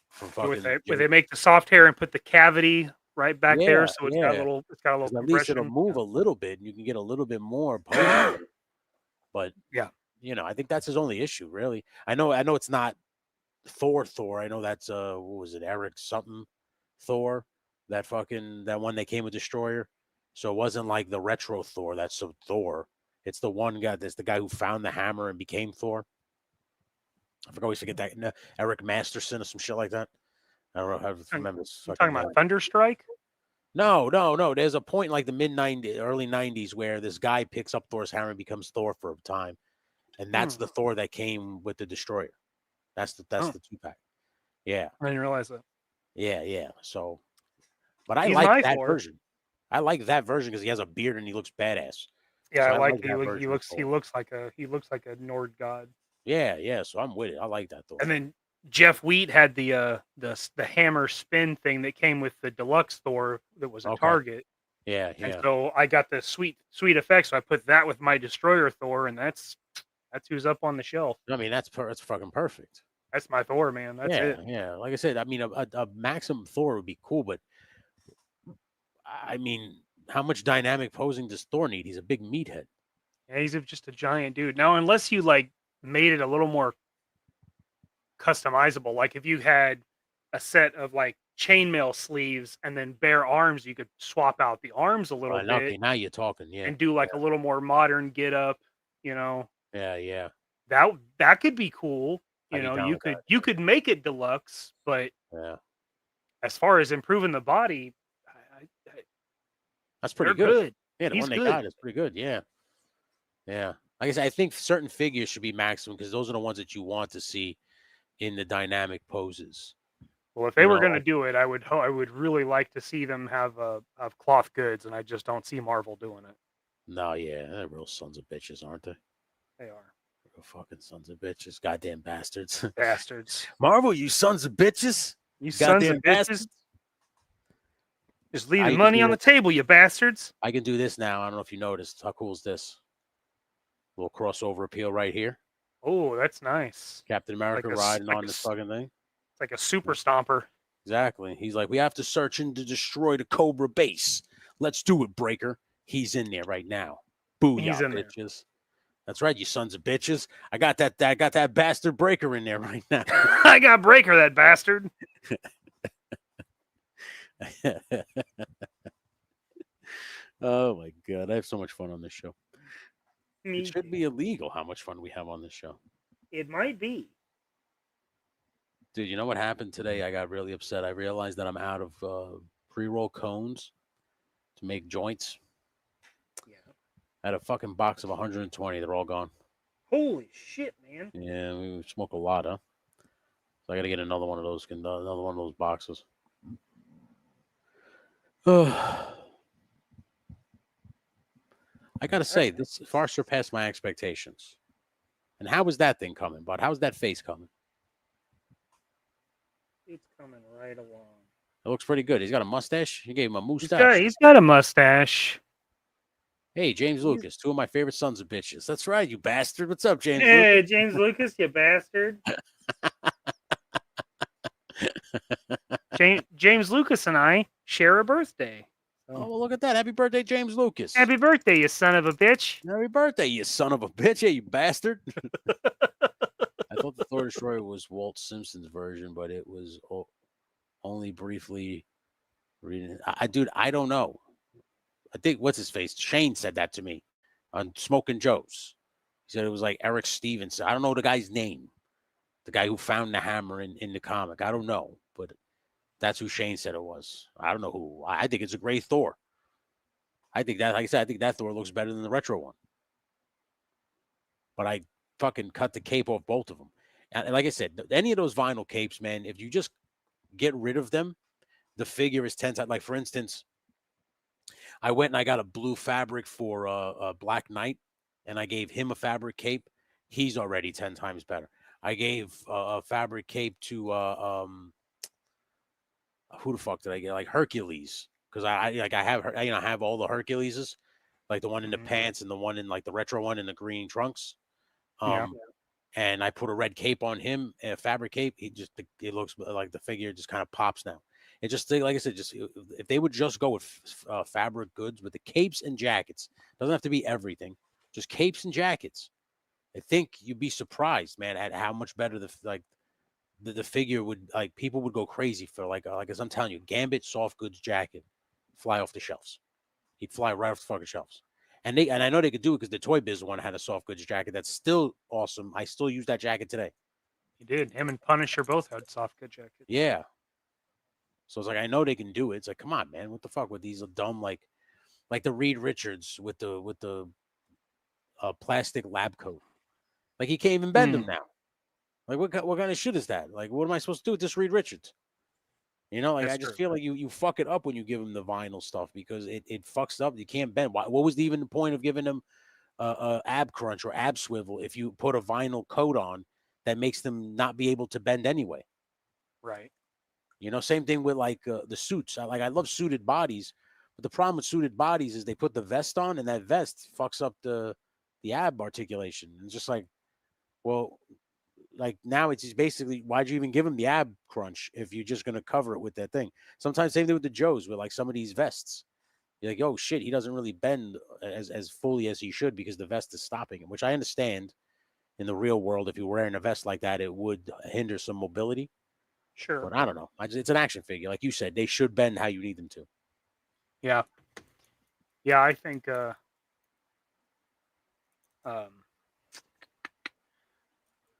from fucking. Where they make the soft hair and put the cavity right back there, so it's got a yeah. little At least it'll compression. move a little bit, and you can get a little bit more pose. But Yeah. you know, I think that's his only issue, really. I know it's not Thor. I know that's what was it, Eric something Thor, that one that came with Destroyer. So it wasn't like the retro Thor. That's Thor. It's the one guy. That's the guy who found the hammer and became Thor. I always forget that. No, Eric Masterson or some shit like that. I don't know how to remember. You talking about Thunderstrike? No. There's a point in like the mid-90s, early 90s where this guy picks up Thor's hammer and becomes Thor for a time. And that's the Thor that came with the Destroyer. That's the 2-pack. Yeah. I didn't realize that. Yeah. So, but I He's like that Thor. version. I like that version because he has a beard and he looks badass. Yeah, so I like he looks like a Nord god. Yeah. So I'm with it. I like that Thor. And then Jeff Wheat had the hammer spin thing that came with the deluxe Thor that was a Target. Yeah. And so I got the sweet effect. So I put that with my Destroyer Thor, and that's who's up on the shelf. I mean, that's fucking perfect. That's my Thor, man. That's it. Yeah. Like I said, I mean, a Maximum Thor would be cool, but I mean, how much dynamic posing does Thor need? He's a big meathead. Yeah, he's just a giant dude. Now, unless you like made it a little more customizable, like if you had a set of like chainmail sleeves and then bare arms, you could swap out the arms a little bit. Okay, now you're talking, and do like a little more modern get up, you know. Yeah. That could be cool. You know, you could make it deluxe, but as far as improving the body, that's pretty good. Yeah, the He's one they good. got is pretty good. Yeah. Like I said, I think certain figures should be maximum because those are the ones that you want to see in the dynamic poses. Well, if they were going to do it, I would really like to see them have cloth goods, and I just don't see Marvel doing it. No, yeah, they're real sons of bitches, aren't they? They are. Real fucking sons of bitches, goddamn bastards. Bastards. Marvel, you sons of bitches. You sons of bitches. Bastards. Just leaving money on the table, you bastards. I can do this now. I don't know if you noticed. How cool is this? Little crossover appeal right here. Oh, that's nice. Captain America riding on this fucking thing. It's like a super stomper. Exactly. He's like, we have to search in to destroy the Cobra base. Let's do it, Breaker. He's in there right now. Booyah, He's in bitches. there. That's right, you sons of bitches. I got that bastard Breaker in there right now. I got Breaker, that bastard. Oh my god, I have so much fun on this show. Me It should be illegal how much fun we have on this show. It might be. Dude, you know what happened today? I got really upset. I realized that I'm out of pre-roll cones to make joints. Yeah. I had a fucking box of 120. They're all gone. Holy shit, man. Yeah, we smoke a lot, huh? So I got to get another one of those boxes. I got to say, this far surpassed my expectations. And how was that thing coming, bud? How's that face coming? It's coming right along. It looks pretty good. He's got a mustache. You gave him a mustache. He's got a mustache. Hey, James Lucas, two of my favorite sons of bitches. That's right, you bastard. What's up, James Hey, Lucas? James Lucas, you bastard. James Lucas and I share a birthday. Oh, well, look at that. Happy birthday, James Lucas. Happy birthday, you son of a bitch. Happy birthday, you son of a bitch. Hey, you bastard. I thought the Thor Destroyer was Walt Simpson's version, but it was only briefly reading. Dude, I don't know. I think, what's his face? Shane said that to me on Smoking Joe's. He said it was like Eric Stevenson. I don't know the guy's name. The guy who found the hammer in the comic. I don't know, but that's who Shane said it was. I don't know who. I think it's a great Thor. I think that, like I said, I think that Thor looks better than the retro one. But I fucking cut the cape off both of them. And like I said, any of those vinyl capes, man, if you just get rid of them, the figure is 10 times. Like, for instance, I went and I got a blue fabric for a Black Knight, and I gave him a fabric cape. He's already 10 times better. I gave a fabric cape to who the fuck did I get? Like Hercules. because I have I have all the Herculeses, like the one in the Mhm. pants and the one in like the retro one in the green trunks. Yeah. And I put a red cape on him, a fabric cape. It looks like the figure just kind of pops now. It just like I said, just if they would just go with fabric goods with the capes and jackets, doesn't have to be everything, just capes and jackets. I think you'd be surprised, man, at how much better the figure would, like, people would go crazy for, like as I'm telling you, Gambit soft goods jacket, fly off the shelves. He'd fly right off the fucking shelves. And I know they could do it because the Toy Biz one had a soft goods jacket that's still awesome. I still use that jacket today. He did. Him and Punisher both had soft good jackets. Yeah. So it's like, I know they can do it. It's like, come on, man, what the fuck with these dumb like the Reed Richards with the plastic lab coat. Like, he can't even bend them now. Like, what kind of shit is that? Like, what am I supposed to do with this Reed Richards? You know, like, That's I just true. feel like you fuck it up when you give him the vinyl stuff because it fucks up. You can't bend. What was even the point of giving them ab crunch or ab swivel if you put a vinyl coat on that makes them not be able to bend anyway? Right. You know, same thing with like the suits. I love suited bodies, but the problem with suited bodies is they put the vest on and that vest fucks up the ab articulation. And it's just like, well, like now it's just basically, why'd you even give him the ab crunch if you're just going to cover it with that thing? Sometimes same thing with the Joes with like some of these vests. You're like, oh shit, he doesn't really bend as fully as he should because the vest is stopping him, which I understand in the real world. If you're wearing a vest like that, it would hinder some mobility. Sure. But I don't know. It's an action figure. Like you said, they should bend how you need them to. Yeah. Yeah, I think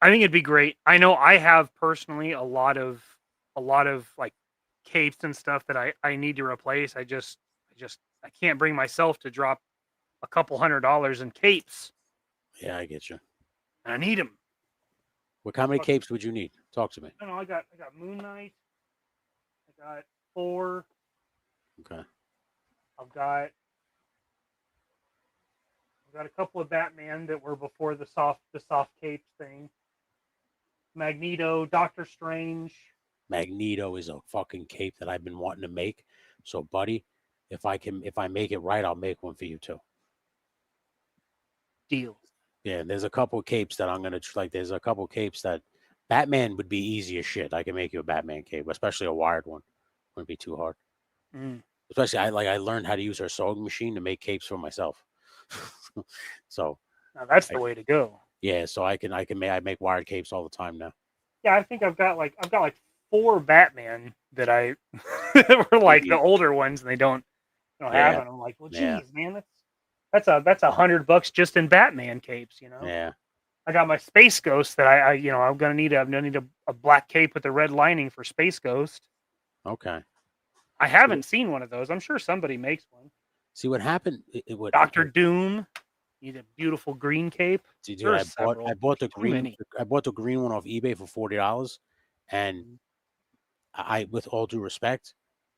I think it'd be great. I know I have personally a lot of like capes and stuff that I need to replace. I can't bring myself to drop a couple $100 in capes. Yeah, I get you. And I need them. How many capes would you need? Talk to me. I don't know. I got Moon Knight. I got Thor. Okay. I've got a couple of Batman that were before the soft capes thing. Magneto, Doctor Strange. Magneto is a fucking cape that I've been wanting to make. So, buddy, if I make it right, I'll make one for you too. Deal. Yeah, there's a couple of capes that I'm gonna like. There's a couple of capes that Batman would be easy as shit. I can make you a Batman cape, especially a wired one. Wouldn't be too hard. Especially, I learned how to use our sewing machine to make capes for myself. So now that's the way to go. Yeah, so I make wired capes all the time now. Yeah, I think I've got like 4 Batman that I were like the older ones, and they don't have it. I'm like, well, geez, man, that's $100 just in Batman capes, you know. Yeah. I got my Space Ghost that I'm gonna need a black cape with a red lining for Space Ghost. Okay. I haven't seen one of those. I'm sure somebody makes one. See what happened? Dr. Doom. Need a beautiful green cape. See, dude, I bought the green one off eBay for $40, and I, with all due respect,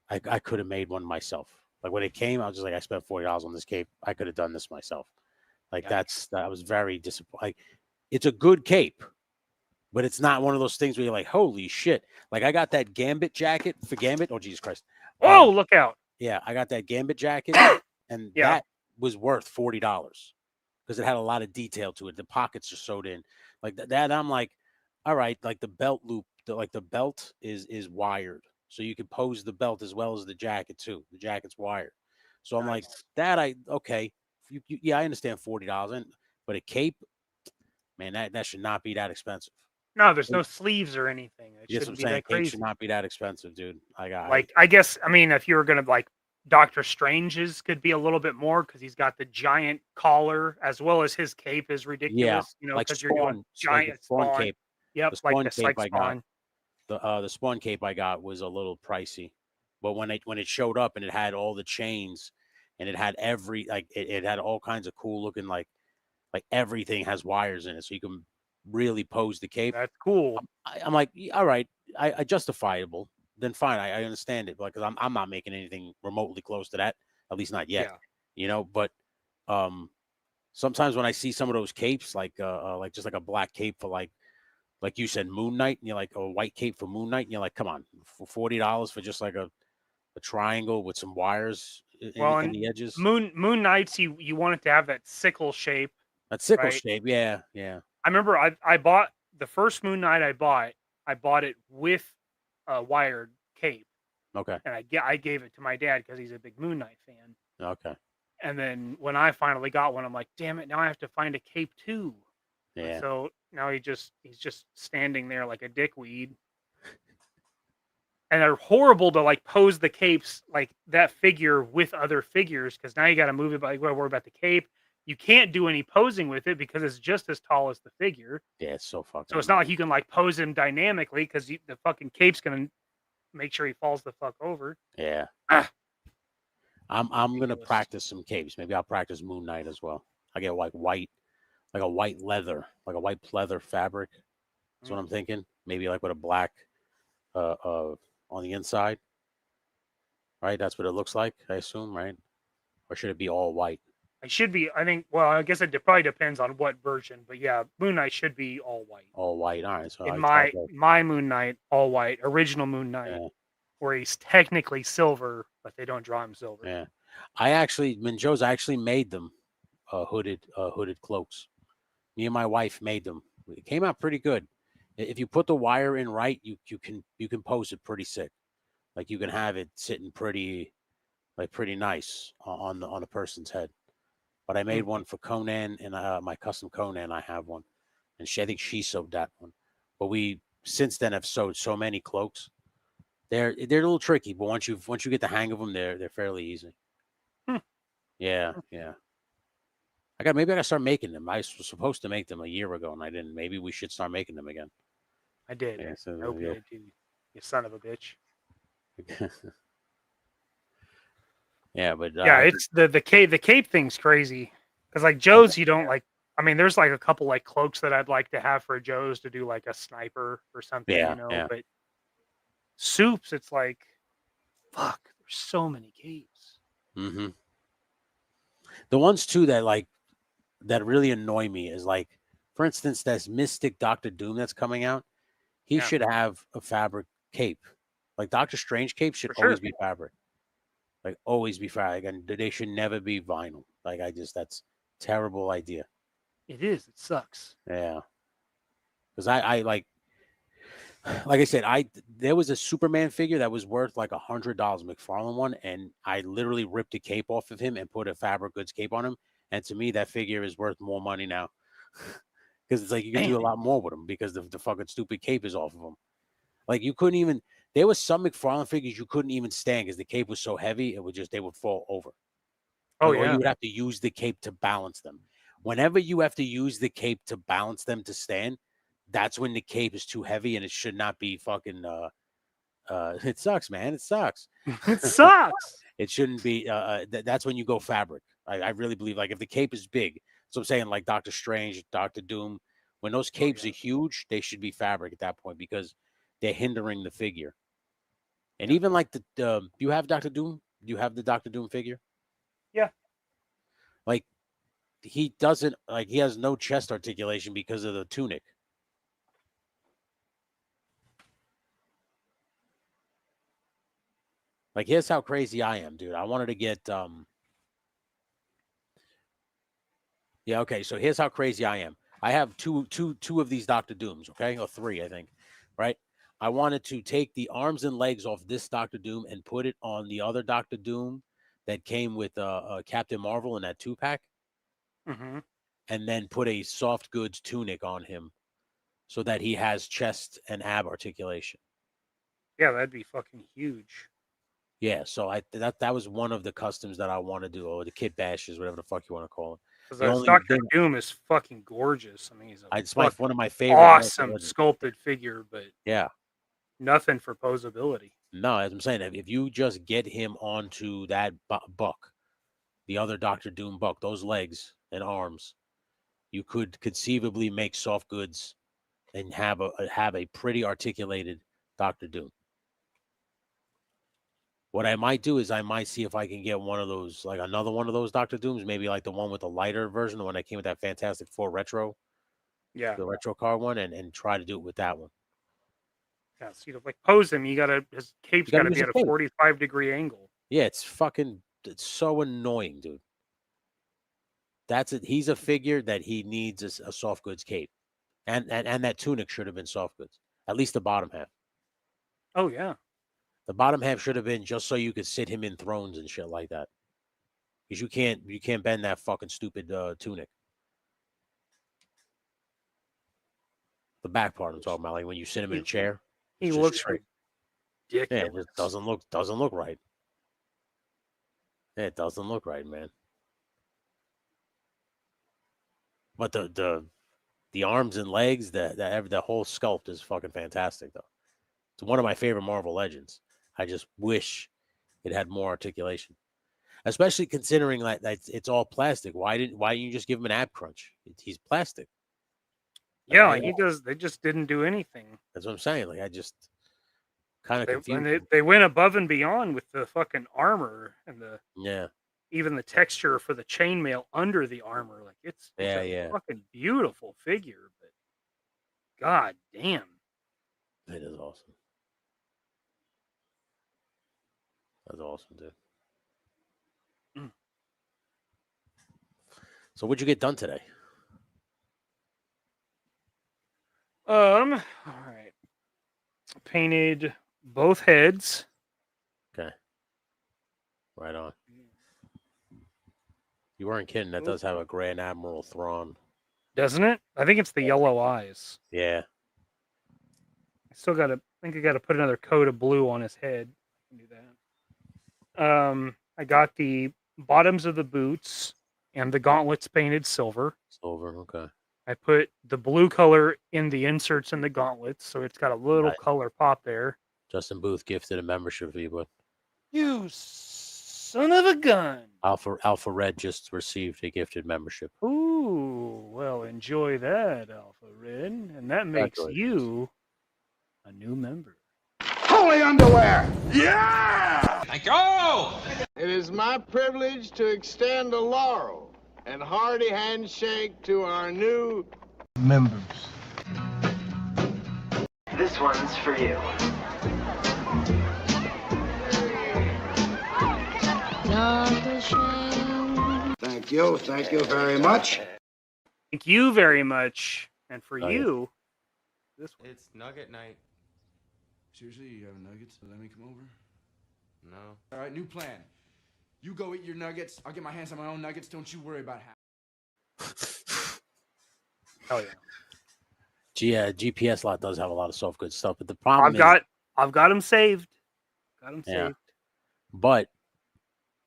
I could have made one myself. Like when it came, I was just like, I spent $40 on this cape. I could have done this myself. Like that was very disappointing. Like, it's a good cape, but it's not one of those things where you're like, holy shit! Like I got that Gambit jacket for Gambit. Oh Jesus Christ! Oh, look out! Yeah, I got that Gambit jacket, and that was worth $40. Because it had a lot of detail to it. The pockets are sewed in like that. I'm like, all right, like the belt loop, the belt is wired. So you can pose the belt as well as the jacket too. The jacket's wired. So I'm like, okay. Yeah, I understand $40. But a cape, man, that should not be that expensive. No, there's no sleeves or anything. It Yes, shouldn't I'm be saying that crazy. cape should not be that expensive, dude. I guess, I mean, if you were gonna like Doctor Strange's could be a little bit more because he's got the giant collar as well as his cape is ridiculous. Yeah, because you're doing giant Spawn cape. Yep, the Spawn like cape Spawn. The Spawn cape I got was a little pricey, but when it showed up and it had all the chains and it had it had all kinds of cool looking like everything has wires in it, so you can really pose the cape. That's cool. I'm like, all right, I justifiable. Then fine, I understand it, because I'm not making anything remotely close to that, at least not yet. Yeah. But sometimes when I see some of those capes, like just like a black cape for like you said, Moon Knight, and you're like a white cape for Moon Knight, and you're like, come on, for $40 for just like a a triangle with some wires in the edges. Moon Knights, you want it to have that sickle shape. That sickle right? shape, yeah. I remember I bought the first Moon Knight I bought it with a wired cape. Okay. And I gave it to my dad because he's a big Moon Knight fan. Okay. And then when I finally got one, I'm like, damn it, now I have to find a cape too. Yeah. And so now he's just standing there like a dickweed. And they're horrible to like pose the capes like that figure with other figures because now you got to move it. But you got to worry about the cape. You can't do any posing with it because it's just as tall as the figure. Yeah, it's so fucking. So it's not like you can like pose him dynamically because the fucking cape's gonna make sure he falls the fuck over. Yeah. I'm gonna practice some capes. Maybe I'll practice Moon Knight as well. I get like a white leather fabric. That's what I'm thinking. Maybe like with a black on the inside. Right? That's what it looks like, I assume, right? Or should it be all white? It should be, I think, well, I guess it probably depends on what version, but yeah, Moon Knight should be all white. All white, all right. So in my Moon Knight, all white, original Moon Knight, where he's technically silver, but they don't draw him silver. Yeah. Minjo's actually made them hooded cloaks. Me and my wife made them. It came out pretty good. If you put the wire in right, you can pose it pretty sick. Like you can have it sitting pretty nice on a person's head. But I made one for Conan and my custom Conan. I have one, and I think she sewed that one. But we since then have sewed so many cloaks. They're a little tricky, but once you get the hang of them, they're fairly easy. Yeah. Maybe I gotta start making them. I was supposed to make them a year ago, and I didn't. Maybe we should start making them again. I did. Yeah, so, I hope you did too, you son of a bitch. Yeah, but it's the cape thing's crazy because like Joe's, you don't like. I mean, there's like a couple like cloaks that I'd like to have for Joe's to do like a sniper or something, But Soups, it's like, fuck. There's so many capes. Mm-hmm. The ones too that really annoy me is like, for instance, that Mystic Doctor Doom that's coming out. He should have a fabric cape. Like Doctor Strange cape should always be fabric. Like always be fabric, and they should never be vinyl. Like that's terrible idea. It is. It sucks. Yeah. Because I like I said, there was a Superman figure that was worth like $100, McFarlane one, and I literally ripped the cape off of him and put a fabric goods cape on him. And to me, that figure is worth more money now. Because it's like you can do a lot more with him because the fucking stupid cape is off of him. Like you couldn't even. There was some McFarlane figures you couldn't even stand because the cape was so heavy they would fall over. Or you would have to use the cape to balance them. Whenever you have to use the cape to balance them to stand, that's when the cape is too heavy and it should not be fucking. It sucks, man. It sucks. It sucks. It shouldn't be. That's when you go fabric. I really believe like if the cape is big, so I'm saying like Doctor Strange, Doctor Doom, when those capes are huge, they should be fabric at that point because they're hindering the figure. And even like do you have Doctor Doom? Do you have the Doctor Doom figure? Yeah. Like he doesn't he has no chest articulation because of the tunic. Like here's how crazy I am, dude. I wanted to get yeah, okay. So here's how crazy I am. I have two of these Doctor Dooms, okay? Or three, I think. Right? I wanted to take the arms and legs off this Doctor Doom and put it on the other Doctor Doom that came with Captain Marvel in that 2-pack. Mm-hmm. And then put a soft goods tunic on him so that he has chest and ab articulation. Yeah, that'd be fucking huge. Yeah, so that was one of the customs that I want to do, or the kit bashes, whatever the fuck you want to call it. Because Doctor Doom is fucking gorgeous. I mean, he's one of my favorite. Awesome sculpted figure, but nothing for posability. No, as I'm saying, if you just get him onto that buck, the other Doctor Doom buck, those legs and arms, you could conceivably make soft goods and have a pretty articulated Doctor Doom. What I might do is I might see if I can get one of those, like another one of those Doctor Dooms, maybe like the one with the lighter version, the one that came with that Fantastic Four retro. Yeah. The retro car one, and try to do it with that one. Yeah, so you like pose him. His cape's got to be at a 45-degree angle. Yeah, it's so annoying, dude. That's it. He's a figure that he needs a soft goods cape, and that tunic should have been soft goods. At least the bottom half. Oh yeah, the bottom half should have been just so you could sit him in thrones and shit like that. Because you can't bend that fucking stupid tunic. The back part I'm talking about, like when you sit him in a chair. He looks ridiculous. Yeah, it just doesn't look right. Yeah, it doesn't look right, man. But the arms and legs, the whole sculpt is fucking fantastic, though. It's one of my favorite Marvel Legends. I just wish it had more articulation, especially considering that it's all plastic. Why didn't you just give him an ab crunch? He's plastic. Yeah, he does. They just didn't do anything. That's what I'm saying. Like I just kind of confused. And they went above and beyond with the fucking armor and even the texture for the chainmail under the armor. Like it's a fucking beautiful figure, but god damn. It is awesome. That's awesome, dude. So what'd you get done today? All right. Painted both heads. Okay. Right on. You weren't kidding. That does have a Grand Admiral Thrawn. Doesn't it? I think it's the yellow eyes. Yeah. I think I gotta put another coat of blue on his head. I can do that. I got the bottoms of the boots and the gauntlets painted silver. Silver, okay. I put the blue color in the inserts and the gauntlets, so it's got a little color pop there. Justin Booth gifted a membership for you, but you son of a gun. Alpha Red just received a gifted membership. Ooh, well, enjoy that, Alpha Red, and that makes you a new member. Holy underwear! Yeah! Thank you! It is my privilege to extend a laurel and hearty handshake to our new members. This one's for you. Thank you very much. Thank you very much. And for you, this one. It's nugget night. Seriously, you have nuggets? Let me come over? No. All right, new plan. You go eat your nuggets. I'll get my hands on my own nuggets. Don't you worry about how. Oh yeah. GPS lot does have a lot of soft good stuff, but the problem I've got them saved. Saved. But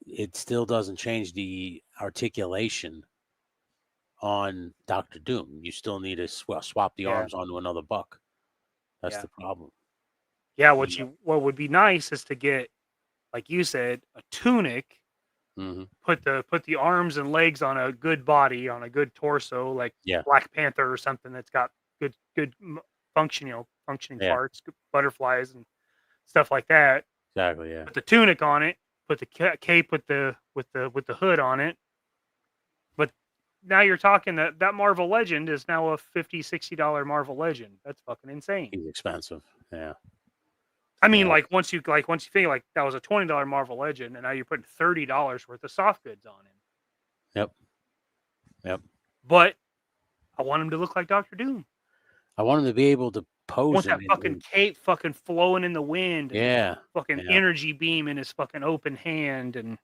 it still doesn't change the articulation on Dr. Doom. You still need to swap the arms onto another buck. That's the problem. Yeah, what would be nice is to get, like you said, a tunic. Mm-hmm. Put the arms and legs on a good body, on a good torso, like Black Panther or something that's got good functioning parts, butterflies and stuff like that. Exactly. Yeah. Put the tunic on it. Put the cape with the hood on it. But now you're talking that Marvel Legend is now a $50-$60 Marvel Legend. That's fucking insane. He's expensive. Yeah. I mean, like once you think like that was a $20 Marvel Legend, and now you're putting $30 worth of soft goods on him. Yep. But I want him to look like Dr. Doom. I want him to be able to pose. I want that fucking cape fucking flowing in the wind. Yeah. Fucking energy beam in his fucking open hand, and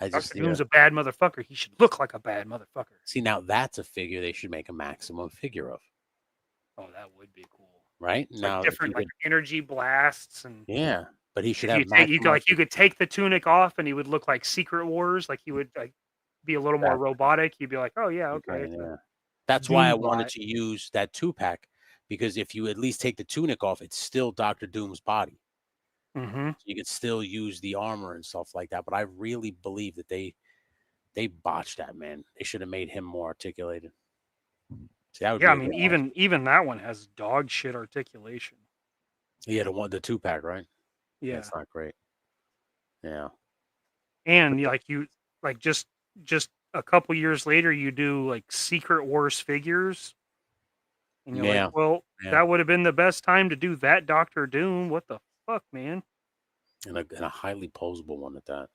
Dr. Doom's a bad motherfucker. He should look like a bad motherfucker. See, now that's a figure they should make a maximum figure of. Oh, that would be cool. Right? It's now, like different like energy blasts and but he should have. You could take the tunic off and he would look like Secret Wars. Like he would like be a little more robotic. You'd be like, oh yeah, okay. That's why I wanted to use that 2-pack, because if you at least take the tunic off, it's still Dr. Doom's body. Mm-hmm. So you could still use the armor and stuff like that. But I really believe that they botched that, man. They should have made him more articulated. See, I mean, even that one has dog shit articulation. Yeah, the 2-pack, right? Yeah, that's not great. Yeah, and just a couple years later, you do like Secret Wars figures. And you're like, well, that would have been the best time to do that Doctor Doom. What the fuck, man? And a highly posable one at that.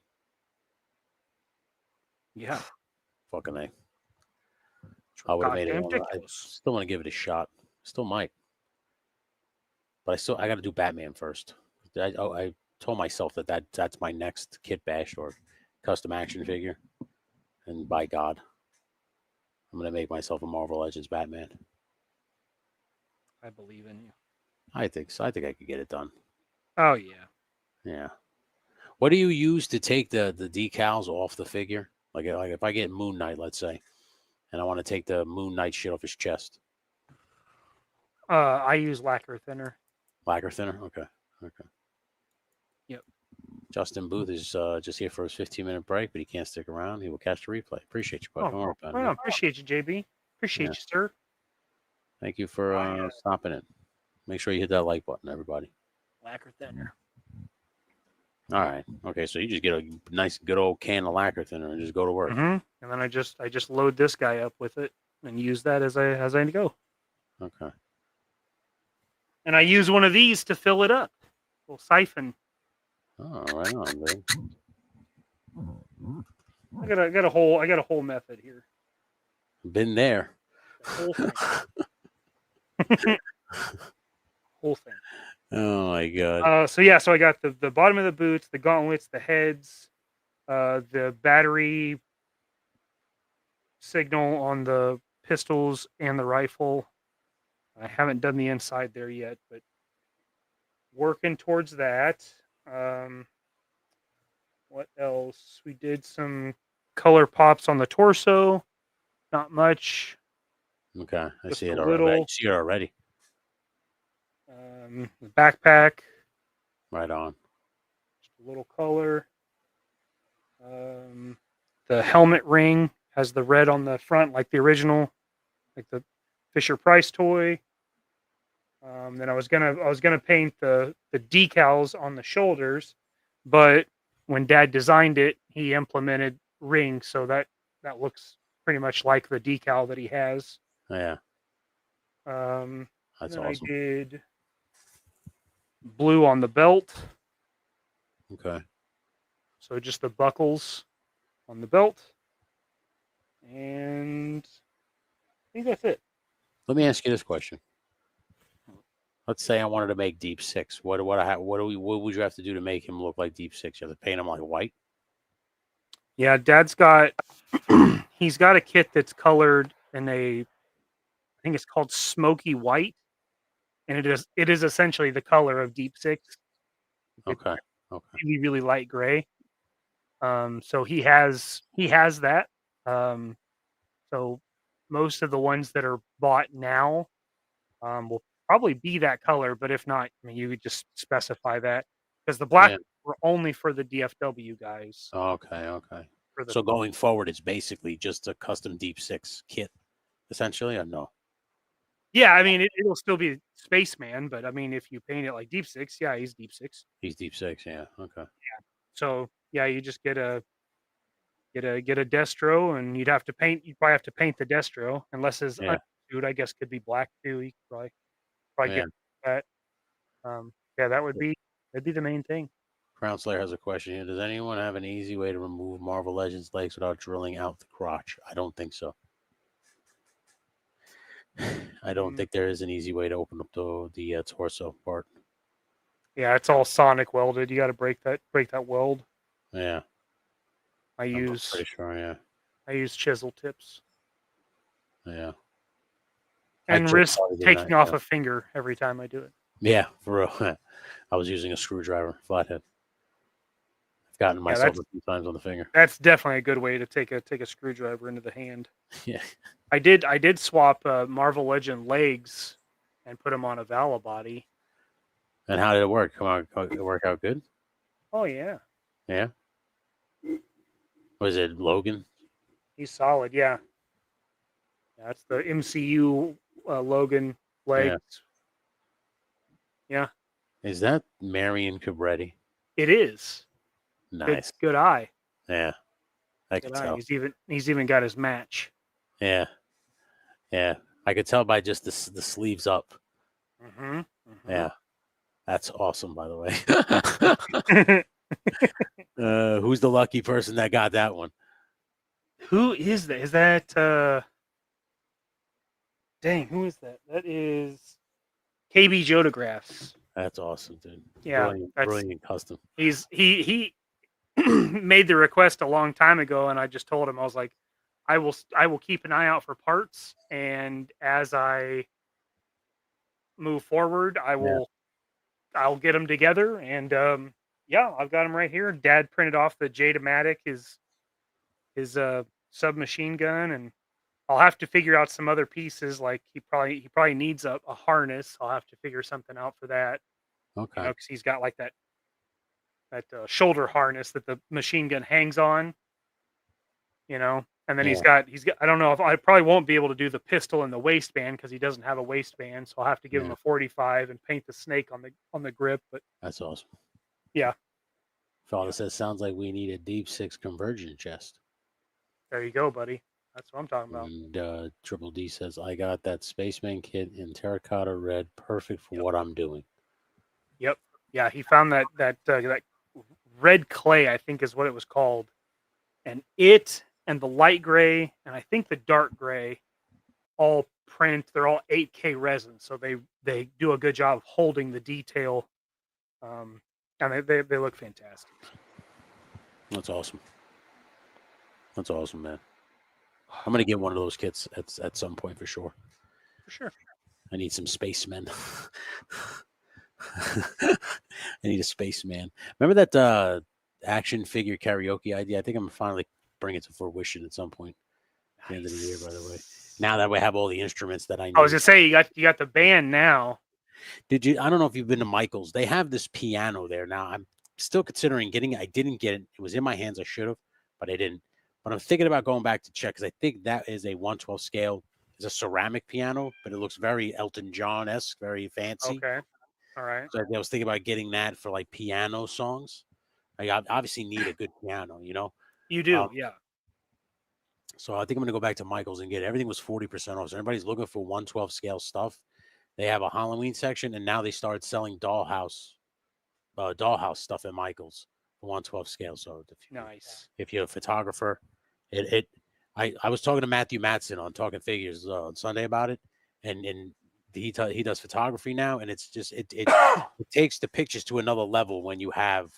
Yeah. Fucking A. I would have made it. I still want to give it a shot. Still might. But I got to do Batman first. I told myself that's my next kit bash or custom action figure. And by God, I'm going to make myself a Marvel Legends Batman. I believe in you. I think so. I think I could get it done. Oh, yeah. Yeah. What do you use to take the decals off the figure? Like if I get Moon Knight, let's say, and I want to take the Moon Knight shit off his chest. I use lacquer thinner. Lacquer thinner? Okay. Yep. Justin Booth is just here for his 15-minute break, but he can't stick around. He will catch the replay. Appreciate you, bud. Don't worry about it. Appreciate you, JB. Appreciate you, sir. Thank you for stopping in. Make sure you hit that like button, everybody. Lacquer thinner. All right. Okay, so you just get a nice, good old can of lacquer thinner and just go to work. And then I just load this guy up with it and use that as I go. Okay. And I use one of these to fill it up. A little siphon. Oh, right on, dude. I got a whole method here. Been there. The whole thing. Whole thing. Oh my God. So I got the bottom of the boots, the gauntlets, the heads, the battery signal on the pistols and the rifle. I haven't done the inside there yet, but working towards that. What else? We did some color pops on the torso. Not much. Okay, I Just see it a already. little. I see it already. The backpack. Right on. Just a little color. The helmet ring has the red on the front, like the original, like the Fisher Price toy. Then I was gonna paint the decals on the shoulders, but when Dad designed it, he implemented rings, so that looks pretty much like the decal that he has. Yeah. That's awesome. I did blue on the belt. Okay. So just the buckles on the belt, and I think that's it. Let me ask you this question. Let's say I wanted to make Deep Six. What would you have to do to make him look like Deep Six? You have to paint him like white? Yeah, Dad's got he's got a kit that's colored in I think it's called smoky white, and it is essentially the color of Deep Six. Okay. Really, really light gray. So he has that. So most of the ones that are bought now will probably be that color, but if not, I mean, you could just specify that because the black were only for the DFW guys. Okay. So going forward, it's basically just a custom Deep Six kit, essentially, or no? Yeah, I mean, it'll still be Spaceman, but I mean, if you paint it like Deep Six, yeah, he's Deep Six. He's Deep Six, yeah. Okay. Yeah. So yeah, you just get a Destro, and you'd probably have to paint the Destro, unless his suit, I guess, could be black too. You could probably get that. That'd be the main thing. Crown Slayer has a question here. Does anyone have an easy way to remove Marvel Legends legs without drilling out the crotch? I don't think so. I don't think there is an easy way to open up the torso part. Yeah, it's all sonic welded. You got to break that weld. Yeah. I'm pretty sure, yeah. I use chisel tips. Yeah. And risk taking off a finger every time I do it. Yeah, for real. I was using a screwdriver, flathead. I've gotten myself a few times on the finger. That's definitely a good way to take a screwdriver into the hand. Yeah. I did swap Marvel Legend legs and put them on a Vala body. And how did it work? Did it work out good? Oh yeah. Yeah. Was it Logan? He's solid, yeah. That's the MCU Logan legs. Yeah. Is that Marion Cabretti? It is. Nice. Good eye. Yeah. I can tell. He's even got his match. Yeah. Yeah. I could tell by just the sleeves up. Mm-hmm. Yeah, that's awesome. By the way, who's the lucky person that got that one? Who is that? Is that dang? Who is that? That is KB Jodographs. That's awesome, dude. Yeah, brilliant custom. He made the request a long time ago, and I just told him, I was like, I will keep an eye out for parts, and as I move forward, I'll get them together, and yeah, I've got them right here. Dad printed off the J-Matic, his submachine gun, and I'll have to figure out some other pieces. Like he probably needs a harness. I'll have to figure something out for that. Okay. Because he's got like that shoulder harness that the machine gun hangs on. And then he's got. I don't know if I probably won't be able to do the pistol and the waistband because he doesn't have a waistband. So I'll have to give him a 45 and paint the snake on the grip. But that's awesome. Yeah. Father says sounds like we need a deep 6 conversion chest. There you go, buddy. That's what I'm talking about. And Triple D says I got that Spaceman kit in terracotta red, perfect for what I'm doing. Yep. Yeah, he found that red clay, I think is what it was called, and it and the light gray and I think the dark gray all print. They're all 8K resin, so they do a good job of holding the detail, and they look fantastic. That's awesome. That's awesome, man. I'm gonna get one of those kits at some point for sure. For sure. I need some spacemen. I need a spaceman. Remember that action figure karaoke idea? I think I'm gonna finally bring it to fruition at some point. At the end of the year, by the way. Now that we have all the instruments that I need. I was gonna say you got the band now. Did you? I don't know if you've been to Michael's. They have this piano there now. I'm still considering getting it. I didn't get it. It was in my hands. I should have, but I didn't. But I'm thinking about going back to check because I think that is a 1/12 scale. It's a ceramic piano, but it looks very Elton John-esque, very fancy. Okay. All right. So I was thinking about getting that for like piano songs. I obviously need a good piano, You do, yeah. So I think I'm going to go back to Michael's and get it. Everything was 40% off. So everybody's looking for 1/12 scale stuff. They have a Halloween section, and now they started selling dollhouse stuff at Michael's for 1/12 scale. So if you're a photographer, I was talking to Matthew Matson on Talking Figures on Sunday about it, and he does photography now, and it's just it takes the pictures to another level when you have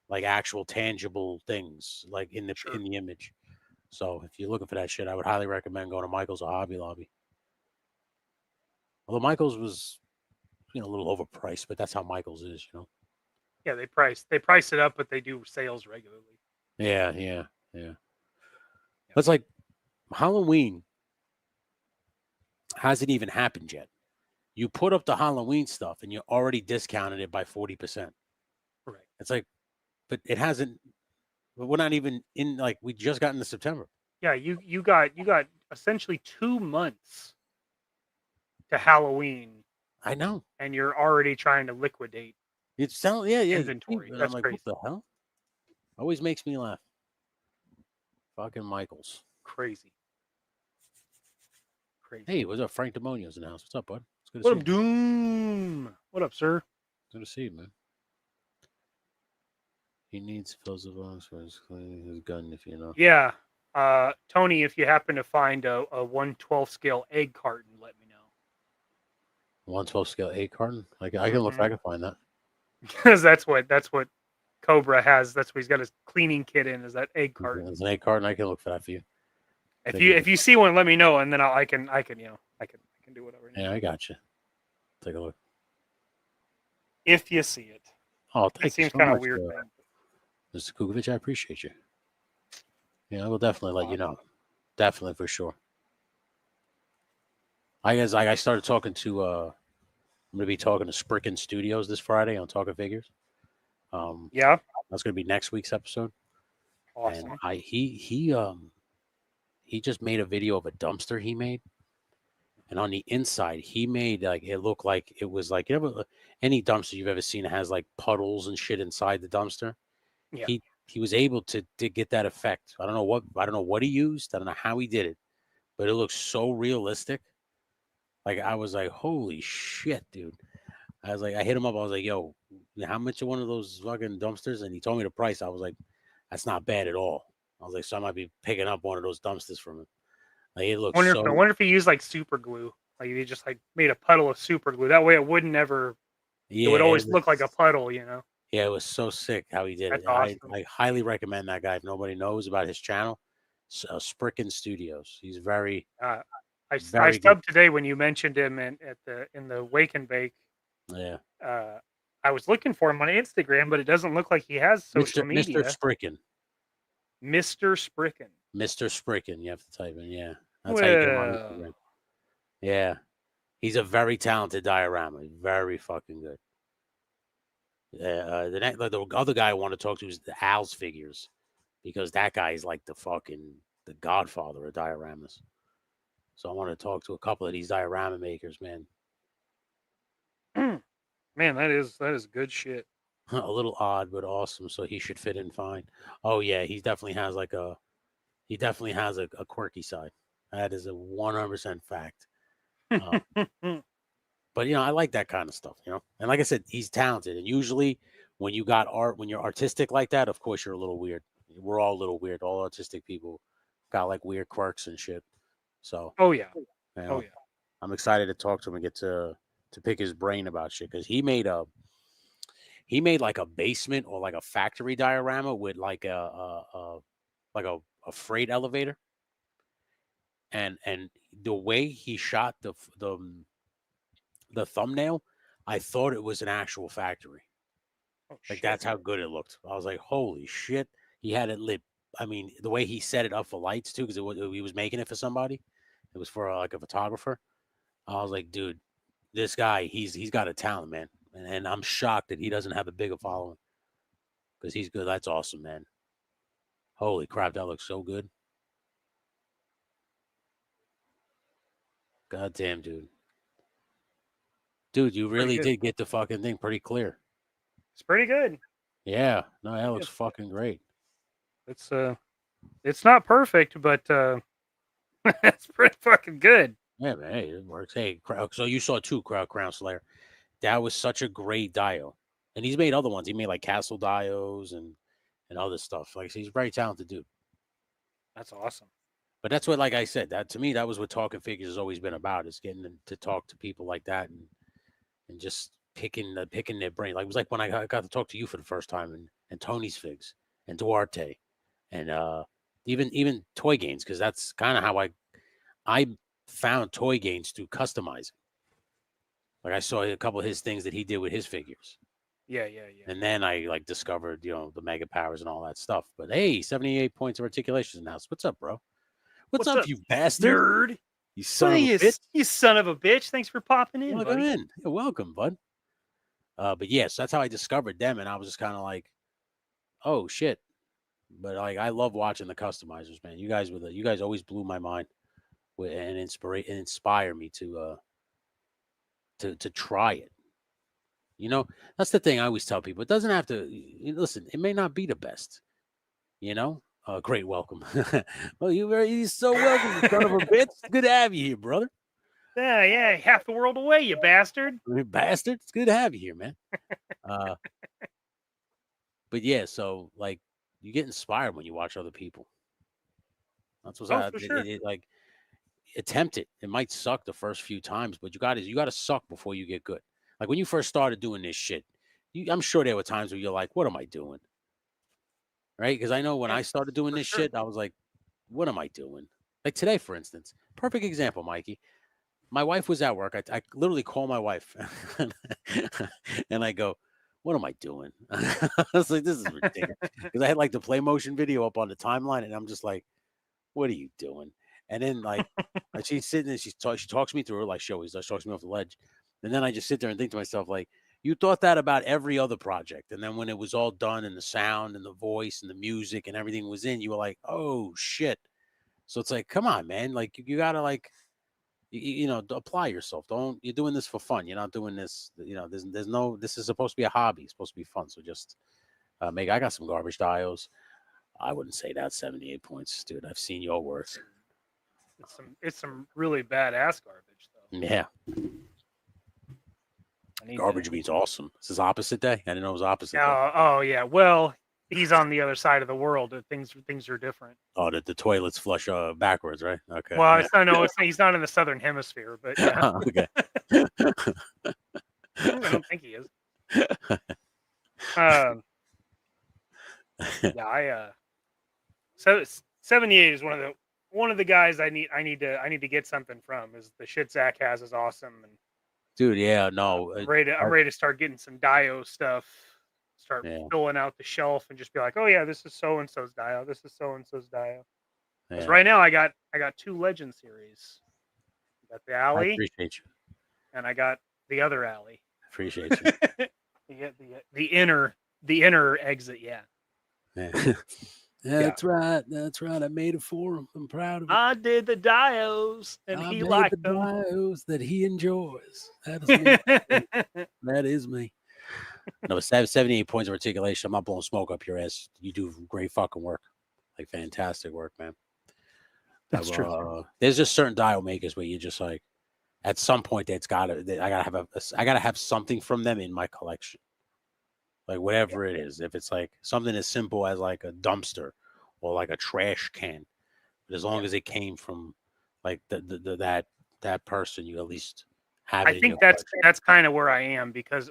like actual tangible things like in the image. So if you're looking for that shit, I would highly recommend going to Michael's or Hobby Lobby. Although Michael's was a little overpriced, but that's how Michael's is, Yeah, they price it up, but they do sales regularly. Yeah. It's like Halloween hasn't even happened yet. You put up the Halloween stuff and you already discounted it by 40%. Right. It's like, but it hasn't. We're not even in. Like we just got into September. Yeah, you got essentially 2 months to Halloween. I know, and you're already trying to liquidate. It's selling, yeah, inventory. And That's I'm like, crazy. what the hell? Always makes me laugh. Fucking Michaels. Crazy. Hey, what's up? Frank Demonio's in the house. What's up, bud? It's good to what see up, Doom? What up, sir? Good to see you, man. He needs explosive arms for his gun, if you know. Yeah. Tony, if you happen to find a 1/12 scale egg carton, let me know. 1/12 scale egg carton? I can look if I can find that. Because that's what Cobra has. That's what he's got his cleaning kit in, is that egg carton. It's an egg carton. I can look for that for you. If you see one, let me know, and then I can do whatever. Yeah, I got you. Take a look. If you see it. Oh, thank you. It seems so kind of much, weird. Mr. Kukovich, I appreciate you. Yeah, I will definitely let you know. Definitely, for sure. I started talking to I'm gonna be talking to Spricken Studios this Friday on Talking Figures. Yeah. That's gonna be next week's episode. Awesome. And he just made a video of a dumpster he made. And on the inside, he made like it looked like it was like any dumpster you've ever seen has like puddles and shit inside the dumpster. Yeah. He was able to get that effect. I don't know what he used. I don't know how he did it, but it looks so realistic. Like I was like, holy shit, dude. I was like, I hit him up. I was like, yo, how much are one of those fucking dumpsters? And he told me the price. I was like, that's not bad at all. I was like, so I might be picking up one of those dumpsters from him. Like it looks I wonder if he used like super glue. Like he just like made a puddle of super glue. That way it wouldn't ever. Yeah, it would always look like a puddle, you know. Yeah, it was so sick how he did That's it. awesome. I highly recommend that guy. If nobody knows about his channel, Spricken Studios. He's very, I very good. subbed today when you mentioned him in the Wake and Bake. Yeah. I was looking for him on Instagram, but it doesn't look like he has social media. Mr. Spricken. Mr. Spricken. Mr. Spricken. You have to type in. Yeah, that's how you get him on Instagram. Yeah, he's a very talented diorama. Very fucking good. The other guy I want to talk to is the Al's Figures, because that guy is like the godfather of dioramas. So I want to talk to a couple of these diorama makers, man. Man, that is good shit. A little odd, but awesome. So he should fit in fine. Oh yeah, he definitely has a quirky side. That is a 100% fact. But I like that kind of stuff, And like I said, he's talented. And usually, when you got art, when you're artistic like that, of course you're a little weird. We're all a little weird. All artistic people got like weird quirks and shit. So. Oh yeah. I'm excited to talk to him and get to pick his brain about shit, because he made like a basement or like a factory diorama with like a freight elevator. And the way he shot the thumbnail, I thought it was an actual factory. Like that's how good it looked. I was like, holy shit. He had it lit. I mean, the way he set it up for lights too, because he was making it for somebody. It was for like a photographer. I was like, dude, this guy, he's got a talent, man. And I'm shocked that he doesn't have a bigger following, because he's good. That's awesome, man. Holy crap, that looks so good. God damn, dude. Dude, you really did get the fucking thing pretty clear. It's pretty good. Yeah. No, that looks fucking great. It's not perfect, but it's pretty fucking good. Yeah, man. Hey, it works. Hey, so you saw two Crown Slayer. That was such a great dio. And he's made other ones. He made like Castle dios and other stuff. Like, he's a very talented dude. That's awesome. But that's what, like I said, that to me, that was what Talking Figures has always been about, is getting to talk to people like that and just picking their brain. Like, it was like when I got to talk to you for the first time, and Tony's Figs and Duarte and even Toy Gains, because that's kind of how I found Toy Gains through customizing. Like, I saw a couple of his things that he did with his figures. Yeah. And then I like discovered, the Mega Powers and all that stuff. But hey, 78 points of articulation in the house. What's up, bro? What's up, you bastard? Nerd. You son of a bitch. You son of a bitch. Thanks for popping in, Welcome buddy. in. You're welcome, bud. But yes, that's how I discovered them. And I was just kind of like, oh, shit. But like, I love watching the customizers, man. You guys always blew my mind and inspire me to try it. That's the thing I always tell people. It doesn't have to, listen, it may not be the best, great welcome. Well, you're so welcome, you son of a bitch. Good to have you here, brother. Yeah, half the world away, you bastard. You bastard. It's good to have you here, man. But yeah, so like, you get inspired when you watch other people. That's what's like, attempt it. It might suck the first few times, but you got to suck before you get good. Like when you first started doing this shit, I'm sure there were times where you're like, what am I doing? Right? Because I know when I started doing this shit, I was like, what am I doing? Like today, for instance, perfect example, Mikey. My wife was at work. I literally call my wife and I go, what am I doing? I was like, this is ridiculous. Because I had like the play motion video up on the timeline, and I'm just like, what are you doing? And then like she's sitting there, she talks me through it, like she always does, talks me off the ledge. And then I just sit there and think to myself, like, you thought that about every other project. And then when it was all done and the sound and the voice and the music and everything was in, you were like, oh shit. So it's like, come on, man. Like you gotta like, apply yourself. You're doing this for fun. You're not doing this, this is supposed to be a hobby. It's supposed to be fun. So just I got some garbage dials. I wouldn't say that 78 points, dude. I've seen your work. It's some really badass garbage though. Yeah. Garbage means awesome. This is opposite day. I didn't know it was opposite day. Oh yeah. Well, he's on the other side of the world. Things are different. Oh, the toilets flush backwards, right? Okay. Well, yeah. he's not in the southern hemisphere, but yeah. Okay. I don't think he is. Yeah, so 78 is one of the guys I need to get something from. Is the shit Zach has is awesome, and dude, yeah, no, I'm ready to start getting some Dio stuff. Start filling out the shelf and just be like, oh yeah, this is so and so's Dio. This is so and so's Dio. Because right now I got 2 Legend series. I got the Alley. I appreciate you. And I got the other Alley. Appreciate you. You get the inner exit, yeah. That's right. That's right. I made it for him. I'm proud of it. I did the Dios, and he liked the them. Dios that he enjoys. That is me. That is me. No, 78 points of articulation. I'm not blowing smoke up your ass. You do great fucking work. Like fantastic work, man. That's true. There's just certain dial makers where you just like, at some point, I gotta have something from them in my collection. Like whatever it is, if it's like something as simple as like a dumpster or like a trash can, but as long as it came from like that person, you at least have it. I think that's kind of where I am, because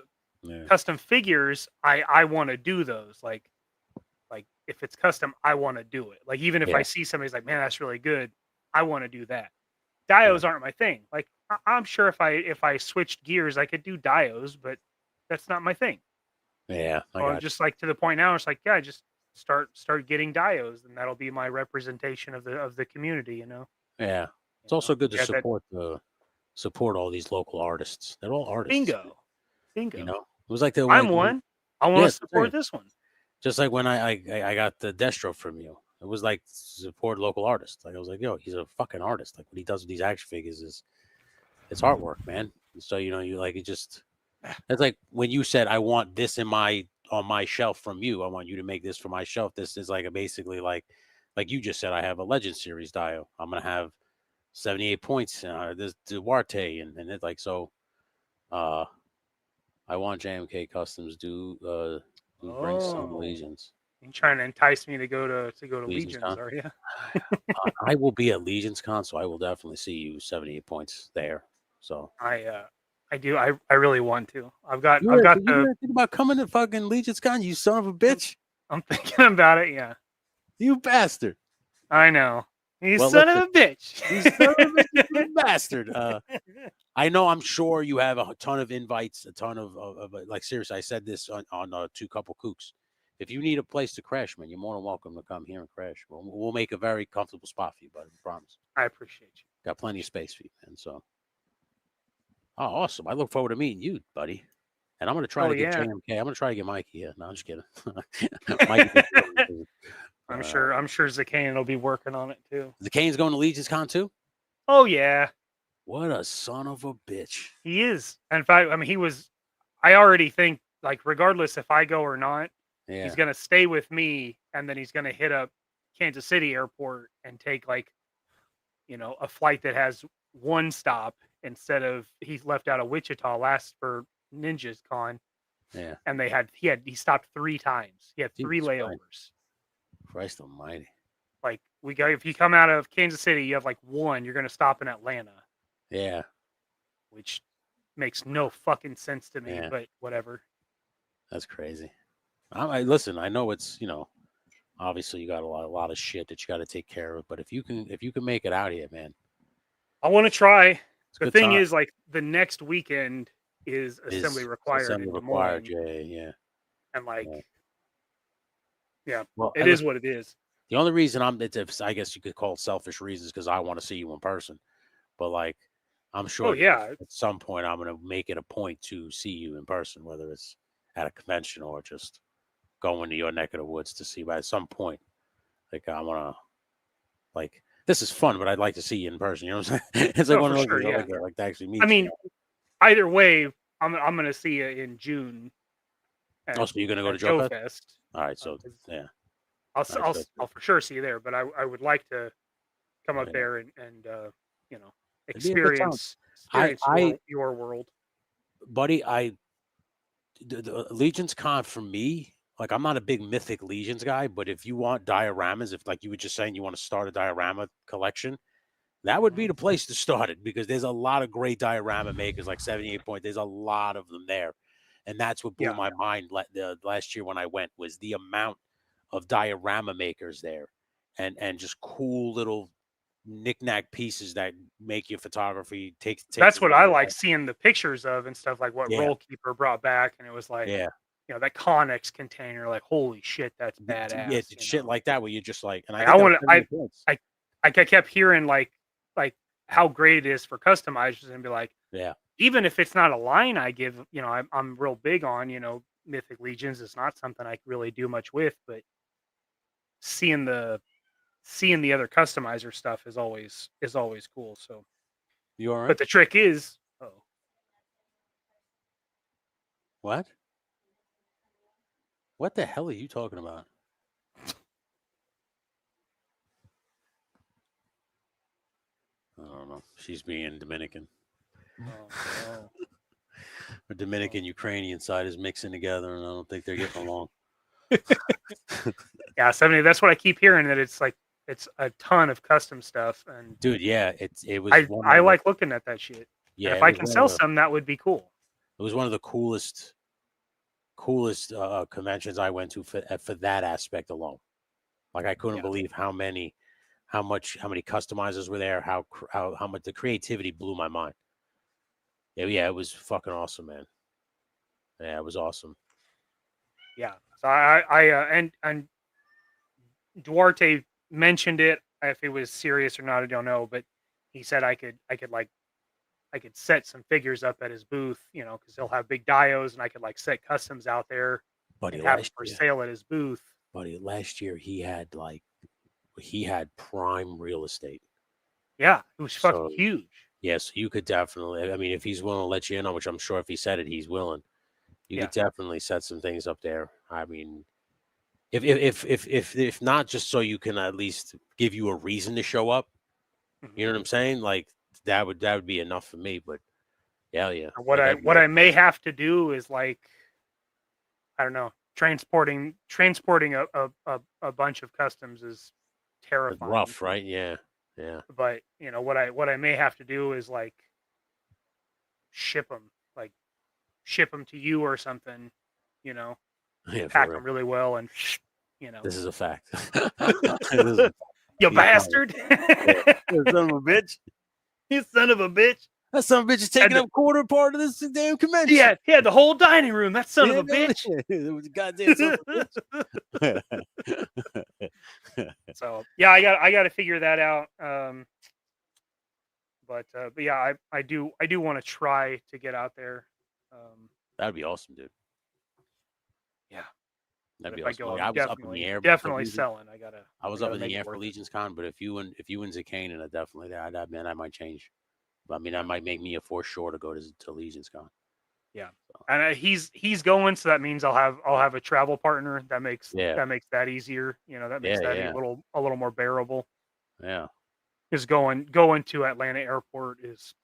custom figures, I want to do those. Like if it's custom, I want to do it. Like even if I see somebody's like, man, that's really good, I want to do that. Dios aren't my thing. Like I'm sure if I switched gears, I could do Dios, but that's not my thing. Yeah, or just like to the point now, it's like, yeah, just start getting Dios, and that'll be my representation of the community, you know. Yeah, it's also good to support all these local artists. They're all artists. Bingo. You know, it was like I'm one. I want to support this one. Just like when I got the Destro from you, it was like support local artists. Like I was like, yo, he's a fucking artist. Like what he does with these action figures it's artwork, man. So you know, you like it just. That's like when you said, I want this on my shelf from you. I want you to make this for my shelf. This is like basically like you just said, I have a Legend Series Dio. I'm going to have 78 points. This Duarte and it's like, so I want JMK Customs do bring some Legions. You're trying to entice me to go to Legions, are you? I will be at Legions Con, so I will definitely see you 78 points there. So I do. I really want to. I've got you think about coming to fucking Legion's Con, you son of a bitch. I'm thinking about it, yeah. You bastard. I know. You son of a bitch. You son of a bitch, you bastard. I know, I'm sure you have a ton of invites, a ton of like seriously, I said this on Two Couple Kooks. If you need a place to crash, man, you're more than welcome to come here and crash. We'll make a very comfortable spot for you, buddy. I promise. I appreciate you. Got plenty of space for you, man. So oh, awesome. I look forward to meeting you, buddy. And I'm going to try to get JMK. I'm going to try to get Mikey. Yeah, no, I'm just kidding. Mikey, I'm sure Zakane will be working on it too. Zakane's going to Legion's Con too? Oh, yeah. What a son of a bitch. He is. In fact, I mean, I already think, like, regardless if I go or not, he's going to stay with me, and then he's going to hit up Kansas City Airport and take, like, you know, a flight that has one stop. Instead of he left out of Wichita last for Ninja's Con, and he stopped 3 times. He had 3 layovers. Christ Almighty! Like if you come out of Kansas City, you have like 1. You're going to stop in Atlanta. Yeah, which makes no fucking sense to me. But whatever. That's crazy. Listen. I know it's obviously you got a lot of shit that you got to take care of. But if you can make it out here, man, I want to try. The thing is, like, the next weekend is assembly required. Assembly required, yeah. And like, well, it is what it is. The only reason I guess you could call it selfish reasons, because I want to see you in person. But like, I'm sure at some point I'm going to make it a point to see you in person, whether it's at a convention or just going to your neck of the woods to see. But at some point, like, I want to, like, this is fun, but I'd like to see you in person. You know what I'm saying? It's like one of those like to actually meet. I mean, either way, I'm going to see you in June. So you're going to go to Joe Fest. All right, so yeah, I'll for sure see you there. But I would like to come up Yeah. there and you know, It'd be a good time. experience your world. Buddy, the Legions Con for me, like I'm not a big Mythic Legions guy, but if you want dioramas, if like you were just saying you want to start a diorama collection, that would be the place to start it, because there's a lot of great diorama makers, like 78 Point. There's a lot of them there. And that's what blew my mind last year when I went, was the amount of diorama makers there, and just cool little knick-knack pieces that make your photography take That's what I like seeing the pictures of and stuff, like what Yeah. Roll Keeper brought back, and it was like, Yeah. you know, that Connex container, like holy shit, that's badass. Yeah, you shit know? like that where you're just like, and I kept hearing like how great it is for customizers, and be like, yeah, even if it's not a line I give, you know, I'm real big on, you know, Mythic Legions. It's not something I really do much with, but seeing the other customizer stuff is always cool. So you all right? But the trick is, What the hell are you talking about? I don't know. She's being Dominican. oh. The Dominican Ukrainian side is mixing together, and I don't think they're getting along. Yeah, 70. That's what I keep hearing, that it's like it's a ton of custom stuff. And dude, yeah, it was. I like looking at that shit. Yeah, and if I can sell some, that would be cool. It was one of the coolest conventions I went to for that aspect alone. Like I couldn't believe how many customizers were there. How much the creativity blew my mind. Yeah, it was fucking awesome, man. Yeah, it was awesome. Yeah. So and Duarte mentioned it. If it was serious or not, I don't know. But he said I could set some figures up at his booth, you know, because he'll have big dios, and I could like set customs out there, and have them for sale at his booth. Buddy, last year he had prime real estate. Yeah, it was fucking huge. Yes, you could definitely. I mean, if he's willing to let you in on, which I'm sure if he said it, he's willing. You could definitely set some things up there. I mean, if not, just so you can at least give you a reason to show up. You know what I'm saying? Like that would be enough for me. But yeah. What I may have to do is like, I don't know, transporting a bunch of customs is terrifying. It's rough, right? Yeah. But you know what I may have to do is like ship them to you or something, you know, pack them really well, and you know, this is a fact. You bastard! You son of a bitch! You son of a bitch! That son of a bitch is taking up quarter part of this damn convention. Yeah, he had the whole dining room. That son of a bitch! It was a goddamn son of a bitch. So yeah, I got to figure that out. But yeah, I do want to try to get out there. That'd be awesome, dude. Yeah, that'd be awesome. I was up in the air. Definitely selling. I was up in the air for Legions Con, but if you and Zakane, and I definitely that might change. I mean, that might make me a force sure to go to Legions Con. Yeah, and he's going, so that means I'll have a travel partner. That makes that easier. You know, that makes that a little more bearable. Yeah, because going to Atlanta Airport is,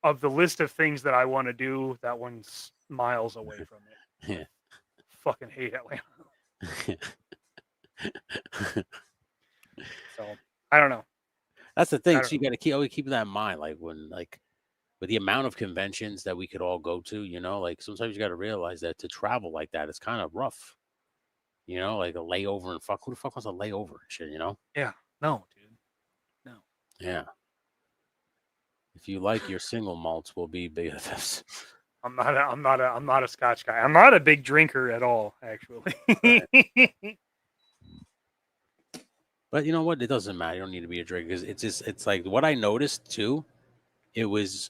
of the list of things that I want to do, that one's miles away from it. Yeah. Fucking hate Atlanta. So I don't know. That's the thing. So you got to always keep that in mind. Like with the amount of conventions that we could all go to, you know, like sometimes you got to realize that to travel like that, it's kind of rough. You know, like a layover, and who the fuck wants a layover and shit, you know? Yeah. No, dude. No. Yeah. If you like your single malts, will be BFFs. I'm not a Scotch guy. I'm not a big drinker at all, actually. Right. But you know what? It doesn't matter. You don't need to be a drinker, because it's like what I noticed too. It was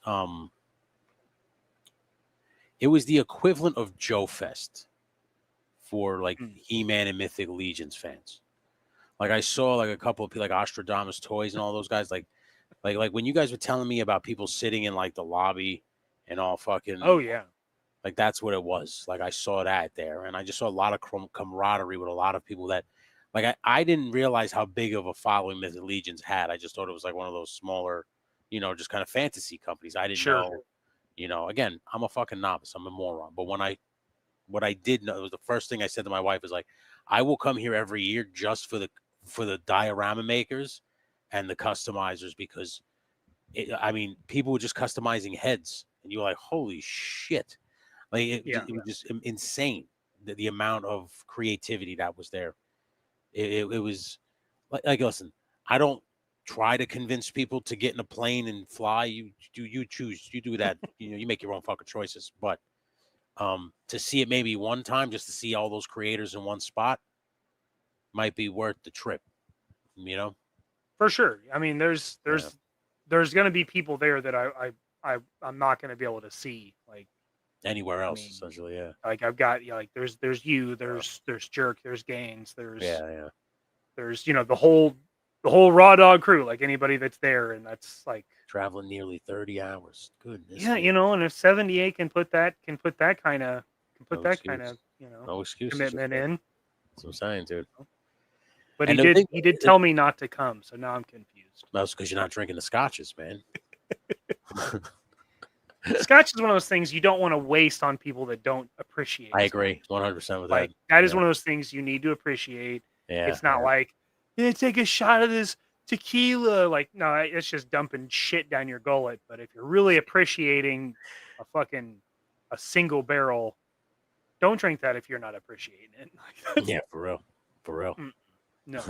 the equivalent of Joe Fest for like He-Man and Mythic Legions fans. Like I saw like a couple of people like Ostradamus Toys and all those guys, like when you guys were telling me about people sitting in like the lobby and all fucking, oh yeah, like that's what it was. Like I saw that there, and I just saw a lot of camaraderie with a lot of people that Like I didn't realize how big of a following Mythic Legions had. I just thought it was like one of those smaller, just kind of fantasy companies. I didn't know, again, I'm a fucking novice. I'm a moron. But what I did know, it was the first thing I said to my wife is like, I will come here every year just for the diorama makers and the customizers, because people were just customizing heads and you were like, holy shit. Like it was just insane. The amount of creativity that was there. It was like, listen, I don't try to convince people to get in a plane and fly. You choose, you do that. You make your own fucking choices. But to see it maybe one time, just to see all those creators in one spot, might be worth the trip. For sure. I mean, there's going to be people there that I'm not going to be able to see like anywhere else, essentially. Yeah. Like I've got there's Jerk, there's Gaines, there's the whole Raw Dog crew, like anybody that's there, and that's like traveling nearly 30 hours. Goodness. Yeah, and if 78 can put that kind of no excuses, commitment in. That's what I'm saying, dude. But he did tell me not to come, so now I'm confused. That's because you're not drinking the scotches, man. Scotch is one of those things you don't want to waste on people that don't appreciate. I agree 100% with that. That is one of those things you need to appreciate. Yeah, it's not like, take a shot of this tequila. Like, no, it's just dumping shit down your gullet. But if you're really appreciating a single barrel, don't drink that if you're not appreciating it. Yeah, for real. No.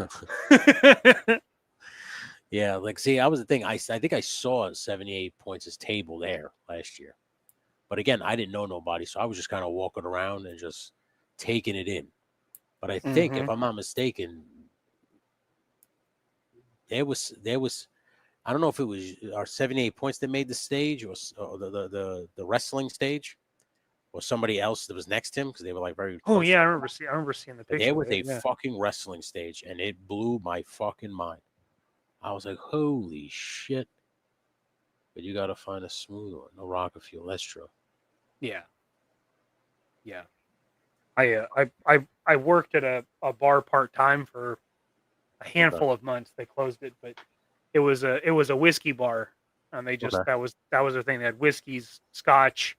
Yeah, like, see, I was the thing. I think I saw 78 Points' table there last year. But again, I didn't know nobody, so I was just kind of walking around and just taking it in. But I think, if I'm not mistaken, there was I don't know if it was our 78 Points that made the stage, or the wrestling stage, or somebody else that was next to him, because they were like very close. I remember seeing the picture. There was a fucking wrestling stage, and it blew my fucking mind. I was like, holy shit. But you got to find a smooth one. No rocket fuel. That's true. Yeah. Yeah. I worked at a bar part-time for a handful of months. They closed it, but it was a whiskey bar. And they just, that was their thing. They had whiskeys, scotch,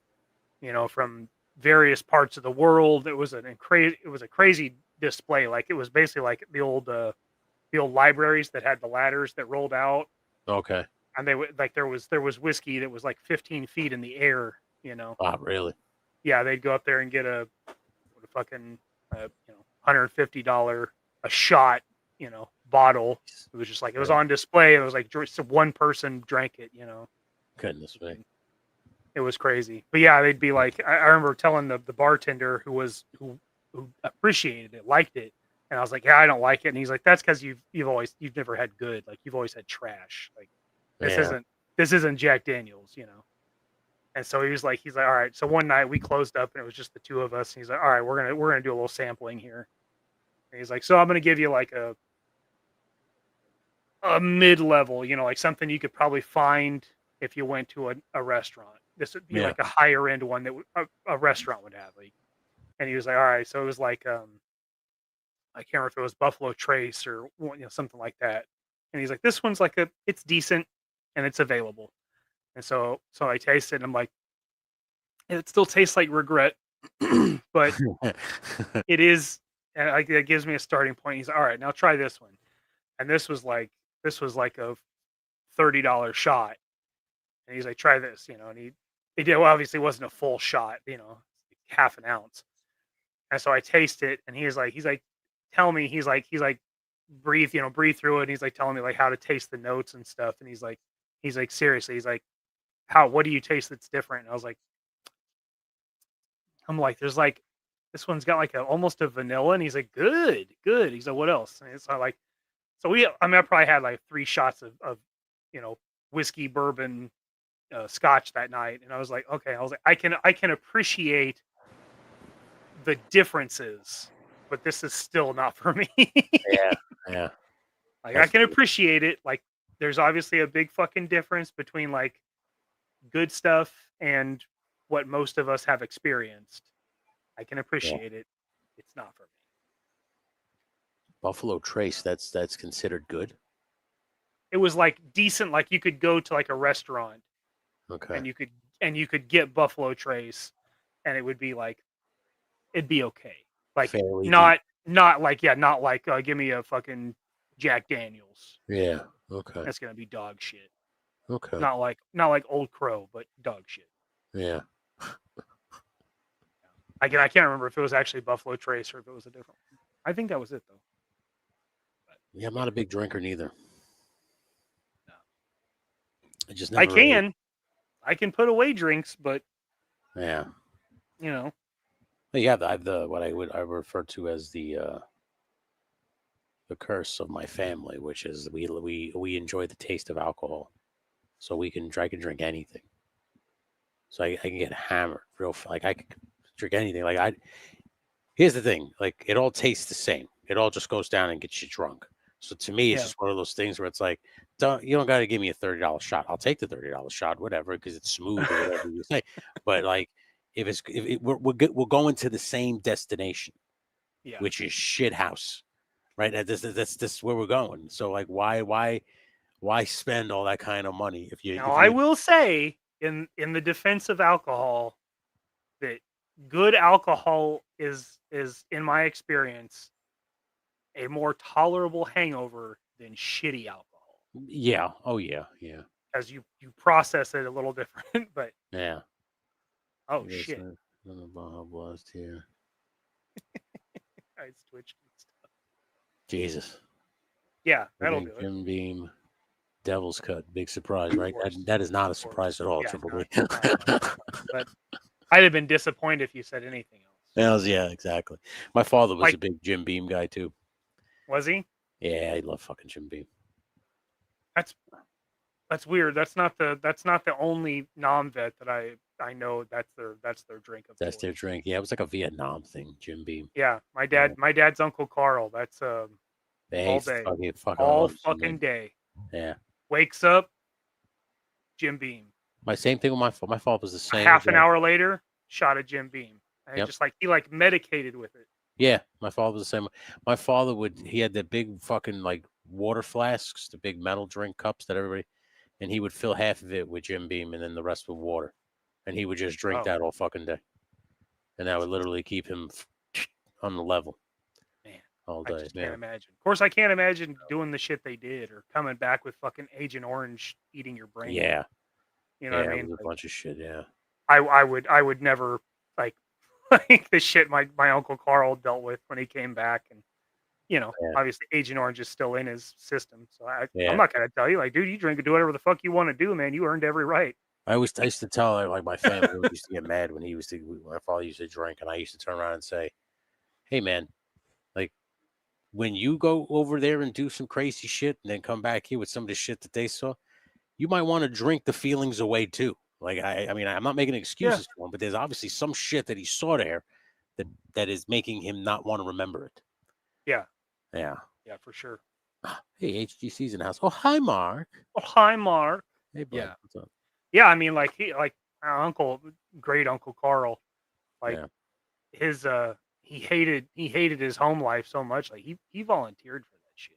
from various parts of the world. It was a crazy display. Like, it was basically like the old libraries that had the ladders that rolled out. Okay. And they would, like, there was whiskey that was like 15 feet in the air, Wow, really? Yeah, they'd go up there and get a fucking $150 a shot, bottle. It was just like, it was on display. It was like one person drank it, Goodness me. It was crazy. But yeah, they'd be like, I remember telling the bartender who appreciated it, liked it. And I was like, yeah, I don't like it. And he's like, that's because you've never had good. Like, you've always had trash. Like, this isn't Jack Daniels, And so he's like, all right. So one night we closed up and it was just the two of us. And he's like, all right, we're gonna do a little sampling here. And he's like, so I'm gonna give you like a mid-level, like something you could probably find if you went to a restaurant. This would be like a higher end one that a restaurant would have. Like, and he was like, all right. So it was like I can't remember if it was Buffalo Trace or something like that. And he's like, this one's like it's decent and it's available. And so I tasted and I'm like, it still tastes like regret, but it is, and it gives me a starting point. He's like, all right, now try this one. And this was like a $30 shot. And he's like, try this, and he did, well, obviously it wasn't a full shot, half an ounce. And so I taste it and he's like, tell me, he's like, breathe through it. And he's like telling me like how to taste the notes and stuff. And he's like, seriously, he's like, what do you taste that's different? And I was like, there's like, this one's got like almost a vanilla. And he's like, good. He's like, what else? And it's like, I probably had like 3 shots of whiskey, bourbon, scotch that night. And I was like, okay, I can appreciate the differences, but this is still not for me. Yeah. Like, I can appreciate it. Like, there's obviously a big fucking difference between like good stuff and what most of us have experienced. I can appreciate it. It's not for Buffalo Trace, that's considered good. It was like decent, like you could go to like a restaurant, Okay, and you could get Buffalo Trace, and it would be like it'd be okay, like fairly not like not like give me a fucking Jack Daniels. deep. Yeah. Okay. That's gonna be dog shit. Okay. Not like Old Crow, but dog shit. Yeah. I can't remember if it was actually Buffalo Trace or if it was a different one. I think that was it though. But, Yeah, I'm not a big drinker neither. No. I just never I can put away drinks, but yeah. you know. Yeah, I have the what I refer to as the curse of my family, which is we enjoy the taste of alcohol, so I can drink anything. So I can get hammered like I could drink anything. Like here's the thing, like it all tastes the same. It all just goes down and gets you drunk. So to me, it's just one of those things where it's like, you don't got to give me a $30 shot. I'll take the $30 shot, whatever, because it's smooth or whatever you say. But like, we're going to the same destination, which is shit house, right? That's where we're going. So like, why spend all that kind of money if you? Now I will say, in the defense of alcohol, that good alcohol is in my experience a more tolerable hangover than shitty alcohol. Yeah. Oh yeah. Yeah. As you process it a little different, but yeah. Oh shit! Blast here. I switched stuff. Jesus. Yeah, that'll do it. Jim Beam, Devil's Cut, big surprise, right? That is not a surprise at all. Triple B. But I'd have been disappointed if you said anything else. Yeah, exactly. My father was a big Jim Beam guy too. Was he? Yeah, he loved fucking Jim Beam. That's weird. That's not the only non-vet that I know that's their drink of That's their drink. Yeah, it was like a Vietnam thing, Jim Beam. Yeah, my dad's Uncle Carl. That's all day, all fucking day. Yeah. Wakes up, Jim Beam. My same thing with my father was the same. Half an hour later, shot of Jim Beam. And just like he medicated with it. Yeah, my father was the same. My father he had the big fucking like water flasks, the big metal drink cups that everybody, and he would fill half of it with Jim Beam and then the rest with water, and he would just drink that all fucking day, and that would literally keep him on the level. Man, all day. I just can't imagine. Of course, I can't imagine doing the shit they did or coming back with fucking Agent Orange eating your brain. Yeah, you know what I mean. It was a bunch of shit. Yeah, I would never like the shit my Uncle Carl dealt with when he came back, and obviously Agent Orange is still in his system, so I'm not gonna tell you like, dude, you drink and do whatever the fuck you want to do, man. You earned every right. I used to tell like my family used to get mad when my father used to drink, and I used to turn around and say, "Hey, man, like when you go over there and do some crazy shit, and then come back here with some of the shit that they saw, you might want to drink the feelings away too." Like I mean, I'm not making excuses for him, but there's obviously some shit that he saw there that is making him not want to remember it. Yeah, for sure. Hey, HGC's in the house. Oh, hi, Mark. Oh, hi, Mark. Hey, bud. What's up? Yeah, I mean, like great Uncle Carl, like his he hated his home life so much, like he volunteered for that shit.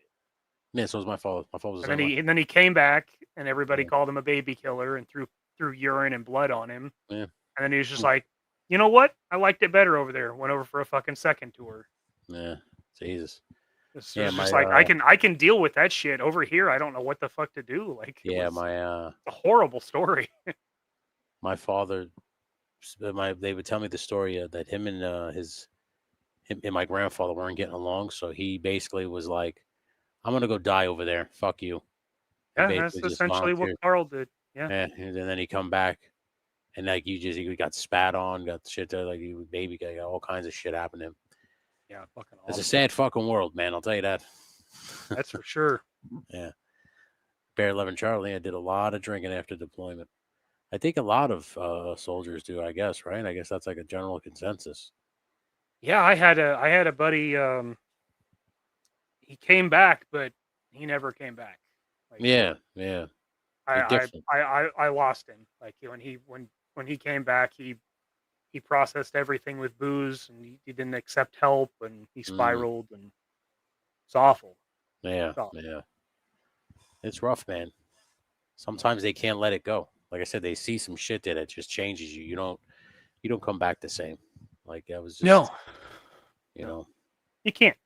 Yeah, so was my father. My father was and then he came back, and everybody called him a baby killer and threw urine and blood on him. Yeah. And then he was just like, you know what? I liked it better over there. Went over for a fucking second tour. Yeah, Jesus. It's just like I can deal with that shit. Over here, I don't know what the fuck to do. Like, a horrible story. My father, they would tell me the story that him and my grandfather weren't getting along, so he basically was like, "I'm gonna go die over there. Fuck you." Yeah, that's essentially what Carl did. Yeah, and then he come back, and like he got spat on, got shit there, like he was baby guy, got all kinds of shit happened to him. Yeah, fucking awesome. It's a sad fucking world, man. I'll tell you that. That's for sure. Yeah. Bear 11 Charlie, I did a lot of drinking after deployment. I think a lot of soldiers do, I guess, right? I guess that's like a general consensus. Yeah, I had a buddy. He came back, but he never came back. Like, yeah. I lost him. Like when he came back, he processed everything with booze, and he didn't accept help, and he spiraled, and It's awful. Yeah, It's awful. yeah. It's rough, man. Sometimes they can't let it go. Like I said, they see some shit there that just changes you. You don't come back the same. Like that was just, No, you know. you can't.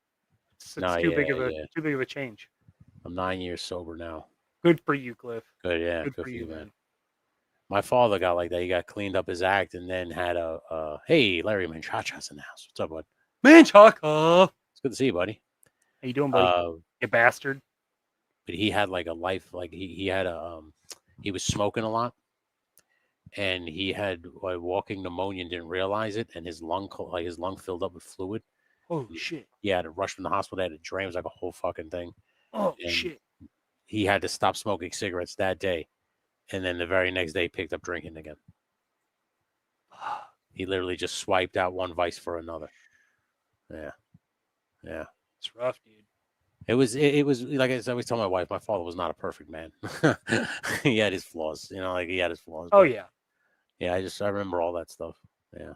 It's No, too big yeah, of a yeah. too big of a change. I'm 9 years sober now. Good for you, Cliff. Good, yeah, Good good for you, man. My father got like that. He got cleaned up his act and then had hey, Larry Manchacha's in the house. What's up, bud? Manchaca. It's good to see you, buddy. How you doing, buddy? You bastard. But he had like a life, like he had he was smoking a lot, and he had walking pneumonia and didn't realize it, and his lung filled up with fluid. Oh shit. He had to rush from the hospital. They had to drain. It was like a whole fucking thing. Oh and shit. He had to stop smoking cigarettes that day, and then the very next day picked up drinking again. He literally just swiped out one vice for another. Yeah. It's rough, dude. It was like I always tell my wife, my father was not a perfect man. He had his flaws, like he had his flaws. Oh yeah. Yeah, I remember all that stuff. Yeah.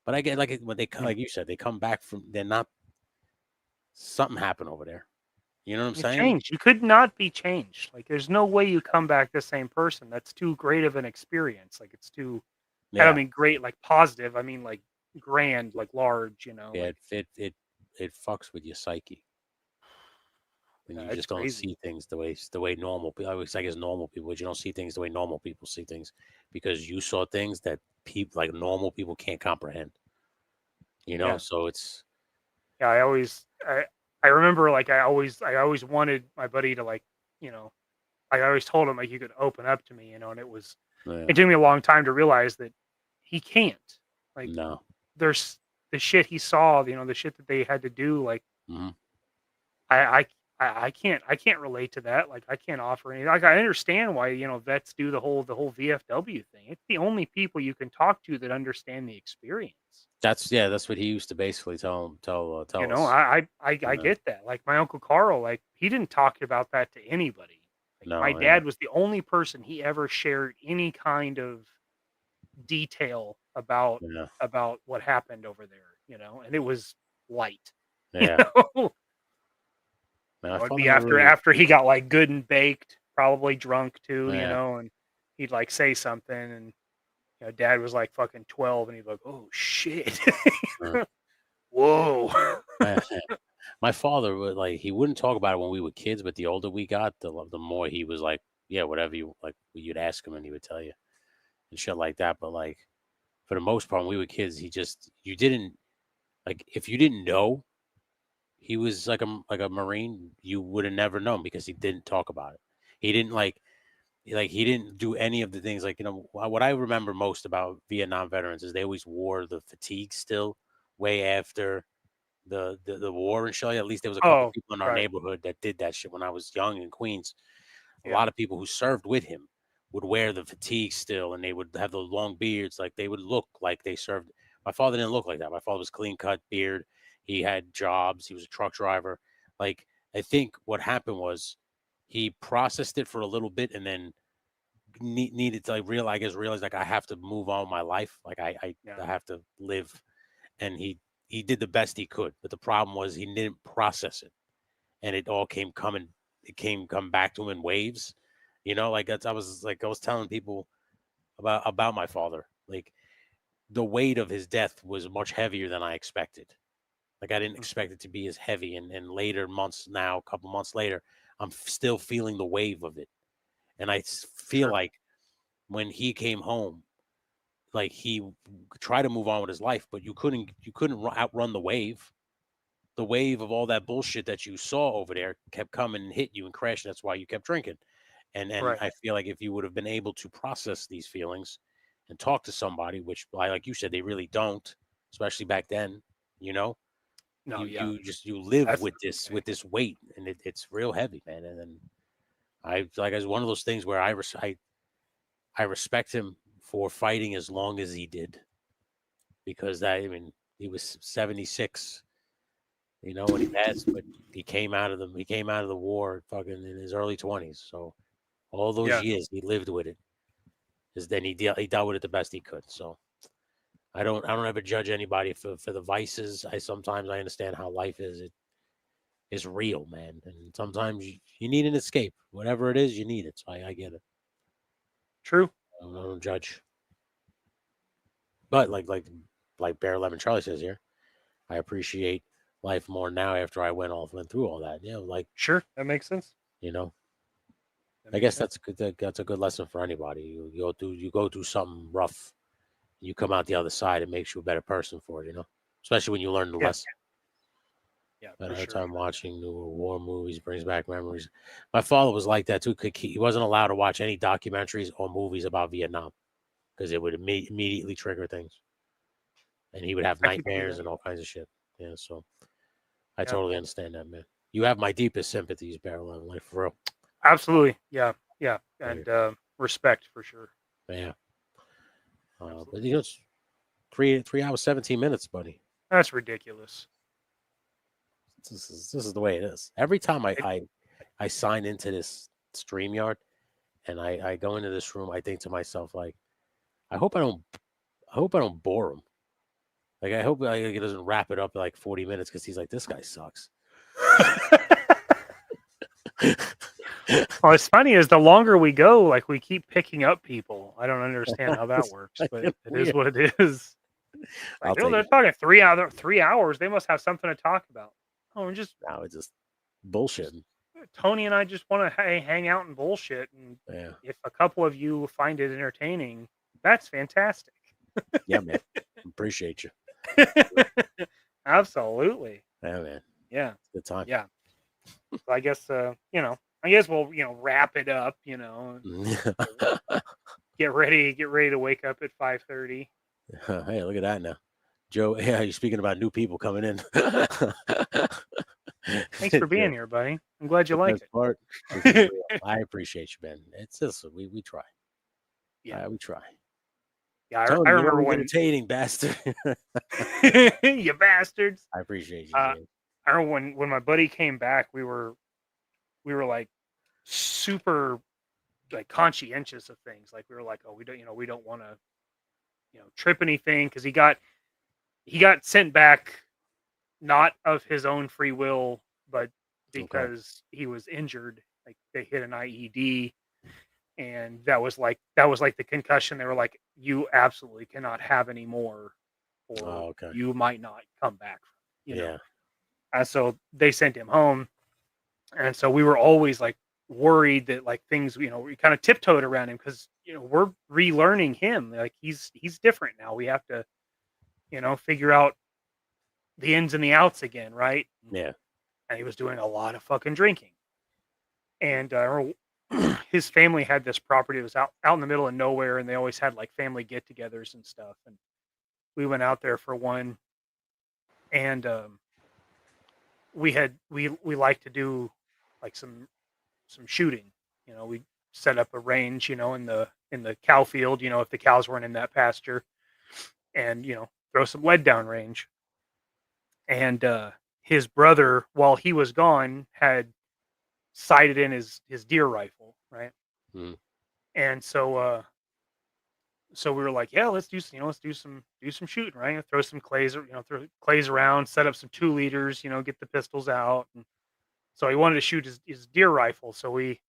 But I get like when they come, like you said, they come back from, they're not, something happened over there. You know what I'm saying? Changed. You could not be changed. Like there's no way you come back the same person. That's too great of an experience. Like it's too, I don't mean great, like positive. I mean like grand, like large, Yeah, like, it fucks with your psyche. When you just don't crazy. see things the way normal people, I always say as normal people, but you don't see things the way normal people see things because you saw things that people like normal people can't comprehend. So it's. Yeah, I remember like I always wanted my buddy to like, I always told him like you could open up to me, and it took me a long time to realize that he can't. Like no. There's the shit he saw, the shit that they had to do, like I can't relate to that. Like I can't offer any. Like I understand why vets do the whole VFW thing. It's the only people you can talk to that understand the experience. That's what he used to basically tell us. I get that. Like my Uncle Carl, like he didn't talk about that to anybody. Like, my dad was the only person he ever shared any kind of detail about what happened over there, and it was light. Yeah. It'd be after he got like good and baked, probably drunk too, and he'd like say something, and Dad was like fucking 12, and he'd like, "Oh shit, whoa." My father would he wouldn't talk about it when we were kids, but the older we got, the more he was like, yeah, whatever you like, you'd ask him and he would tell you and shit like that. But like for the most part, when we were kids, you didn't like if you didn't know he was like a Marine, you would have never known because he didn't talk about it. He didn't he didn't do any of the things what I remember most about Vietnam veterans is they always wore the fatigue still way after the war and shit. At least there was a couple people in our neighborhood that did that shit when I was young in Queens. A lot of people who served with him would wear the fatigue still, and they would have the long beards. Like they would look like they served. My father didn't look like that. My father was clean cut, beard. He had jobs. He was a truck driver. Like I think what happened was he processed it for a little bit, and then needed to realize like I have to move on with my life. Like I have to live, and he did the best he could. But the problem was he didn't process it, and it all came back to him in waves. Like I was telling people about my father. Like the weight of his death was much heavier than I expected. Like I didn't expect it to be as heavy, and later months now, a couple months later, I'm still feeling the wave of it. And I feel like when he came home, like he tried to move on with his life, but you couldn't outrun the wave. The wave of all that bullshit that you saw over there kept coming and hit you and crashing. That's why you kept drinking. And I feel like if you would have been able to process these feelings and talk to somebody, which like you said, they really don't, especially back then, No, you live with this weight, and it's real heavy, man. And then it's one of those things where I respect him for fighting as long as he did, because he was 76, when he passed, but he came out of the war fucking in his early 20s. So all those years he lived with it. Then he dealt with it the best he could. So I don't ever judge anybody for the vices. Sometimes I understand how life is. is real, man. And sometimes you need an escape. Whatever it is, you need it. So I get it. True. I don't judge. But like Bear Lemon Charlie says here, I appreciate life more now after I went through all that. Like sure, that makes sense. I guess that's good. That's a good lesson for anybody. You go through something rough, you come out the other side. It makes you a better person for it. Especially when you learn the lesson. Yeah, But for every sure. time watching newer war movies brings back memories. My father was like that too. He wasn't allowed to watch any documentaries or movies about Vietnam because it would immediately trigger things, and he would have nightmares and all kinds of shit. Yeah, so I totally understand that, man. You have my deepest sympathies, Barrel, like for real. Absolutely, yeah, and respect for sure. Yeah, but it's 3 hours 17 minutes, buddy. That's ridiculous. This is the way it is. Every time I sign into this StreamYard and I go into this room, I think to myself, like, I hope I don't bore him. Like, I hope he doesn't wrap it up in like 40 minutes because he's like, this guy sucks. Well, it's funny is the longer we go, like we keep picking up people. I don't understand how that works, but it is what it is. Like, they're talking 3 hours. They must have something to talk about. Oh, it's just bullshitting. Tony and I just want to hang out and bullshit. And if a couple of you find it entertaining, that's fantastic. Yeah, man. Appreciate you. Absolutely. Yeah, man. Yeah. It's a good time. Yeah. So I guess I guess we'll wrap it up. Get ready to wake up at 5:30. Hey, look at that now. Joe, yeah, you're speaking about new people coming in. Thanks for being here, buddy. I'm glad you like it. I appreciate you, Ben. It's just we try. Yeah, we try. Yeah, Tony, I remember when entertaining bastard. You bastards. I appreciate you. I remember when my buddy came back, we were like super like conscientious of things. Like we were like, oh, we don't want to trip anything, because he got sent back not of his own free will, but because he was injured. Like they hit an IED, and that was like the concussion. They were like, you absolutely cannot have any more, or you might not come back. You know? And so they sent him home, and so we were always like worried that like things, we kind of tiptoed around him, because we're relearning him. Like he's different now. We have to figure out the ins and the outs again, right? Yeah. And he was doing a lot of fucking drinking, and his family had this property that was out in the middle of nowhere, and they always had like family get-togethers and stuff. And we went out there for one, and we like to do like some shooting. We set up a range, in the cow field, if the cows weren't in that pasture, and throw some lead down range. And his brother, while he was gone, had sighted in his deer rifle, right? And so we were like, yeah, let's do some shooting, right? Throw some clays, throw clays around, set up some 2 liters, get the pistols out. And so he wanted to shoot his deer rifle, so he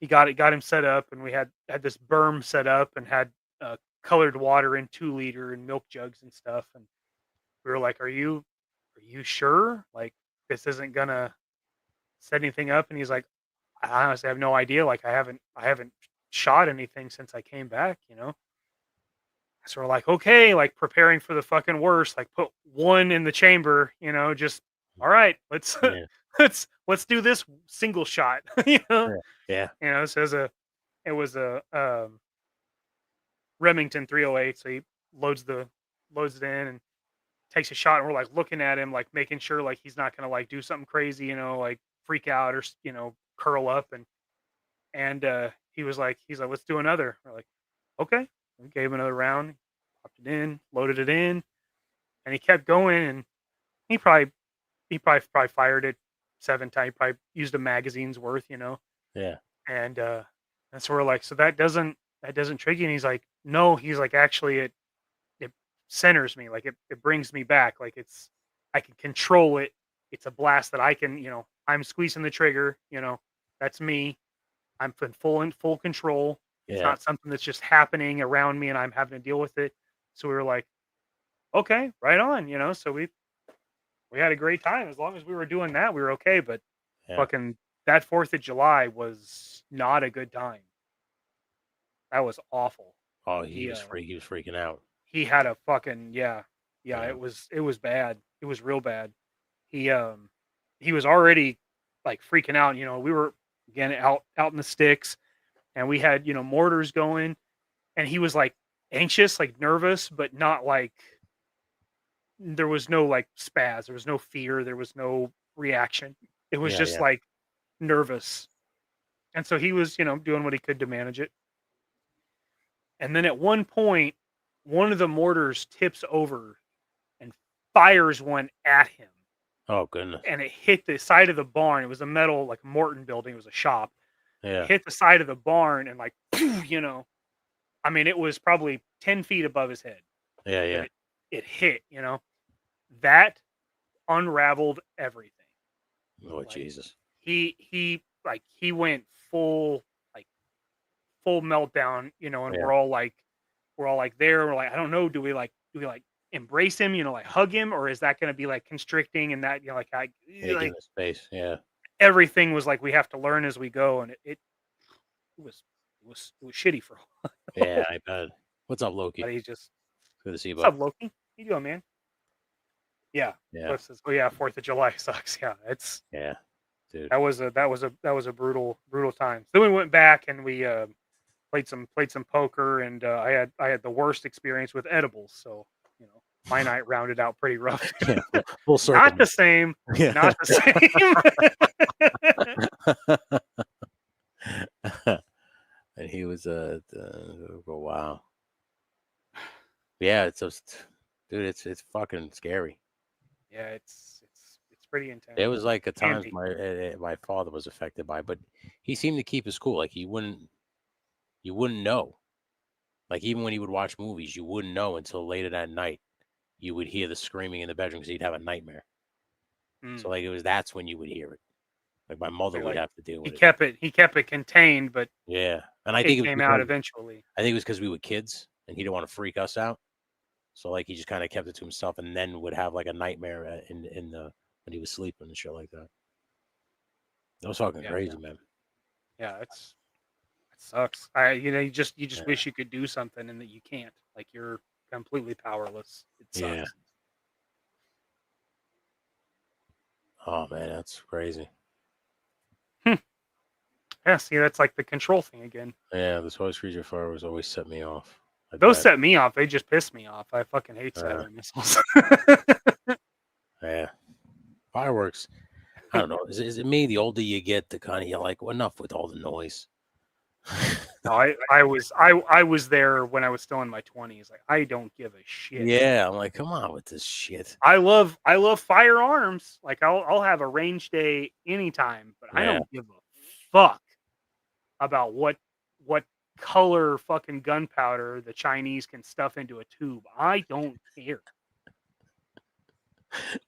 got him set up, and we had this berm set up, and had colored water in 2 liter and milk jugs and stuff. And we were like, are you sure, like this isn't gonna set anything up? And he's like, I honestly have no idea. Like I haven't shot anything since I came back. So we're like, okay, like preparing for the fucking worst. Like put 1 in the chamber. Just all right. Let's let's do this single shot. Yeah. So it was a Remington 308. So he loads it in and takes a shot, and we're like looking at him, like making sure like he's not gonna like do something crazy, like freak out or curl up. And he was like, let's do another. We're like, okay. We gave him another round, popped it in, loaded it in, and he kept going. And he probably fired it 7 times. Probably used a magazine's worth, Yeah. And so we're like, so that doesn't trigger you? And he's like, no. He's like, actually, it centers me. Like it brings me back. Like I can control it it's a blast that I can, I'm squeezing the trigger, that's me. I'm in full control. It's not something that's just happening around me and I'm having to deal with it. So we were like, okay, right on, so we had a great time. As long as we were doing that, we were okay. But fucking that 4th of July was not a good time. That was awful. Oh, he was freaking out. He had a fucking it was bad. It was real bad. He was already like freaking out. We were again out in the sticks, and we had mortars going, and he was like anxious, like nervous, but not like there was no like spaz, there was no fear, there was no reaction. It was just like nervous, and so he was doing what he could to manage it. And then at one point, one of the mortars tips over and fires one at him. Oh, goodness. And it hit the side of the barn. It was a metal, like Morton building. It was a shop. Yeah. It hit the side of the barn and like, I mean, it was probably 10 feet above his head. Yeah. It hit, that unraveled everything. Oh, like, Jesus. He went full meltdown, and we're all like there. We're like, I don't know. Do we embrace him, like hug him, or is that going to be like constricting and that, like space. Yeah. Everything was like, we have to learn as we go. And it was shitty for a while. Yeah, I bet. What's up, Loki? But he's just good to see you. What's up, Loki? How you doing, man? Yeah. 4th of July sucks. Yeah. Dude. That was a brutal time. Then we went back and we played some poker, and I had the worst experience with edibles. So, my night rounded out pretty rough. Yeah, full circle. Not the same. Yeah. Not the same. And he was wow. Yeah, it's just, dude, it's fucking scary. Yeah, it's pretty intense. There was like a time my father was affected by it, but he seemed to keep his cool. Like you wouldn't know. Like even when he would watch movies, you wouldn't know until later that night. You would hear the screaming in the bedroom because he'd have a nightmare. So like that's when you would hear it. Like my mother would have to deal with it. He kept it contained, but yeah, and I think it came out eventually. I think it was because we were kids and he didn't want to freak us out. So like he just kind of kept it to himself, and then would have like a nightmare in the when he was sleeping and shit like that. That was fucking crazy, man. Yeah, it sucks. You just wish you could do something and that you can't. Like you're completely powerless. It sucks. Yeah. Oh man, that's crazy. Yeah, see, that's like the control thing again. Yeah, the toy creature fireworks always set me off. Those set me off. They just piss me off. I fucking hate Saturn missiles. Yeah. Fireworks. I don't know. Is it me? The older you get, the kind of you're like, well, enough with all the noise. No, I was there when I was still in my 20s. Like I don't give a shit. Yeah, I'm like, come on with this shit. I love firearms. Like I'll have a range day anytime, but I don't give a fuck about what color fucking gunpowder the Chinese can stuff into a tube. I don't care.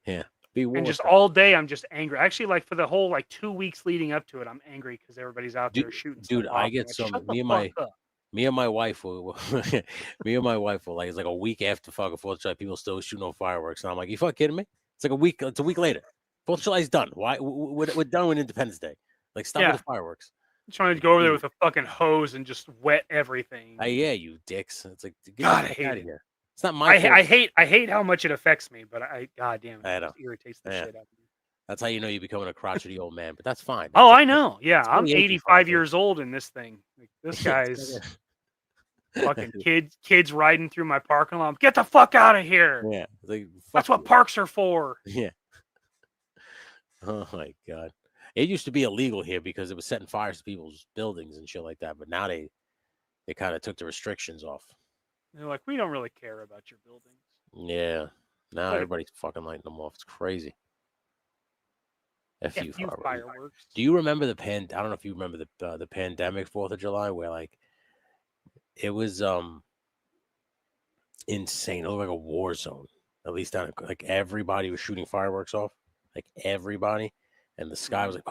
Yeah. And just all day, I'm just angry. Actually, like for the whole 2 weeks leading up to it, I'm angry because everybody's out there shooting. Dude, I get some. Me and my wife will. Me and my wife will like. It's like a week after fucking 4th of July, people still shooting no fireworks, and I'm like, you fucking kidding me? It's like a week. It's a week later. 4th of July's done. Why? We're done with Independence Day. Like, stop with the fireworks. I'm trying to go over there with a fucking hose and just wet everything. Yeah, you dicks. It's like, God, I hate it. Here. It's not my fault. I hate how much it affects me, but goddamn, it just irritates the shit out of me. That's how you know you're becoming a crotchety old man, but that's fine. Oh, I know. Yeah, I'm 85 years old in this thing. Like, this guy's fucking kids riding through my parking lot. Get the fuck out of here. Yeah. Like, that's what parks are for. Yeah. Oh my God. It used to be illegal here because it was setting fires to people's buildings and shit like that, but now they kind of took the restrictions off. They're like, we don't really care about your buildings. Yeah. Now everybody's fucking lighting them off. It's crazy. Few fireworks. Do you remember I don't know if you remember the pandemic 4th of July where like it was insane. It looked like a war zone. At least like everybody was shooting fireworks off. like everybody, and the sky was like,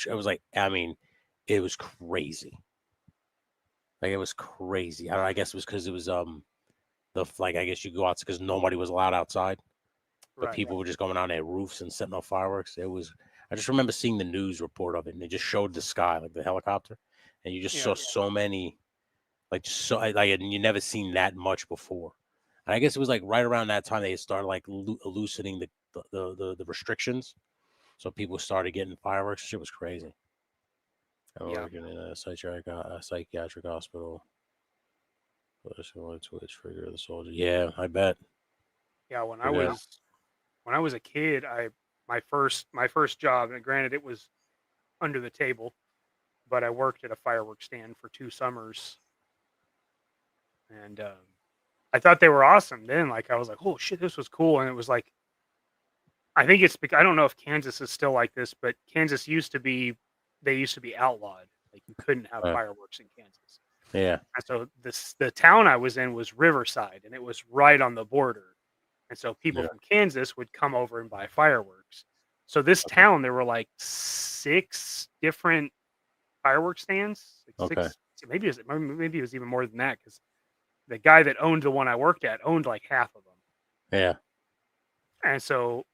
it was like, I mean, it was crazy. Like it was crazy. I guess it was because it was I guess you go out because nobody was allowed outside, but people were just going on their roofs and setting off fireworks. It was. I just remember seeing the news report of it, and they just showed the sky, like the helicopter, and you just saw so many, like you never seen that much before. And I guess it was like right around that time they started like loosening the restrictions, so people started getting fireworks. Shit was crazy. I'm working in a psychiatric hospital. To trigger the soldier. Yeah, I bet. Yeah, when I was a kid, my first job, and granted it was under the table, but I worked at a fireworks stand for 2 summers, and I thought they were awesome. Then, like, I was like, "Oh shit, this was cool!" And it was like, I think it's because I don't know if Kansas is still like this, but Kansas used to be outlawed. Like you couldn't have fireworks in Kansas. Yeah. And so the town I was in was Riverside, and it was right on the border. And so people from Kansas would come over and buy fireworks. So this town, there were like 6 different fireworks stands. Like 6, maybe it was even more than that because the guy that owned the one I worked at owned like half of them. Yeah. And so,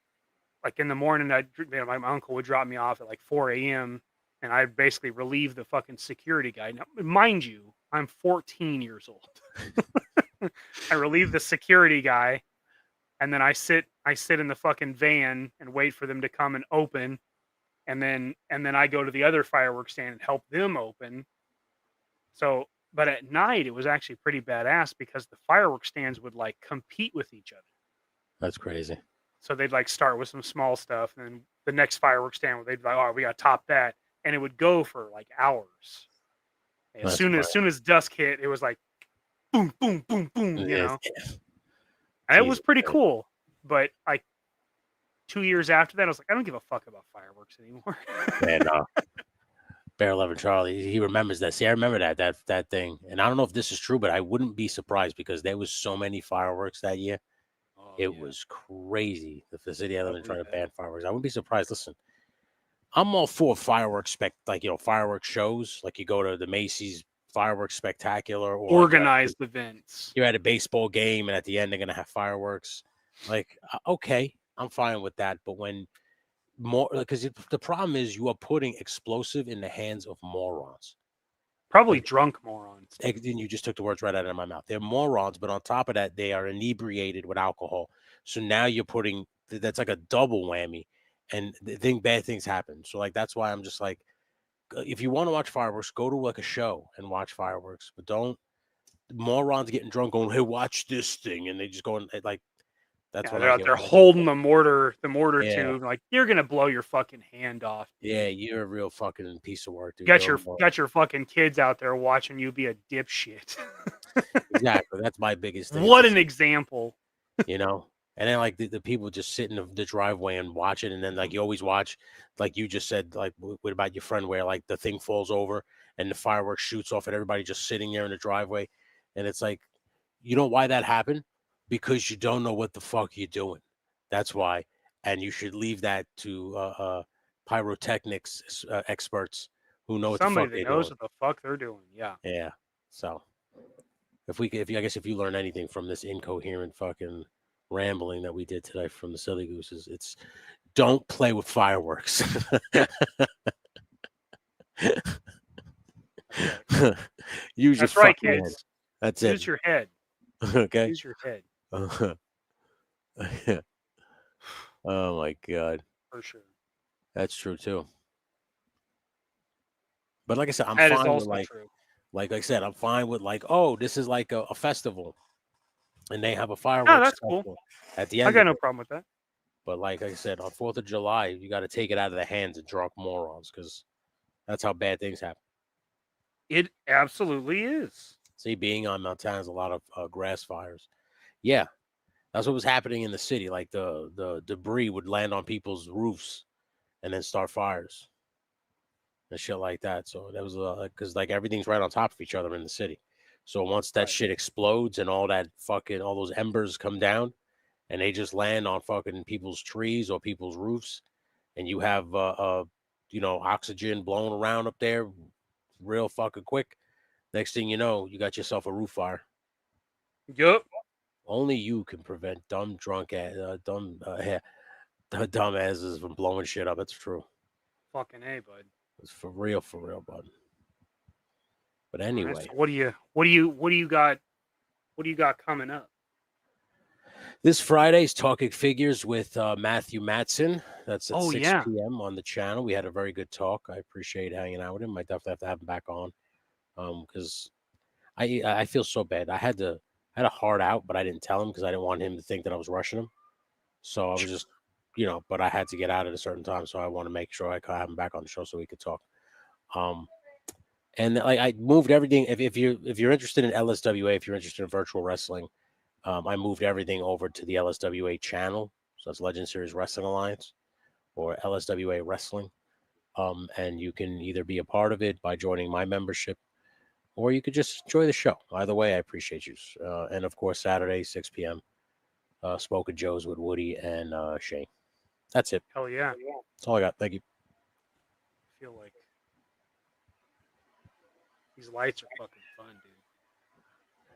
like in the morning, my uncle would drop me off at like 4 a.m. and I'd basically relieve the fucking security guy. Now, mind you, I'm 14 years old. I relieve the security guy. And then I sit in the fucking van and wait for them to come and open, and then I go to the other fireworks stand and help them open. So, but at night it was actually pretty badass because the fireworks stands would like compete with each other. That's crazy. So they'd like start with some small stuff, and then the next fireworks stand they'd be like, "Oh, we got to top that," and it would go for like hours. As soon as dusk hit, it was like, boom, boom, boom, boom. You know. And it was pretty cool, but like 2 years after that, I was like, I don't give a fuck about fireworks anymore. Man, Bear 11 Charlie, he remembers that. See, I remember that thing, and I don't know if this is true, but I wouldn't be surprised because there was so many fireworks that year. It was crazy. The city I live in trying to ban fireworks. I wouldn't be surprised. Listen, I'm all for fireworks fireworks shows. Like you go to the Macy's Fireworks Spectacular or organized events. You're at a baseball game and at the end they're gonna have fireworks. Like, okay, I'm fine with that. But when more, because the problem is you are putting explosive in the hands of morons. Probably drunk morons. And you just took the words right out of my mouth. They're morons, but on top of that, they are inebriated with alcohol. So now you're putting that's like a double whammy, and bad things happen. So like that's why I'm just like, if you want to watch fireworks, go to like a show and watch fireworks, but don't morons getting drunk going, "Hey, watch this thing," and they just going like, that's what they're out there holding the mortar tube, like you're gonna blow your fucking hand off. Dude. Yeah, you're a real fucking piece of work, dude. Got your fucking kids out there watching you be a dipshit. Exactly, that's my biggest thing. What an example, you know. And then like the people just sit in the driveway and watch it, and then like you always watch, like you just said, like what about your friend where like the thing falls over and the fireworks shoots off at everybody just sitting there in the driveway, and it's like, you know why that happened? Because you don't know what the fuck you're doing. That's why, and you should leave that to pyrotechnics experts who know what the fuck they're doing. Somebody that knows what the fuck they're doing. Yeah. Yeah. So if you learn anything from this incoherent fucking rambling that we did today from the Silly Gooses, it's don't play with fireworks. Use That's right, kids. Head. That's it. Use your head. Okay. Use your head. Oh my god. For sure. That's true too. But like I said, I'm that fine with like I said, I'm fine with like, oh, this is like a festival. And they have a fireworks. Oh, that's cool. At the end, I got no problem with that. But like I said, on 4th of July, you got to take it out of the hands of drunk morons because that's how bad things happen. It absolutely is. See, being on Mount Town is a lot of grass fires. Yeah, that's what was happening in the city. Like the debris would land on people's roofs and then start fires and shit like that. So that was because like everything's right on top of each other in the city. So once that shit explodes and all those embers come down and they just land on fucking people's trees or people's roofs, and you have oxygen blowing around up there real fucking quick, next thing you know, you got yourself a roof fire. Yup. Only you can prevent dumbasses from blowing shit up. It's true. Fucking A, bud. It's for real, bud. But anyway, right, so what do you got? What do you got coming up? This Friday's Talking Figures with Matthew Matson. That's at 6 yeah. p.m. on the channel. We had a very good talk. I appreciate hanging out with him. I definitely have to have him back on because I feel so bad. I had a hard out, but I didn't tell him because I didn't want him to think that I was rushing him. So I was just, but I had to get out at a certain time, so I want to make sure I could have him back on the show so we could talk. And I moved everything. If you're interested in LSWA, if you're interested in virtual wrestling, I moved everything over to the LSWA channel. So that's Legend Series Wrestling Alliance or LSWA Wrestling. And you can either be a part of it by joining my membership, or you could just enjoy the show. Either way, I appreciate you. And of course, Saturday, 6 p.m. Smoking Joe's with Woody and Shane. That's it. Hell yeah. That's all I got. Thank you. I feel like these lights are fucking fun, dude.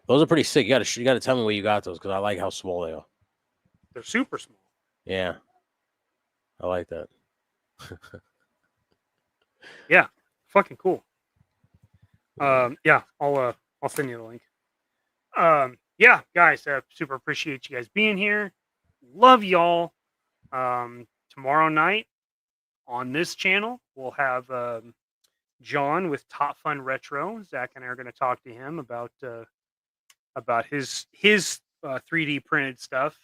Those are pretty sick. You gotta tell me where you got those because I like how small they are. They're super small. Yeah, I like that. Yeah, fucking cool. Yeah, I'll send you the link. Yeah, guys, super appreciate you guys being here. Love y'all. Tomorrow night on this channel we'll have John with Top Fun Retro. Zach and I are going to talk to him about his 3D printed stuff.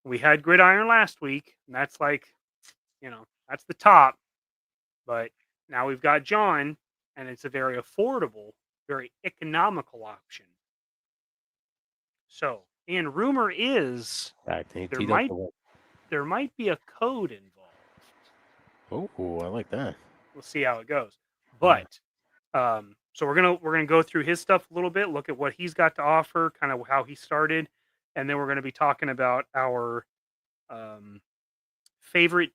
We had Gridiron last week, and that's like, that's the top. But now we've got John, and it's a very affordable, very there rumor is there might be a code involved. Oh, I like that. We'll see how it goes. But so we're gonna go through his stuff a little bit, look at what he's got to offer, kind of how he started, and then we're gonna be talking about our favorite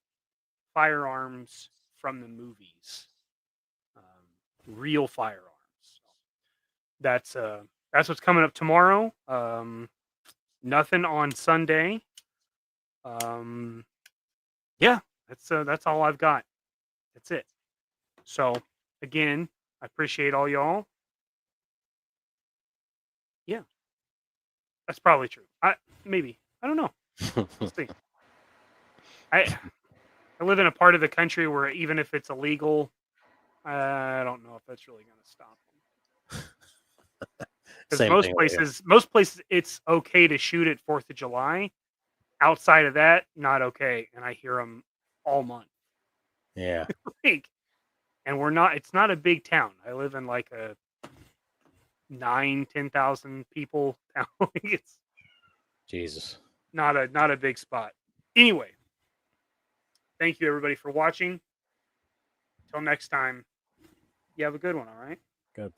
firearms from the movies, real firearms. That's what's coming up tomorrow. Nothing on Sunday. Yeah, that's all I've got. That's it. So again, I appreciate all y'all. Yeah, that's probably true. I don't know. Let's see. I live in a part of the country where even if it's illegal, I don't know if that's really going to stop them. Because most places, it's okay to shoot at 4th of July. Outside of that, not okay. And I hear them all month. Yeah. And it's not a big town. I live in like a 10,000 people town. It's Jesus. Not a big spot. Anyway, thank you everybody for watching. Till next time, you have a good one, all right? Got